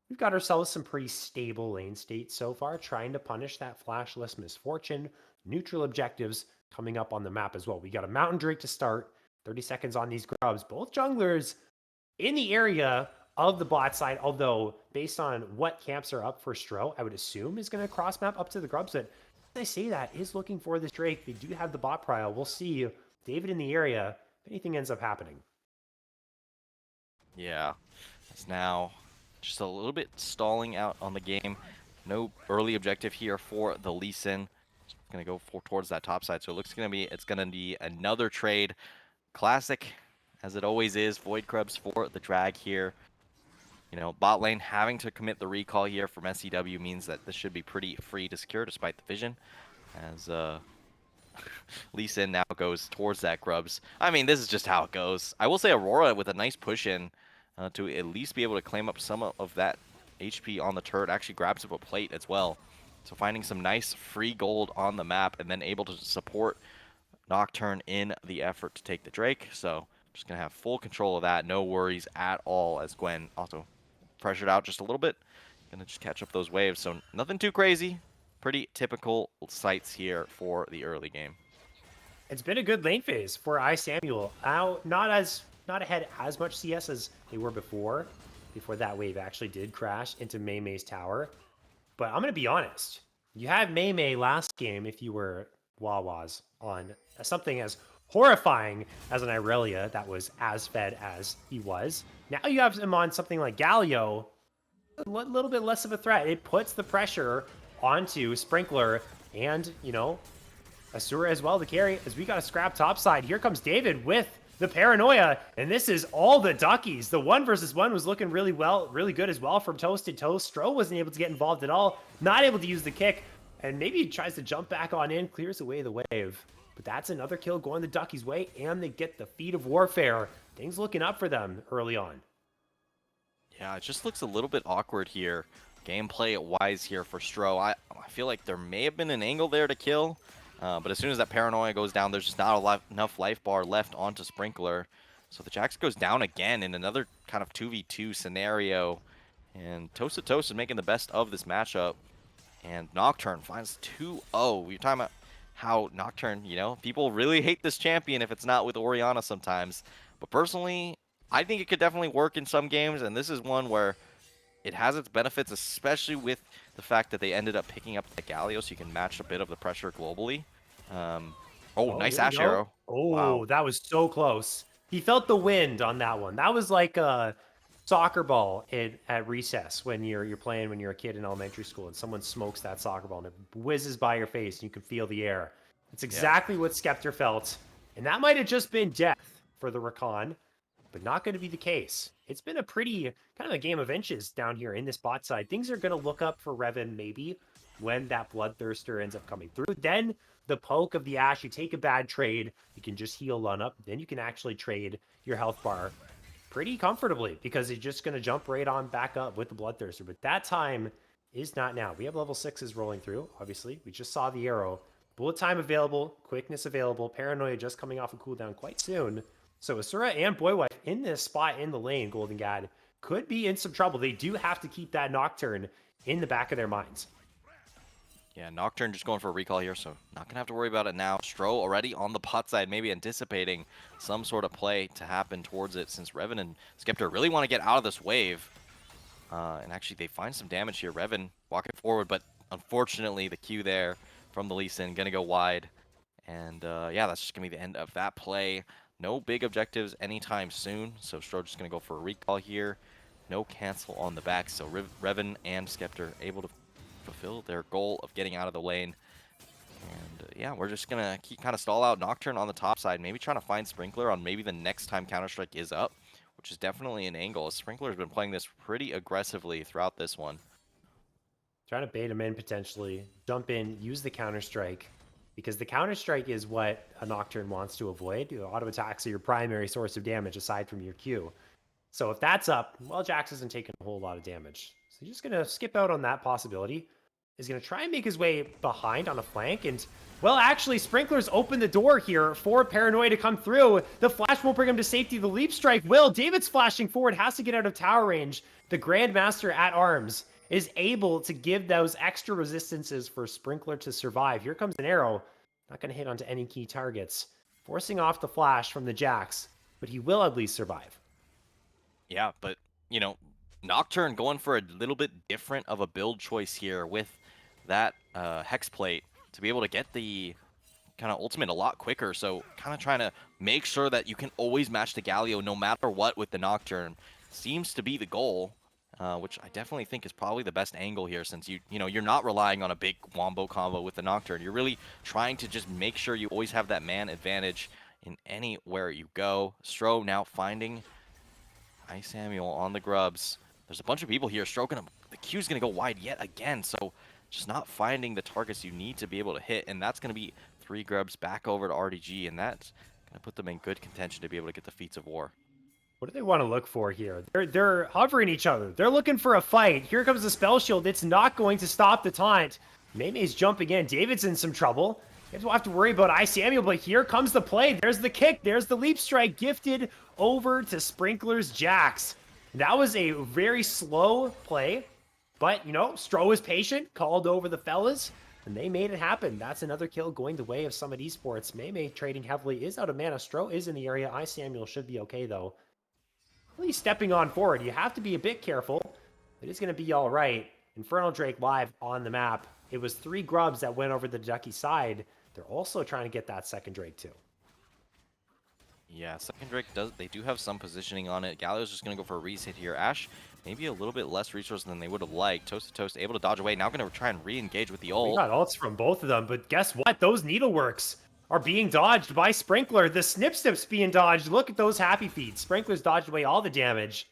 Speaker 2: We've got ourselves some pretty stable lane state so far, trying to punish that flashless misfortune. Neutral objectives coming up on the map as well. We got a Mountain Drake to start. 30 seconds on these grubs. Both junglers in the area of the bot side, although based on what camps are up for Stro, I would assume is going to cross map up to the grubs. But as I say that, is looking for this Drake. They do have the bot prio. We'll see David in the area if anything ends up happening.
Speaker 3: Yeah, it's now just a little bit stalling out on the game. No early objective here for the Lee Sin. Gonna go towards that top side. So it looks it's gonna be another trade. Classic, as it always is. Void Crubs for the drag here. You know, bot lane having to commit the recall here from SCW means that this should be pretty free to secure despite the vision. As Lee Sin now goes towards that grubs. I mean, this is just how it goes. I will say Aurora with a nice push in to at least be able to claim up some of that HP on the turret. Actually grabs up a plate as well. So finding some nice free gold on the map and then able to support Nocturne in the effort to take the Drake. So just going to have full control of that. No worries at all as Gwen also pressured out just a little bit. Going to just catch up those waves. So nothing too crazy. Pretty typical sights here for the early game.
Speaker 2: It's been a good lane phase for iSamuel. Now, not ahead as much CS as they were before that wave actually did crash into Mei Mei's tower. But I'm going to be honest. You had Mei Mei last game if you were Wawas on something as horrifying as an Irelia that was as fed as he was. Now you have him on something like Galio, a little bit less of a threat. It puts the pressure onto Sprinkler and, you know, Asura as well to carry as we got a scrap topside. Here comes David with the paranoia, and this is all the Duckies. The 1 versus 1 was looking really good as well from Toasted Toast. Stro wasn't able to get involved at all, not able to use the kick, and maybe he tries to jump back on in, clears away the wave. But that's another kill going the Duckies' way, and they get the Feet of Warfare. Things looking up for them early on.
Speaker 3: Yeah, it just looks a little bit awkward here. Gameplay-wise here for Stro. I feel like there may have been an angle there to kill. But as soon as that paranoia goes down, there's just not enough life bar left onto Sprinkler. So the Jax goes down again in another kind of 2v2 scenario. And Toasted Toast is making the best of this matchup. And Nocturne finds 2-0. You're talking about how Nocturne, you know, people really hate this champion if it's not with Orianna sometimes. But personally, I think it could definitely work in some games. And this is one where it has its benefits, especially with the fact that they ended up picking up the Galio so you can match a bit of the pressure globally. Nice Ash Arrow.
Speaker 2: Oh,
Speaker 3: wow.
Speaker 2: That was so close. He felt the wind on that one. That was like a soccer ball at recess when you're playing when you're a kid in elementary school and someone smokes that soccer ball and it whizzes by your face and you can feel the air. It's exactly what Skeptor felt. And that might have just been death for the Rakan, but not going to be the case. It's been a pretty kind of a game of inches down here in this bot side. Things are going to look up for Revan maybe when that Bloodthirster ends up coming through. Then the poke of the Ash, you take a bad trade, you can just heal on up. Then you can actually trade your health bar pretty comfortably because it's just going to jump right on back up with the Bloodthirster. But that time is not now. We have level 6s rolling through, obviously. We just saw the arrow. Bullet time available, quickness available, paranoia just coming off a cooldown quite soon. So Asura and Boywife in this spot in the lane, Golden God, could be in some trouble. They do have to keep that Nocturne in the back of their minds.
Speaker 3: Yeah, Nocturne just going for a recall here, so not going to have to worry about it now. Stro already on the pot side, maybe anticipating some sort of play to happen towards it since Revan and Skeptor really want to get out of this wave. And actually, they find some damage here. Revan walking forward, but unfortunately, the Q there from the Lee Sin going to go wide. And yeah, that's just going to be the end of that play. No big objectives anytime soon, so Stro just going to go for a recall here. No cancel on the back, so Revan and Skeptor able to fulfill their goal of getting out of the lane. And yeah, we're just going to keep kind of stall out Nocturne on the top side, maybe trying to find Sprinkler on maybe the next time Counter-Strike is up, which is definitely an angle. Sprinkler's been playing this pretty aggressively throughout this one.
Speaker 2: Trying to bait him in potentially, jump in, use the Counter-Strike, because the Counter-Strike is what a Nocturne wants to avoid. Auto attacks are your primary source of damage aside from your Q. So if that's up, well, Jax isn't taking a whole lot of damage. So he's just going to skip out on that possibility. He's going to try and make his way behind on a flank. And, well, actually, Sprinkler's opened the door here for Paranoia to come through. The flash won't bring him to safety. The leap strike will. David's flashing forward, has to get out of tower range. The Grandmaster at arms is able to give those extra resistances for Sprinkler to survive. Here comes an arrow. Not going to hit onto any key targets. Forcing off the flash from the Jax, but he will at least survive.
Speaker 3: Yeah, but, you know, Nocturne going for a little bit different of a build choice here with that Hex Plate to be able to get the kind of ultimate a lot quicker. So kind of trying to make sure that you can always match the Galio no matter what with the Nocturne seems to be the goal, which I definitely think is probably the best angle here since you're not relying on a big wombo combo with the Nocturne. You're really trying to just make sure you always have that man advantage in anywhere you go. Stro now finding Ice Samuel on the grubs. There's a bunch of people here stroking him. The Q's going to go wide yet again, so just not finding the targets you need to be able to hit, and that's going to be 3 grubs back over to RDG, and that's going to put them in good contention to be able to get the Feats of War.
Speaker 2: What do they want to look for here? They're hovering each other. They're looking for a fight. Here comes the spell shield. It's not going to stop the taunt. Maymay's jumping in. David's in some trouble. You don't have to worry about Ice Samuel, but here comes the play. There's the kick. There's the leap strike gifted over to Sprinkler's Jax. That was a very slow play, but, Stro was patient, called over the fellas, and they made it happen. That's another kill going the way of Summit Esports. Maymay trading heavily is out of mana. Stro is in the area. Ice Samuel should be okay, though. Really stepping on forward. You have to be a bit careful. It is going to be all right. Infernal Drake live on the map. It was 3 grubs that went over the Ducky side. They're also trying to get that second Drake, too.
Speaker 3: Yeah, second Drake they do have some positioning on it. Galio's just going to go for a reset here. Ash, maybe a little bit less resources than they would have liked. Toast to Toast, able to dodge away. Now going to try and re-engage with the ult.
Speaker 2: We got ults from both of them, but guess what? Those needleworks are being dodged by Sprinkler. The snip's being dodged. Look at those happy feet. Sprinkler's dodged away all the damage.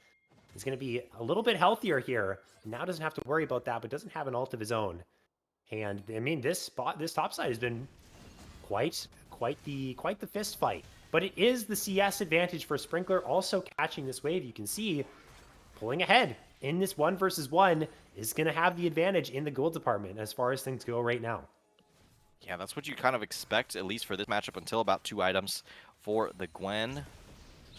Speaker 2: He's going to be a little bit healthier here. Now doesn't have to worry about that, but doesn't have an ult of his own. And I mean, this top side has been quite the fist fight. But it is the CS advantage for Sprinkler also catching this wave. You can see pulling ahead in this 1 versus 1 is going to have the advantage in the gold department as far as things go right now.
Speaker 3: Yeah, that's what you kind of expect, at least for this matchup, until about 2 items for the Gwen.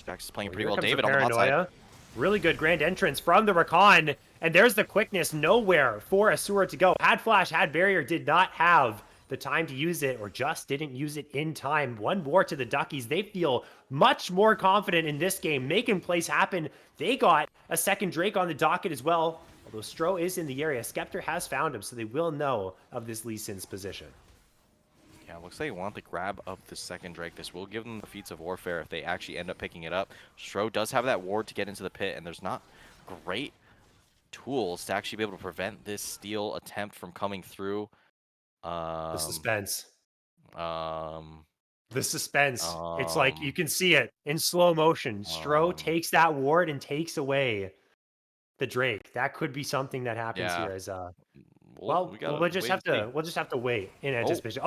Speaker 3: Jax is playing pretty well. David on the hot side.
Speaker 2: Really good grand entrance from the Rakan. And there's the quickness. Nowhere for Asura to go. Had flash, had barrier, did not have the time to use it, or just didn't use it in time. 1 more to the Duckies. They feel much more confident in this game, making plays happen. They got a second Drake on the docket as well. Although Stro is in the area, Skeptor has found him, so they will know of this Lee Sin's position.
Speaker 3: Yeah, looks like they want the grab of the second Drake. This will give them the Feats of Warfare if they actually end up picking it up. Stro does have that ward to get into the pit, and there's not great tools to actually be able to prevent this steal attempt from coming through.
Speaker 2: The suspense.
Speaker 3: The
Speaker 2: suspense. It's like you can see it in slow motion. Stro takes that ward and takes away the Drake. That could be something that happens here. As we'll just have to wait in anticipation.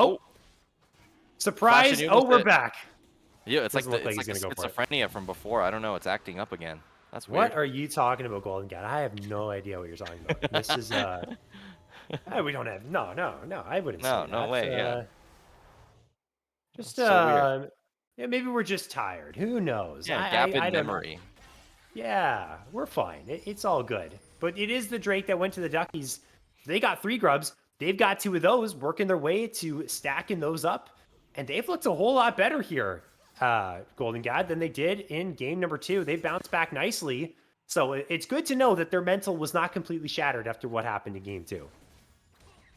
Speaker 2: Surprise! We're back.
Speaker 3: Yeah, it's like schizophrenia from before. I don't know. It's acting up again. That's weird.
Speaker 2: What are you talking about, Golden Cat? I have no idea what you're talking about. This is we don't have no. I wouldn't say that.
Speaker 3: No way. Yeah.
Speaker 2: Just so yeah, maybe we're just tired. Who knows?
Speaker 3: Yeah, gap in memory.
Speaker 2: Yeah, we're fine. It's all good. But it is the Drake that went to the Duckies. They got 3 grubs. They've got 2 of those, working their way to stacking those up, and they've looked a whole lot better here, Golden Gad, than they did in game number 2. They've bounced back nicely, so it's good to know that their mental was not completely shattered after what happened in game 2.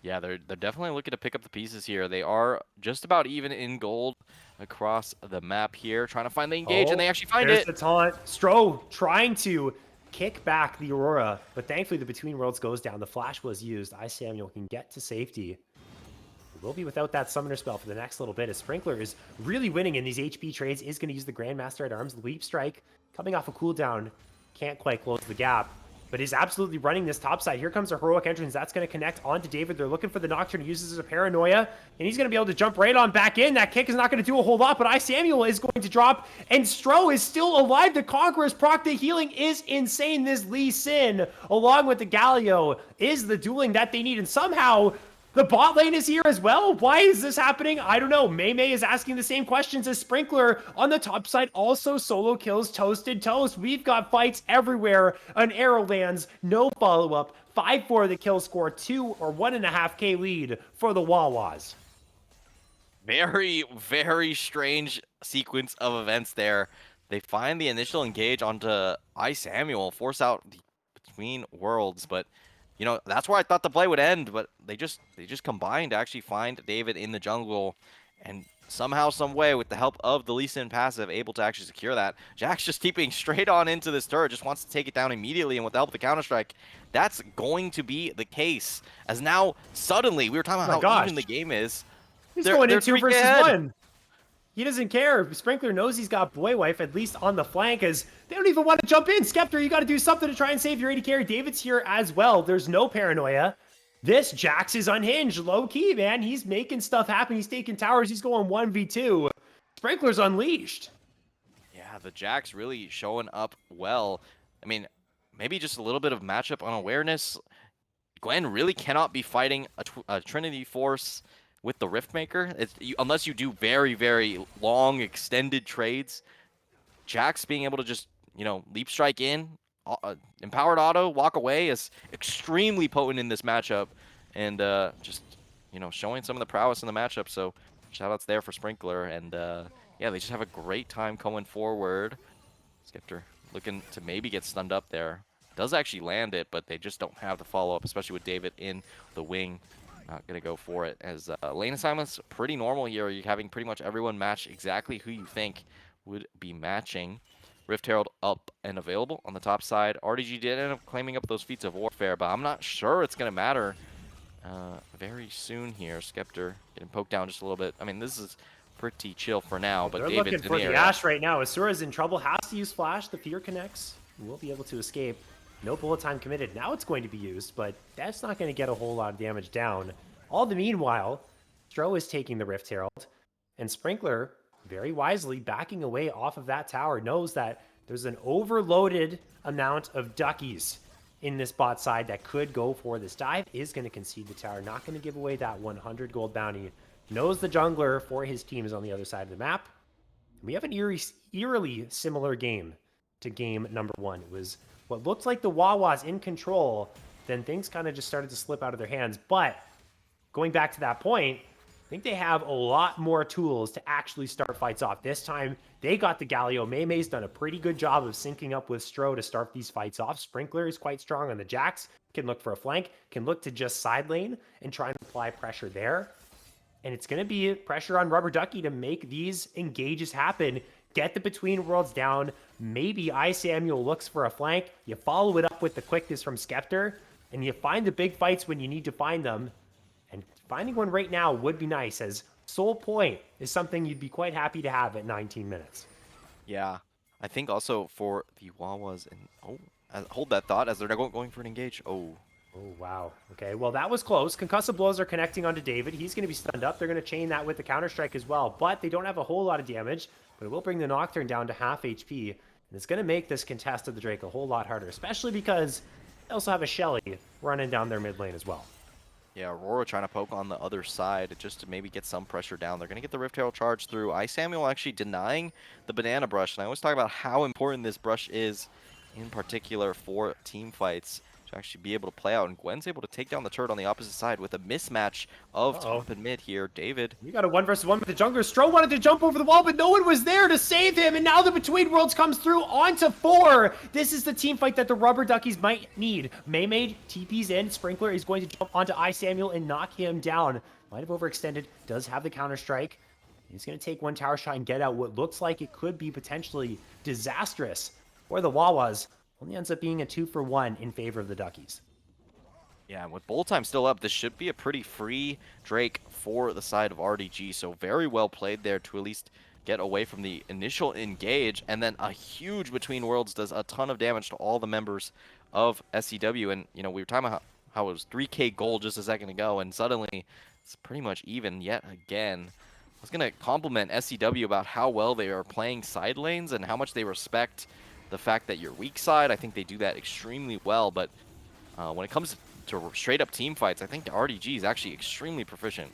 Speaker 3: Yeah, they're definitely looking to pick up the pieces here. They are just about even in gold across the map here, trying to find the engage, and they actually find it.
Speaker 2: There's the taunt. Stro trying to kick back the Aurora, but thankfully the Between Worlds goes down. The flash was used. Ice Samuel can get to safety. We will be without that summoner spell for the next little bit, as Sprinkler is really winning in these HP trades, is going to use the Grandmaster at Arms. Leap Strike coming off a cooldown. Can't quite close the gap, but is absolutely running this top side. Here comes a heroic entrance. That's going to connect onto David. They're looking for the Nocturne. He uses his paranoia, and he's going to be able to jump right on back in. That kick is not going to do a whole lot, but Ice Samuel is going to drop, and Stro is still alive. The Conqueror's proc. The healing is insane. This Lee Sin, along with the Galio, is the dueling that they need, and somehow the bot lane is here as well. Why is this happening? I don't know. Maymay is asking the same questions as Sprinkler. On the top side, also solo kills Toasted Toast. We've got fights everywhere. An arrow lands, no follow-up. 5-4 the kill score, 2 or 1.5K lead for the Wawas.
Speaker 3: Very, very strange sequence of events there. They find the initial engage onto Samuel, force out the between worlds, but you know, that's where I thought the play would end, but they just combined to actually find David in the jungle, and somehow, some way, with the help of the Lee Sin passive, able to actually secure that. Jack's just keeping straight on into this turret, just wants to take it down immediately, and with the help of the Counter-Strike, that's going to be the case. As now, suddenly, we were talking
Speaker 2: Oh my
Speaker 3: about how even
Speaker 2: gosh.
Speaker 3: the game is.
Speaker 2: He's
Speaker 3: They're
Speaker 2: going in 2
Speaker 3: 3K
Speaker 2: versus
Speaker 3: ahead.
Speaker 2: 1. He doesn't care. Sprinkler knows he's got Boy Wife at least on the flank, as they don't even want to jump in. Skeptor, you got to do something to try and save your AD carry. David's here as well. There's no paranoia. This Jax is unhinged. Low key, man. He's making stuff happen. He's taking towers. He's going 1v2. Sprinkler's unleashed.
Speaker 3: Yeah, the Jack's really showing up well. I mean, maybe just a little bit of matchup unawareness. Gwen really cannot be fighting a Trinity Force with the Riftmaker. Unless you do very, very long, extended trades. Jax being able to just, you know, leap strike in, empowered auto, walk away is extremely potent in this matchup. And just, you know, showing some of the prowess in the matchup. So shoutouts there for Sprinkler. And yeah, they just have a great time going forward. Skeptor looking to maybe get stunned up there. Does actually land it, but they just don't have the follow-up, especially with David in the wing. Not going to go for it, as lane assignments pretty normal here. You're having pretty much everyone match exactly who you think would be matching. Rift Herald up and available on the top side. RDG did end up claiming up those feats of warfare, but I'm not sure it's going to matter very soon here. Skeptor getting poked down just a little bit. I mean, this is pretty chill for now, but
Speaker 2: They're
Speaker 3: David's
Speaker 2: looking
Speaker 3: in
Speaker 2: for
Speaker 3: the
Speaker 2: the
Speaker 3: area.
Speaker 2: Ashe right now. Asura's in trouble. Has to use Flash. The fear connects. Will be able to escape. No bullet time committed. Now it's going to be used, but that's not going to get a whole lot of damage down. All the meanwhile, Stro is taking the Rift Herald, and Sprinkler, very wisely backing away off of that tower, knows that there's an overloaded amount of Duckies in this bot side that could go for this dive. Is going to concede the tower, not going to give away that 100 gold bounty. Knows the jungler for his team is on the other side of the map. We have an eerily similar game to game number 1. It was what looked like the Wawas in control, then things kind of just started to slip out of their hands. But going back to that point, I think they have a lot more tools to actually start fights off. This time, they got the Galio. May's done a pretty good job of syncing up with Stro to start these fights off. Sprinkler is quite strong on the Jax, can look for a flank, can look to just side lane and try and apply pressure there. And it's going to be pressure on Rubber Ducky to make these engages happen. Get the Between Worlds down. Maybe Samuel looks for a flank. You follow it up with the quickness from Skeptor. And you find the big fights when you need to find them. And finding one right now would be nice, as Soul Point is something you'd be quite happy to have at 19 minutes.
Speaker 3: Yeah, I think also for the Wawas, and hold that thought as they're going for an engage. Oh,
Speaker 2: wow. Okay, well, that was close. Concussive blows are connecting onto David. He's going to be stunned up. They're going to chain that with the Counter-Strike as well, but they don't have a whole lot of damage, but it will bring the Nocturne down to half HP, and it's going to make this contest of the Drake a whole lot harder, especially because they also have a Shelly running down their mid lane as well.
Speaker 3: yeah, Aurora trying to poke on the other side just to maybe get some pressure down. They're going to get the Rift Herald charge through. Samuel actually denying the Banana Brush, and I always talk about how important this brush is, in particular for team fights, to actually be able to play out. And Gwen's able to take down the turret on the opposite side with a mismatch of top and mid here. David.
Speaker 2: You got a 1 versus 1 with the jungler. Stro wanted to jump over the wall, but no one was there to save him. And now the Between Worlds comes through onto 4. This is the team fight that the Rubber Duckies might need. Maymaid TP's in. Sprinkler is going to jump onto Samuel and knock him down. Might have overextended. Does have the Counter-Strike. He's going to take one tower shot and get out what looks like it could be potentially disastrous for the Wawas. Only ends up being a 2-for-1 in favor of the Duckies.
Speaker 3: Yeah, with bowl time still up, this should be a pretty free Drake for the side of RDG. So very well played there to at least get away from the initial engage. And then a huge Between Worlds does a ton of damage to all the members of SCW. And, you know, we were talking about how it was 3K gold just a second ago, and suddenly it's pretty much even yet again. I was going to compliment SCW about how well they are playing side lanes and how much they respect the fact that you're weak side. I think they do that extremely well, but when it comes to straight up team fights, I think the RDG is actually extremely proficient.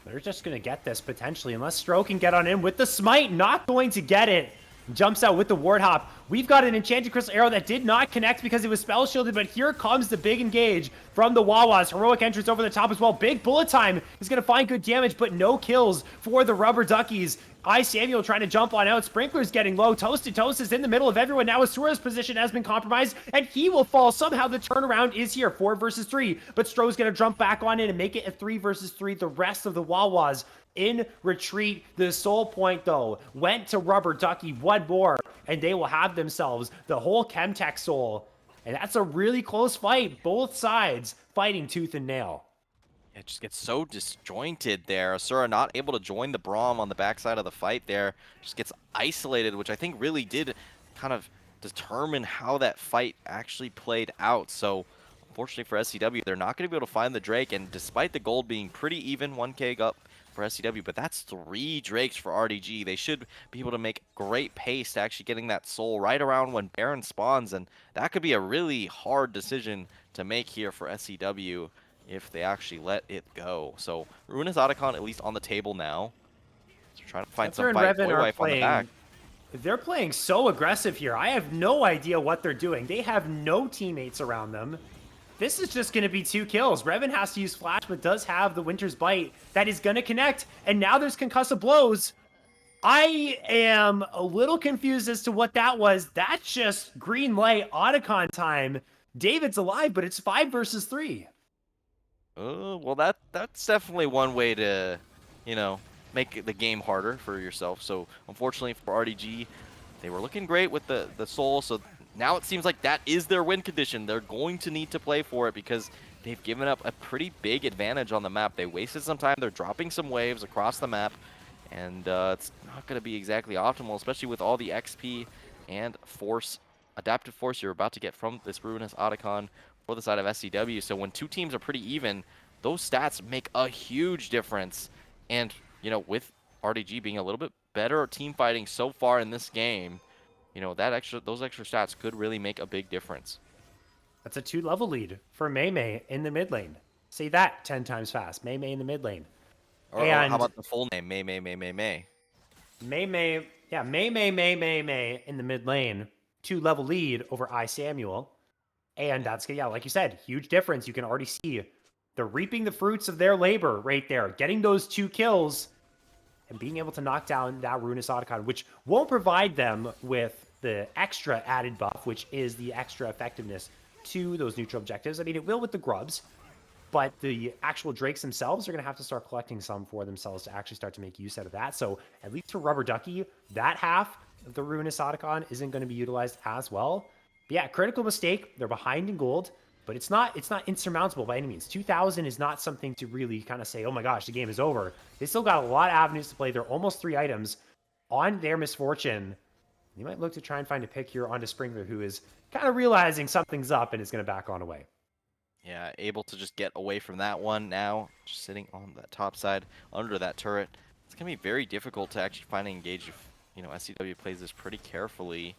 Speaker 2: They're just going to get this potentially, unless Stro can get on in with the smite. Not going to get it. Jumps out with the ward hop. We've got an enchanted crystal arrow that did not connect because it was spell shielded, but here comes the big engage from the Wawas. Heroic entrance over the top as well. Big bullet time is going to find good damage, but no kills for the rubber duckies. Samuel trying to jump on out. Sprinkler's getting low. Toasted Toast is in the middle of everyone now. Asura's position has been compromised, and he will fall. Somehow the turnaround is here. 4 versus 3, but Stroh's going to jump back on in and make it a 3 versus 3. The rest of the Wawas in retreat. The soul point, though, went to Rubber Ducky. One more, and they will have themselves the whole Chemtech soul. And that's a really close fight. Both sides fighting tooth and nail.
Speaker 3: It just gets so disjointed there. Asura not able to join the Braum on the backside of the fight there. Just gets isolated, which I think really did kind of determine how that fight actually played out. So unfortunately for SCW, they're not going to be able to find the Drake. And despite the gold being pretty even, 1K up for SCW, but that's 3 Drakes for RDG. They should be able to make great pace to actually getting that soul right around when Baron spawns. And that could be a really hard decision to make here for SCW if they actually let it go. So Ruinous Otacon at least on the table now. So trying to find some fight. Boywife on the back.
Speaker 2: They're playing so aggressive here. I have no idea what they're doing. They have no teammates around them. This is just going to be 2 kills. Revan has to use Flash, but does have the Winter's Bite that is going to connect. And now there's concussive blows. I am a little confused as to what that was. That's just green light Otacon time. David's alive, but it's 5 versus 3.
Speaker 3: Well, that's definitely one way to, you know, make the game harder for yourself. So unfortunately for RDG, they were looking great with the soul. So now it seems like that is their win condition. They're going to need to play for it because they've given up a pretty big advantage on the map. They wasted some time. They're dropping some waves across the map, and it's not going to be exactly optimal, especially with all the XP and force, adaptive force you're about to get from this Ruinous Otacon for the side of SCW. So when 2 teams are pretty even, those stats make a huge difference. And, you know, with RDG being a little bit better at team fighting so far in this game, you know, those extra stats could really make a big difference.
Speaker 2: That's a 2-level lead for Mei in the mid lane. Say that 10 times fast. Mei in the mid lane.
Speaker 3: Or how about the full name? Mei.
Speaker 2: Yeah, Mei in the mid lane. 2-level lead over Samuel. And that's, yeah, like you said, huge difference. You can already see they're reaping the fruits of their labor right there. Getting those 2 kills and being able to knock down that Ruinous Otacon, which won't provide them with the extra added buff, which is the extra effectiveness to those neutral objectives. I mean, it will with the grubs, but the actual Drakes themselves are going to have to start collecting some for themselves to actually start to make use out of that. So at least for Rubber Ducky, that half of the Ruinous Otacon isn't going to be utilized as well. But yeah, critical mistake. They're behind in gold, but it's not insurmountable by any means. 2,000 is not something to really kind of say, oh my gosh, the game is over. They still got a lot of avenues to play. They're almost 3 items on their misfortune. You might look to try and find a pick here onto Sprinkler, who is kind of realizing something's up and is going to back on away.
Speaker 3: Yeah, able to just get away from that one now. Just sitting on that top side under that turret. It's going to be very difficult to actually find an engage if, you know, SCW plays this pretty carefully.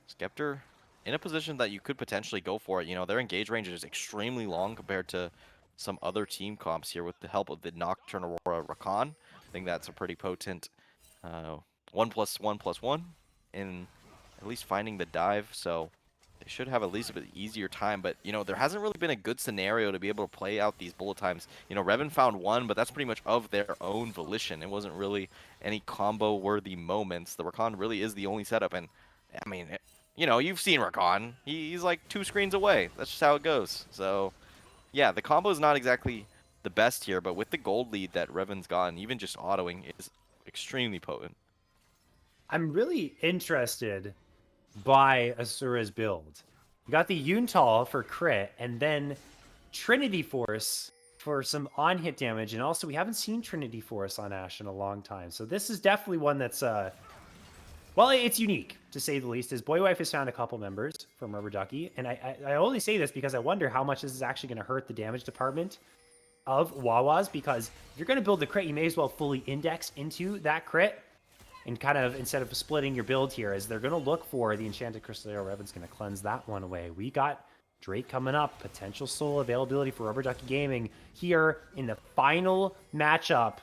Speaker 3: Skeptor in a position that you could potentially go for it. You know, their engage range is extremely long compared to some other team comps here with the help of the Nocturne Aurora Rakan. I think that's a pretty potent 1+1+1 in at least finding the dive. So they should have at least a bit easier time. But, you know, there hasn't really been a good scenario to be able to play out these bullet times. You know, Revan found one, but that's pretty much of their own volition. It wasn't really any combo-worthy moments. The Rakan really is the only setup. And, I mean, you know, you've seen Rakan. He's like 2 screens away. That's just how it goes. So, yeah, the combo is not exactly the best here, but with the gold lead that Revan's gotten, even just autoing is extremely potent.
Speaker 2: I'm really interested by Asura's build. You got the Yuntal for crit, and then Trinity Force for some on-hit damage, and also we haven't seen Trinity Force on Ashe in a long time. So this is definitely one that's well, it's unique, to say the least. His Boywife has found a couple members from Rubber Ducky, and I only say this because I wonder how much this is actually going to hurt the damage department of Wawas, because if you're going to build the crit, you may as well fully index into that crit, and kind of, instead of splitting your build here, as they're going to look for the Enchanted Crystal Arrow. Revan's going to cleanse that one away. We got Drake coming up, potential soul availability for Rubber Ducky Gaming here in the final matchup,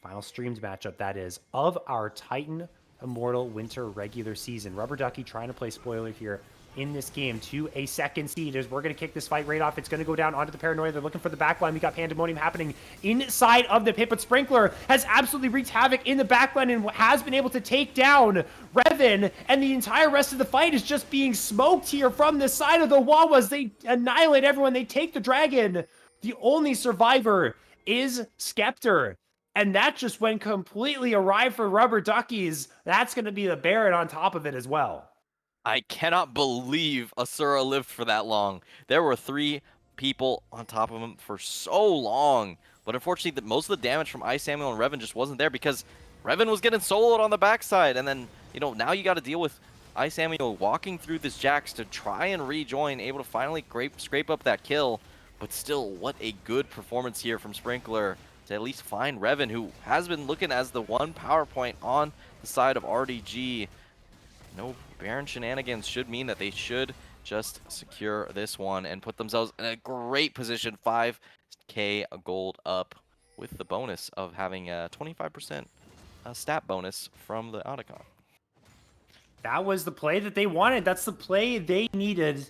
Speaker 2: final streamed matchup, that is, of our Titan Immortal Winter regular season. Rubber Ducky trying to play spoiler here in this game to a second seed as we're going to kick this fight right off. It's going to go down onto the Paranoia. They're looking for the backline. We got pandemonium happening inside of the pit, but Sprinkler has absolutely wreaked havoc in the backline and has been able to take down Revan, and the entire rest of the fight is just being smoked here from the side of the Wawas. They annihilate everyone. They take the dragon. The only survivor is Skeptor. And that just went completely awry for Rubber Duckies. That's going to be the Baron on top of it as well.
Speaker 3: I cannot believe Asura lived for that long. There were 3 people on top of him for so long. But unfortunately, most of the damage from Ice Samuel and Revan just wasn't there because Revan was getting soloed on the backside. And then, now you got to deal with Ice Samuel walking through this Jax to try and rejoin, able to finally scrape up that kill. But still, what a good performance here from Sprinkler to at least find Revan, who has been looking as the one power point on the side of RDG. No Baron shenanigans should mean that they should just secure this one and put themselves in a great position. 5k gold up with the bonus of having a 25% stat bonus from the Otacon.
Speaker 2: That was the play that they wanted. That's the play they needed.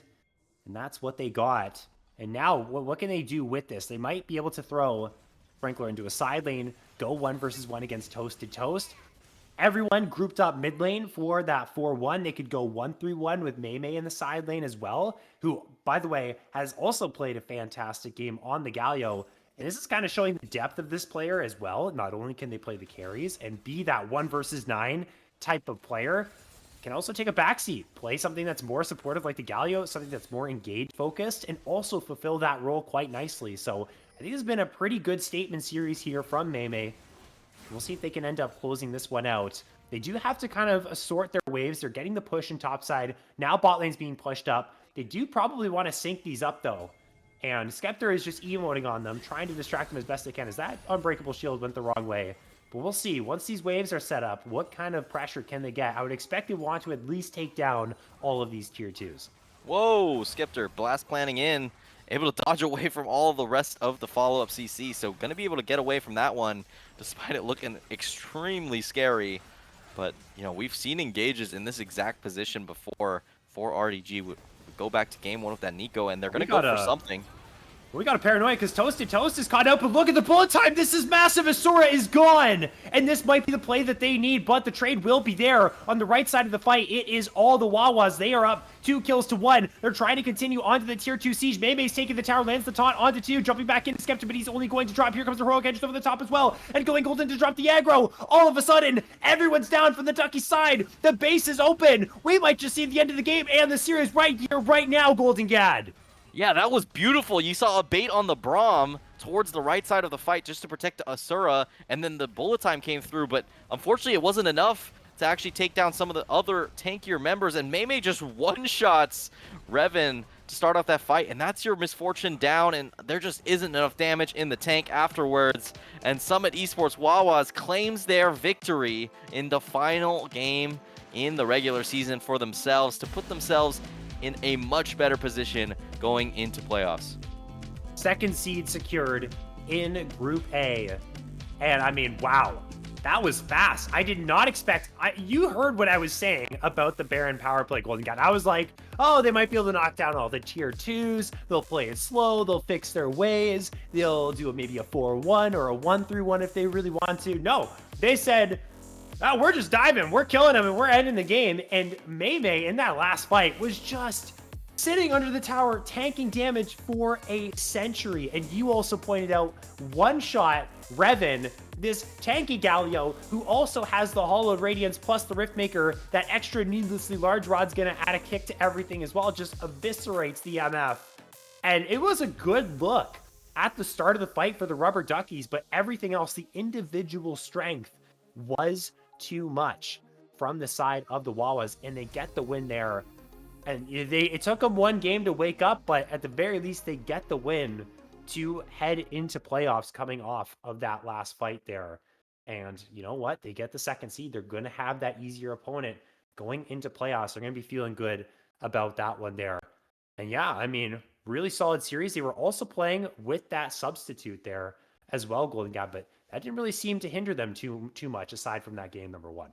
Speaker 2: And that's what they got. And now, what can they do with this? They might be able to throw Sprinkler into a side lane, go 1 versus 1 against Toasted Toast. Everyone grouped up mid lane for that 4-1. They could go 1-3-1 with Mei in the side lane as well, who, by the way, has also played a fantastic game on the Galio. And this is kind of showing the depth of this player as well. Not only can they play the carries and be that 1 versus 9 type of player, can also take a backseat, play something that's more supportive like the Galio, something that's more engaged focused, and also fulfill that role quite nicely. So I think this has been a pretty good statement series here from Mei. We'll see if they can end up closing this one out. They do have to kind of assort their waves. They're getting the push in topside. Now bot lane's being pushed up. They do probably want to sync these up though. And Skeptor is just emoting on them, trying to distract them as best they can, as that Unbreakable Shield went the wrong way. But we'll see. Once these waves are set up, what kind of pressure can they get? I would expect they want to at least take down all of these tier 2s.
Speaker 3: Whoa, Skeptor blast planning in, able to dodge away from all the rest of the follow-up CC. So going to be able to get away from that one, despite it looking extremely scary. But, we've seen engages in this exact position before for RDG. We go back to game 1 with that Nico, and they're going to go for something.
Speaker 2: We got a Paranoia because Toasted Toast is caught up, but look at the bullet time. This is massive. Asura is gone. And this might be the play that they need, but the trade will be there on the right side of the fight. It is all the Wawas. They are up 2 kills to 1. They're trying to continue onto the tier 2 siege. Mei's taking the tower, lands the taunt onto 2, jumping back into Skeptor, but he's only going to drop. Here comes the Heroic Edge over the top as well. And going golden to drop the aggro. All of a sudden, everyone's down from the Ducky side. The base is open. We might just see the end of the game and the series right here, right now, Golden Gad.
Speaker 3: Yeah, that was beautiful. You saw a bait on the Braum towards the right side of the fight just to protect Asura, and then the bullet time came through, but unfortunately it wasn't enough to actually take down some of the other tankier members, and Mei just one-shots Revan to start off that fight, and that's your misfortune down, and there just isn't enough damage in the tank afterwards, and Summit Esports Wawas claims their victory in the final game in the regular season for themselves to put themselves in a much better position going into playoffs.
Speaker 2: Second seed secured in Group A. And I mean, wow, that was fast. I did not expect, you heard what I was saying about the Baron power play Golden God. I was like, oh, they might be able to knock down all the tier 2s. They'll play it slow. They'll fix their ways. They'll do maybe a 4-1 or a 1-3-1 if they really want to. No, they said, oh, we're just diving. We're killing them, and we're ending the game. And Mei in that last fight was just sitting under the tower, tanking damage for a century. And you also pointed out one-shot Revan, this tanky Galio, who also has the Hollowed Radiance plus the Riftmaker. That extra needlessly large rod's going to add a kick to everything as well. Just eviscerates the MF. And it was a good look at the start of the fight for the Rubber Duckies, but everything else, the individual strength was too much from the side of the Wawas, and they get the win there. And it took them one game to wake up, but at the very least, they get the win to head into playoffs coming off of that last fight there. And you know what? They get the second seed. They're going to have that easier opponent going into playoffs. They're going to be feeling good about that one there. And yeah, I mean, really solid series. They were also playing with that substitute there as well, Golden God, but that didn't really seem to hinder them too much aside from that game number 1.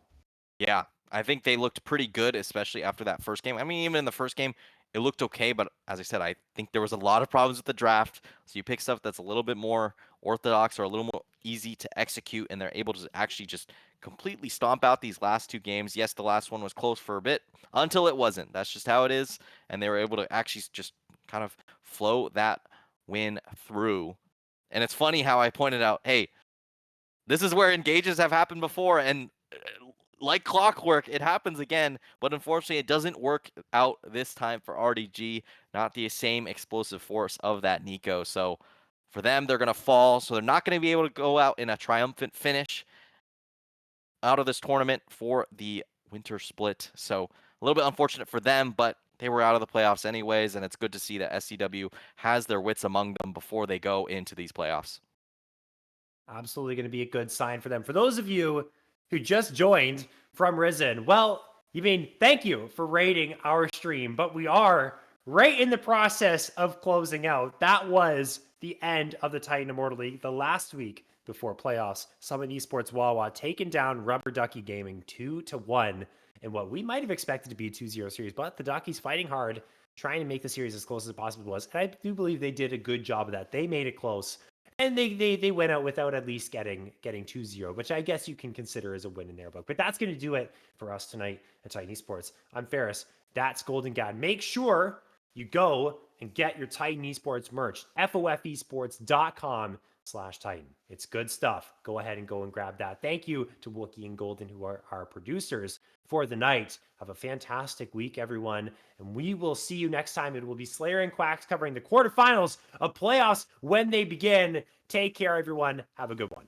Speaker 3: Yeah, I think they looked pretty good, especially after that first game. I mean, even in the first game, it looked okay, but as I said, I think there was a lot of problems with the draft. So you pick stuff that's a little bit more orthodox or a little more easy to execute, and they're able to actually just completely stomp out these last two games. Yes, the last one was close for a bit until it wasn't. That's just how it is, and they were able to actually just kind of flow that win through. And it's funny how I pointed out, hey, this is where engages have happened before, and like clockwork, it happens again, but unfortunately, it doesn't work out this time for RDG. Not the same explosive force of that Nico. So for them, they're going to fall. So they're not going to be able to go out in a triumphant finish out of this tournament for the winter split. So a little bit unfortunate for them, but they were out of the playoffs anyways, and it's good to see that SCW has their wits among them before they go into these playoffs.
Speaker 2: Absolutely going to be a good sign for them. For those of you who just joined from Risen, well, thank you for rating our stream, but we are right in the process of closing out. That was the end of the Titan Immortal League, the last week before playoffs. Summit Esports Wawa taking down Rubber Ducky Gaming 2-1 in what we might have expected to be a 2-0 series, but the Duckies fighting hard, trying to make the series as close as possible was. And I do believe they did a good job of that. They made it close. And they went out without at least getting 2-0, which I guess you can consider as a win in their book. But that's going to do it for us tonight at Titan Esports. I'm Ferris. That's Golden Gad. Make sure you go and get your Titan Esports merch. FOFesports.com/Titan. It's good stuff. Go ahead and go and grab that. Thank you to Wookie and Golden, who are our producers for the night. Have a fantastic week, everyone. And we will see you next time. It will be Slayer and Quacks covering the quarterfinals of playoffs when they begin. Take care, everyone. Have a good one.